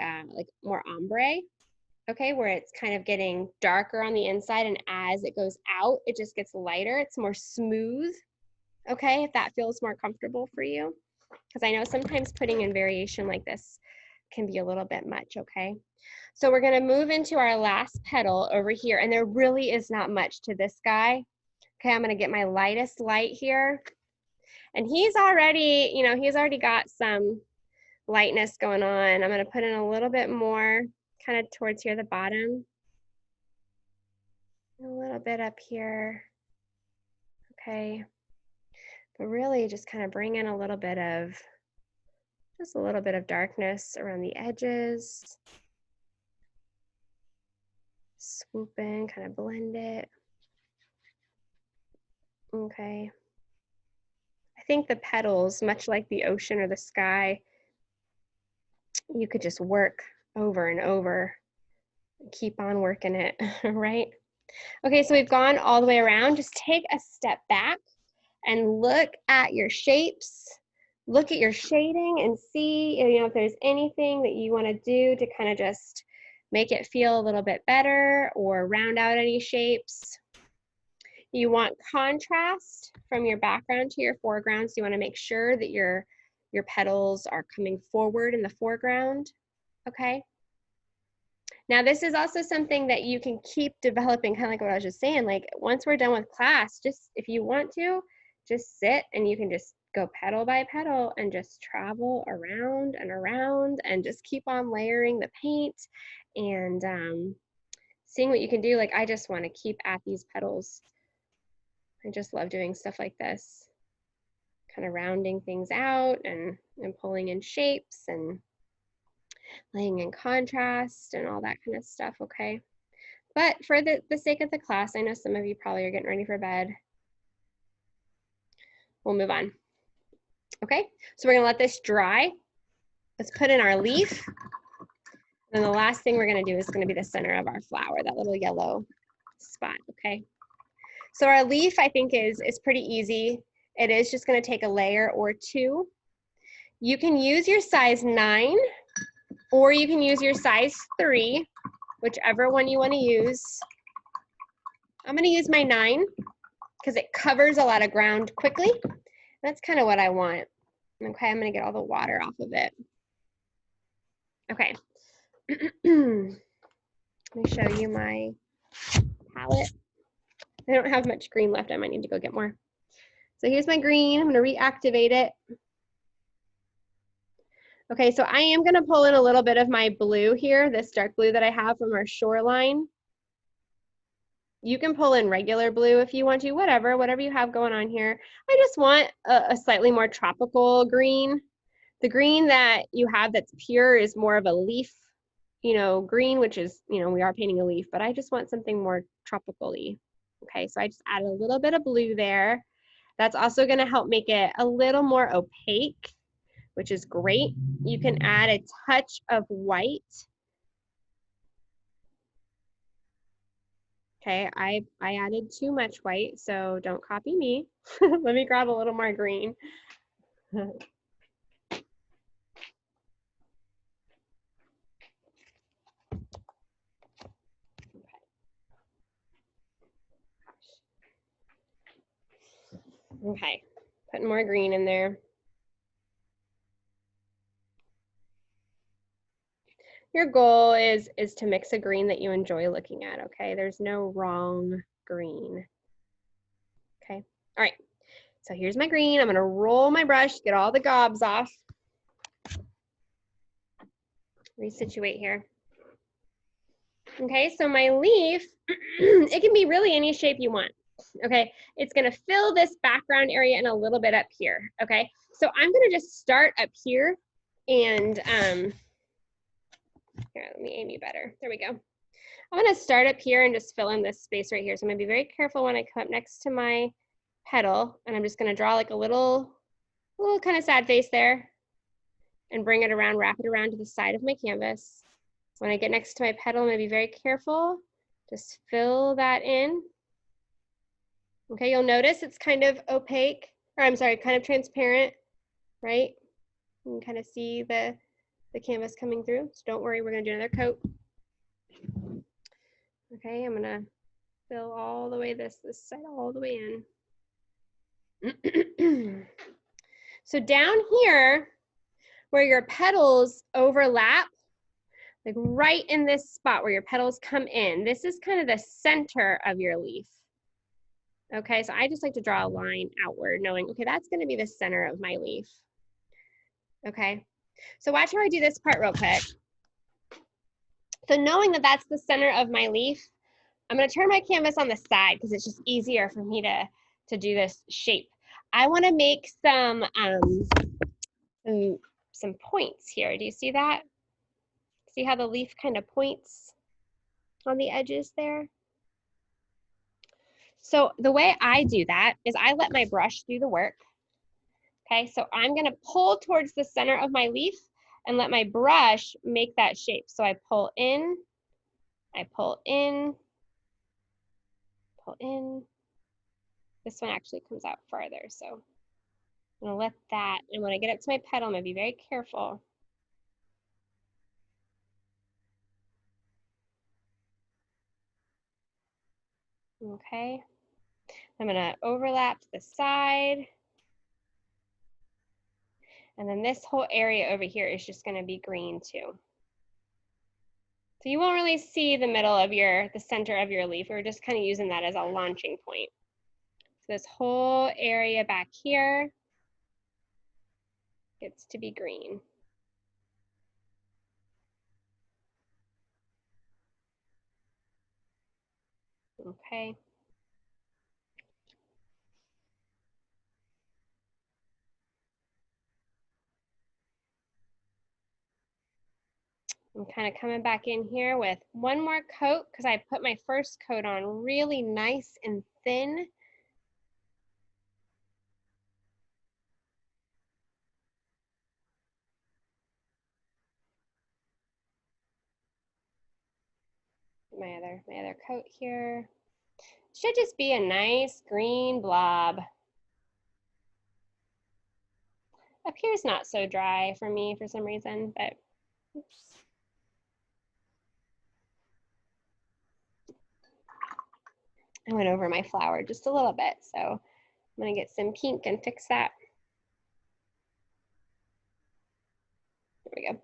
S1: more ombre, okay, where it's kind of getting darker on the inside, and as it goes out, it just gets lighter. It's more smooth, okay, if that feels more comfortable for you. because I know sometimes putting in variation like this can be a little bit much, okay? So we're gonna move into our last petal over here, and there really is not much to this guy. Okay, I'm gonna get my lightest light here. And he's already, you know, he's already got some lightness going on. I'm gonna put in a little bit more kind of towards here, the bottom. A little bit up here, okay. But really just kind of bring in a little bit of, just a little bit of darkness around the edges. Swoop in, kind of blend it. Okay. I think the petals, much like the ocean or the sky, you could just work over and over, keep on working it, right? Okay, so we've gone all the way around. Just take a step back and look at your shapes. Look at your shading and see, you know, if there's anything that you want to do to kind of just make it feel a little bit better or round out any shapes. You want contrast from your background to your foreground, so you want to make sure that your petals are coming forward in the foreground, okay? Now this is also something that you can keep developing, kind of like what I was just saying, like once we're done with class, just if you want to, just sit and you can just go petal by petal and just travel around and around and just keep on layering the paint and seeing what you can do. Like I just want to keep at these petals. I just love doing stuff like this, kind of rounding things out and pulling in shapes and laying in contrast and all that kind of stuff, okay? But for the sake of the class, I know some of you probably are getting ready for bed. We'll move on. Okay, so we're gonna let this dry. Let's put in our leaf. And the last thing we're gonna do is gonna be the center of our flower, that little yellow spot, okay? So our leaf, I think, is pretty easy. It is just gonna take a layer or two. You can use your size 9, or you can use your size 3, whichever one you wanna use. I'm gonna use my 9 because it covers a lot of ground quickly. That's kind of what I want. Okay, I'm gonna get all the water off of it. Okay. Let me show you my palette. I don't have much green left. I might need to go get more. So here's my green. I'm gonna reactivate it. Okay, so I am gonna pull in a little bit of my blue here, this dark blue that I have from our shoreline. You can pull in regular blue if you want to, whatever you have going on here. I just want a slightly more tropical green. The green that you have that's pure is more of a leaf, you know, green, which is, you know, we are painting a leaf, but I just want something more tropical-y. Okay, so I just added a little bit of blue there. That's also gonna help make it a little more opaque, which is great. You can add a touch of white. Okay, I added too much white, so don't copy me. Let me grab a little more green. Okay, putting more green in there. Your goal is to mix a green that you enjoy looking at, okay? There's no wrong green. Okay, all right. So here's my green. I'm gonna roll my brush, get all the gobs off. Resituate here. Okay, so my leaf, it can be really any shape you want. Okay, it's gonna fill this background area and a little bit up here. Okay, so I'm gonna just start up here and here, let me aim you better. There we go. I'm gonna start up here and just fill in this space right here. So I'm gonna be very careful when I come up next to my petal, and I'm just gonna draw like a little kind of sad face there and bring it around, wrap it around to the side of my canvas. When I get next to my petal, I'm gonna be very careful. Just fill that in. Okay, you'll notice it's kind of opaque, or I'm sorry, kind of transparent, right? You can kind of see the canvas coming through. So don't worry, we're gonna do another coat. Okay, I'm gonna fill all the way this side all the way in. So down here, where your petals overlap, like right in this spot where your petals come in, this is kind of the center of your leaf. Okay, so I just like to draw a line outward, knowing, okay, that's gonna be the center of my leaf. Okay, so watch how I do this part real quick. So knowing that that's the center of my leaf, I'm gonna turn my canvas on the side because it's just easier for me to do this shape. I wanna make some points here. Do you see that? See how the leaf kind of points on the edges there? So the way I do that is I let my brush do the work. Okay, so I'm gonna pull towards the center of my leaf and let my brush make that shape. So I pull in, I pull in, pull in. This one actually comes out farther, so I'm gonna let that, and when I get up to my petal, I'm gonna be very careful. Okay, I'm gonna overlap to the side. And then this whole area over here is just gonna be green too. So you won't really see the middle of the center of your leaf. We're just kind of using that as a launching point. So this whole area back here gets to be green. Okay. I'm kind of coming back in here with one more coat because I put my first coat on really nice and thin. My other coat here. Should just be a nice green blob. Up here's not so dry for me for some reason, but oops. I went over my flower just a little bit, so I'm gonna get some pink and fix that. There we go.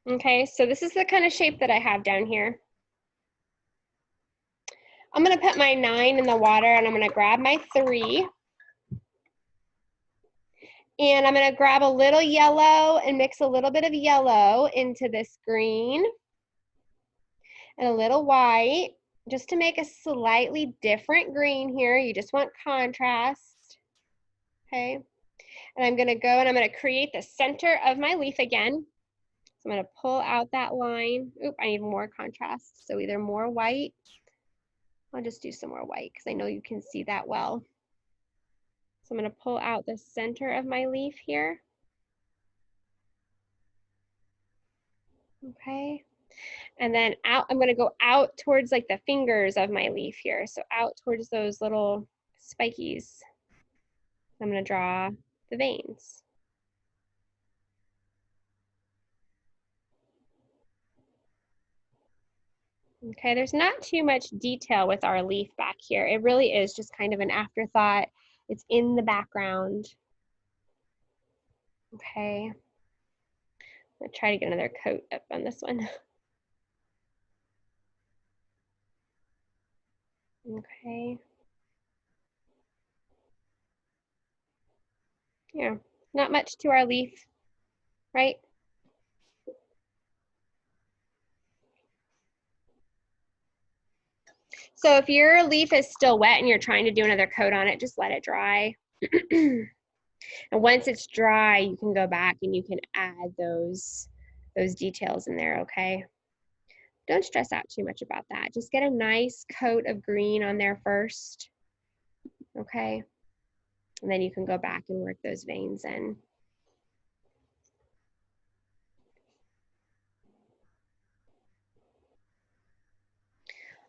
S1: Okay, so this is the kind of shape that I have down here. I'm gonna put my 9 in the water and I'm gonna grab my 3. And I'm gonna grab a little yellow and mix a little bit of yellow into this green and a little white, just to make a slightly different green here. You just want contrast, okay? And I'm gonna go and I'm gonna create the center of my leaf again. So I'm gonna pull out that line. Oop, I need more contrast. So either more white, I'll just do some more white because I know you can see that well. So I'm gonna pull out the center of my leaf here. Okay. And then out, I'm gonna go out towards like the fingers of my leaf here. So out towards those little spikies. I'm gonna draw the veins. Okay, there's not too much detail with our leaf back here. It really is just kind of an afterthought. It's in the background. Okay. I'm gonna try to get another coat up on this one. Okay. Yeah, not much to our leaf, right? So if your leaf is still wet and you're trying to do another coat on it, just let it dry. And once it's dry, you can go back and you can add those details in there, okay? Don't stress out too much about that. Just get a nice coat of green on there first, okay? And then you can go back and work those veins in.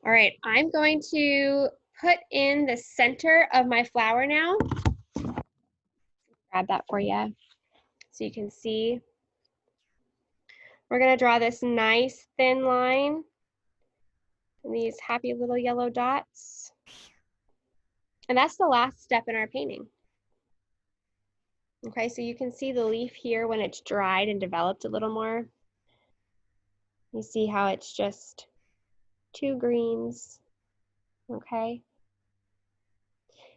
S1: All right, I'm going to put in the center of my flower now. Grab that for you so you can see. We're gonna draw this nice thin line and these happy little yellow dots. And that's the last step in our painting. Okay, so you can see the leaf here when it's dried and developed a little more. You see how it's just 2 greens, okay?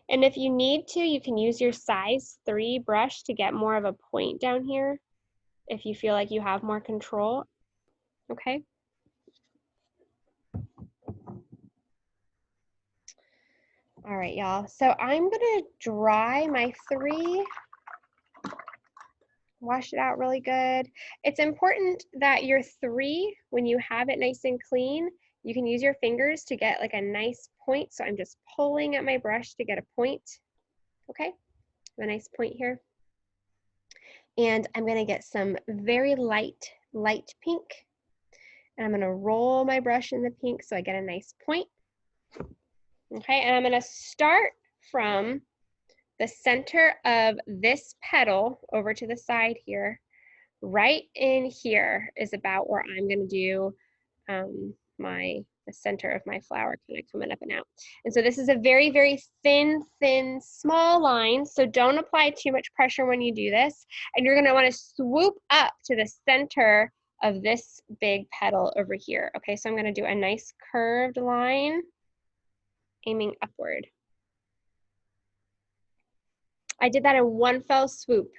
S1: And if you need to, you can use your size 3 brush to get more of a point down here if you feel like you have more control, okay? All right, y'all. So I'm gonna dry my 3, wash it out really good. It's important that your 3, when you have it nice and clean, you can use your fingers to get like a nice point. So I'm just pulling at my brush to get a point, okay? A nice point here. And I'm gonna get some very light pink. And I'm gonna roll my brush in the pink so I get a nice point. Okay, and I'm gonna start from the center of this petal over to the side here. Right in here is about where I'm gonna do the center of my flower kind of coming up and out. And so this is a very, very thin, small line. So don't apply too much pressure when you do this. And you're gonna wanna swoop up to the center of this big petal over here. Okay, so I'm gonna do a nice curved line, aiming upward. I did that in one fell swoop.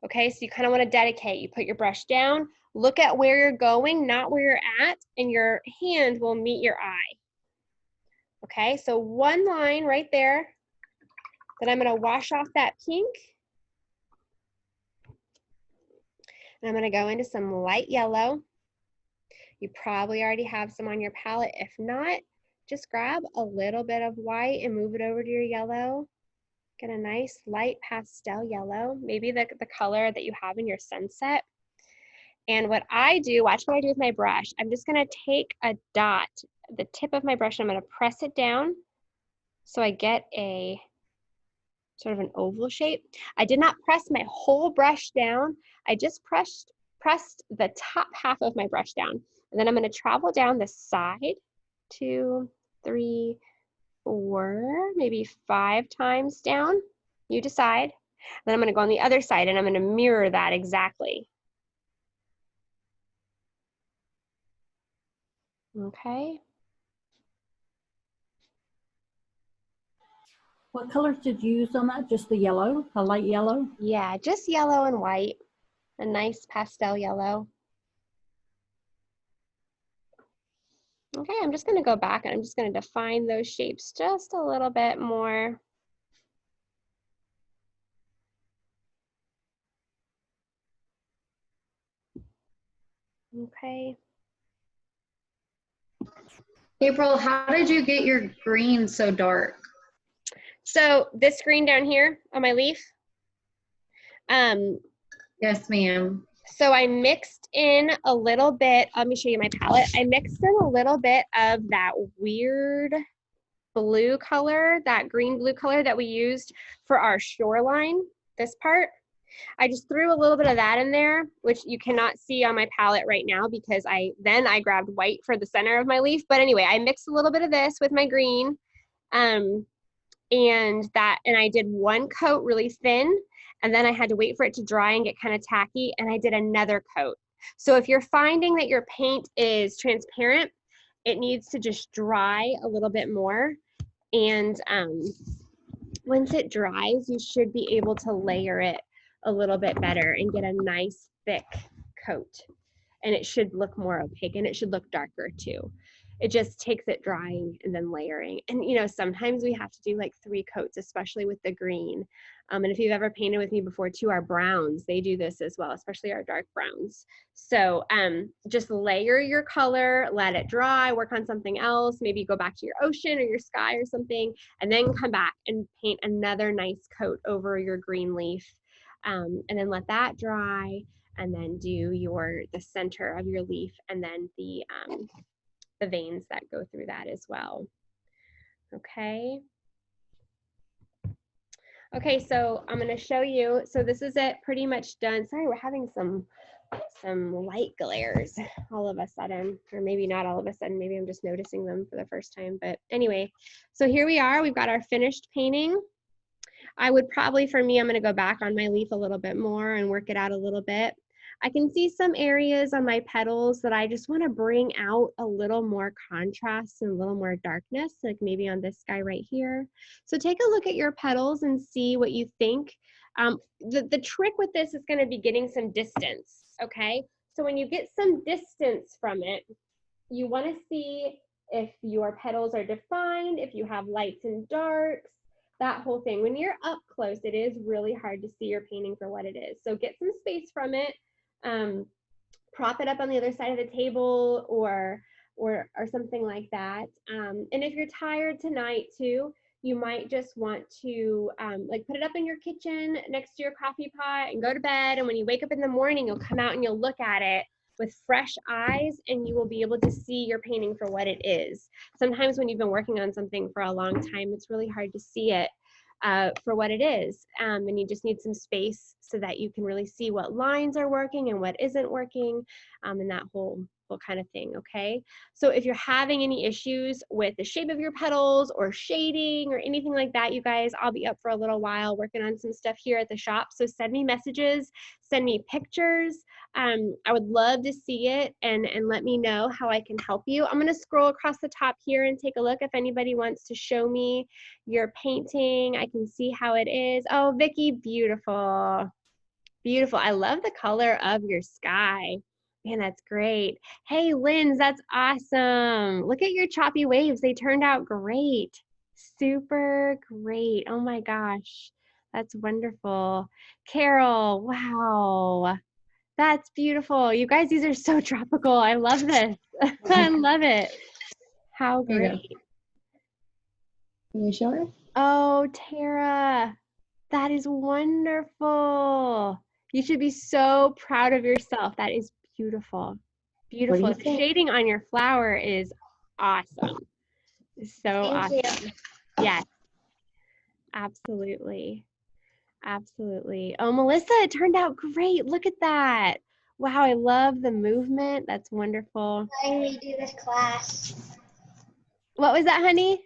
S1: Okay, so you kind of want to dedicate. You put your brush down, look at where you're going, not where you're at, and your hand will meet your eye. Okay, so one line right there. Then I'm going to wash off that pink. And I'm going to go into some light yellow. You probably already have some on your palette. If not, just grab a little bit of white and move it over to your yellow. Get a nice light pastel yellow, maybe the color that you have in your sunset. And what I do, watch what I do with my brush. I'm just gonna take a dot, the tip of my brush, and I'm gonna press it down so I get a sort of an oval shape. I did not press my whole brush down. I just pressed the top half of my brush down. And then I'm gonna travel down the side, 2, 3, 4, maybe 5 times down. You decide. Then I'm gonna go on the other side and I'm gonna mirror that exactly. Okay.
S2: What colors did you use on that? Just the yellow, a light yellow?
S1: Yeah, just yellow and white. A nice pastel yellow. Okay, I'm just gonna go back and I'm just gonna define those shapes just a little bit more. Okay.
S3: April, how did you get your green so dark?
S1: So this green down here on my leaf,
S3: Yes, ma'am.
S1: so I mixed in a little bit, let me show you my palette. I mixed in a little bit of that weird blue color, that green blue color that we used for our shoreline, this part. I just threw a little bit of that in there, which you cannot see on my palette right now because I grabbed white for the center of my leaf. But anyway, I mixed a little bit of this with my green. And I did one coat really thin, and then I had to wait for it to dry and get kind of tacky, and I did another coat. So if you're finding that your paint is transparent, it needs to just dry a little bit more. And once it dries, you should be able to layer it a little bit better and get a nice thick coat. And it should look more opaque and it should look darker too. It just takes it drying and then layering. And you know, sometimes we have to do like 3 coats, especially with the green. And if you've ever painted with me before too, our browns, they do this as well, especially our dark browns. So just layer your color, let it dry, work on something else, maybe go back to your ocean or your sky or something, and then come back and paint another nice coat over your green leaf. And then let that dry, and then do the center of your leaf, and then the veins that go through that as well. Okay. Okay, so I'm going to show you. So this is it, pretty much done. Sorry, we're having some some light glares all of a sudden, or maybe not all of a sudden, maybe I'm just noticing them for the first time. But anyway, so here we are, we've got our finished painting. I would probably, for me, I'm gonna go back on my leaf a little bit more and work it out a little bit. I can see some areas on my petals that I just wanna bring out a little more contrast and a little more darkness, like maybe on this guy right here. So take a look at your petals and see what you think. The trick with this is gonna be getting some distance, okay? So when you get some distance from it, you wanna see if your petals are defined, if you have lights and darks, that whole thing. When you're up close, it is really hard to see your painting for what it is. So get some space from it, prop it up on the other side of the table or something like that. And if you're tired tonight too, you might just want to like put it up in your kitchen next to your coffee pot and go to bed. And when you wake up in the morning, you'll come out and you'll look at it with fresh eyes and you will be able to see your painting for what it is. Sometimes when you've been working on something for a long time, it's really hard to see it for what it is. And you just need some space so that you can really see what lines are working and what isn't working, and that whole kind of thing, okay? So if you're having any issues with the shape of your petals or shading or anything like that, you guys, I'll be up for a little while working on some stuff here at the shop. So send me messages, send me pictures. I would love to see it and let me know how I can help you. I'm gonna scroll across the top here and take a look if anybody wants to show me your painting. I can see how it is. Oh, Vicky, beautiful. Beautiful. I love the color of your sky. Man, that's great. Hey, Linz, that's awesome. Look at your choppy waves. They turned out great. Super great. Oh my gosh. That's wonderful. Carol, wow. That's beautiful. You guys, these are so tropical. I love this. I love it. How great.
S3: Can you show her?
S1: Oh, Tara, that is wonderful. You should be so proud of yourself. That is beautiful. Beautiful. The shading on your flower is awesome. So awesome. Yes, absolutely. Absolutely. Oh, Melissa, it turned out great. Look at that. Wow, I love the movement. That's wonderful.
S4: Letting me do this class.
S1: What was that, honey?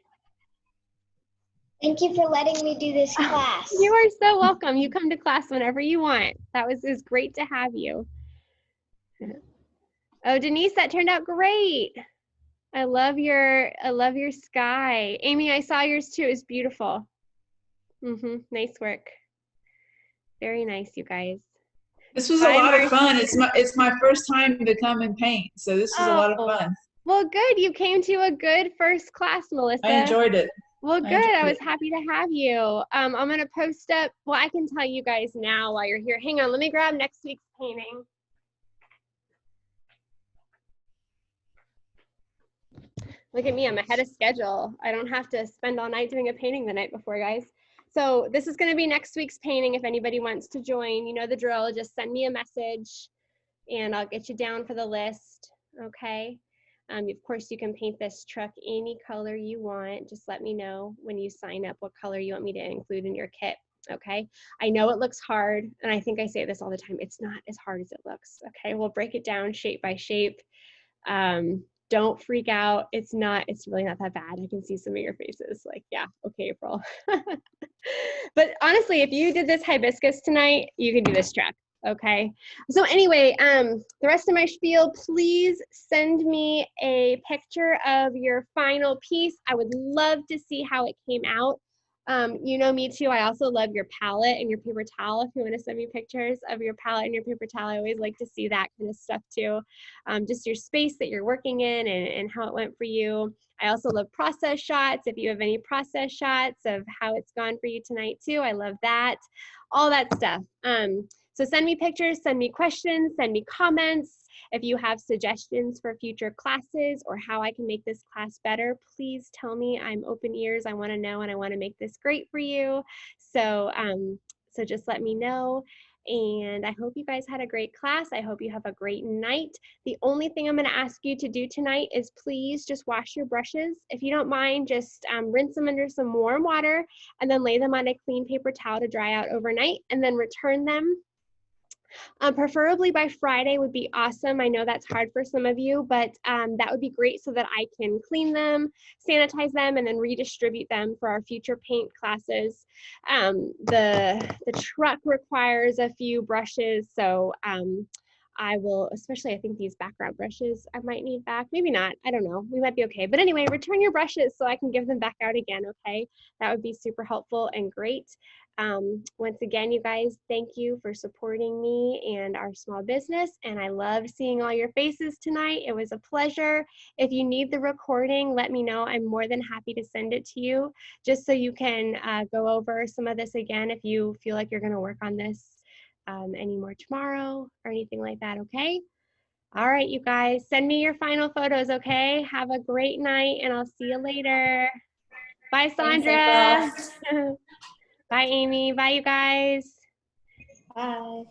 S4: Thank you for letting me do this class.
S1: You are so welcome. You come to class whenever you want. It was great to have you. Oh, Denise, that turned out great. I love your sky. Amy, I saw yours too. It's beautiful. Nice work. Very nice, you guys.
S5: This was a lot of fun. It's my first time to come and paint, so this was a lot of fun.
S1: Well, good. You came to a good first class, Melissa.
S5: I enjoyed it.
S1: Well, good. I was happy to have you. I'm going to post up. Well, I can tell you guys now while you're here. Hang on. Let me grab next week's painting. Look at me. I'm ahead of schedule. I don't have to spend all night doing a painting the night before, guys. So this is going to be next week's painting. If anybody wants to join, you know the drill. Just send me a message and I'll get you down for the list. Okay. Of course, you can paint this truck any color you want. Just let me know when you sign up what color you want me to include in your kit. Okay. I know it looks hard, and I think I say this all the time. It's not as hard as it looks. Okay. We'll break it down shape by shape. Don't freak out. It's really not that bad. I can see some of your faces like, yeah, okay, April. But honestly, if you did this hibiscus tonight, you can do this truck. Okay. So anyway, the rest of my spiel, please send me a picture of your final piece. I would love to see how it came out. You know me too. I also love your palette and your paper towel. If you want to send me pictures of your palette and your paper towel, I always like to see that kind of stuff too. Just your space that you're working in and how it went for you. I also love process shots. If you have any process shots of how it's gone for you tonight too, I love that. All that stuff. So send me pictures, send me questions, send me comments. If you have suggestions for future classes or how I can make this class better, please tell me. I'm open ears. I want to know and I want to make this great for you. So, so just let me know. And I hope you guys had a great class. I hope you have a great night. The only thing I'm going to ask you to do tonight is please just wash your brushes. If you don't mind, just rinse them under some warm water and then lay them on a clean paper towel to dry out overnight and then return them. Preferably by Friday would be awesome. I know that's hard for some of you, but that would be great so that I can clean them, sanitize them, and then redistribute them for our future paint classes. The truck requires a few brushes, so I will, especially I think these background brushes I might need back. Maybe not. I don't know. We might be okay. But anyway, return your brushes so I can give them back out again, okay? That would be super helpful and great. Once again, you guys, thank you for supporting me and our small business. And I love seeing all your faces tonight. It was a pleasure. If you need the recording, let me know. I'm more than happy to send it to you just so you can go over some of this again if you feel like you're going to work on this anymore tomorrow or anything like that, okay? All right, you guys, send me your final photos, okay? Have a great night, and I'll see you later. Bye,
S6: Thanks,
S1: Sandra.
S6: April.
S1: Bye, Amy. Bye, you guys.
S6: Bye.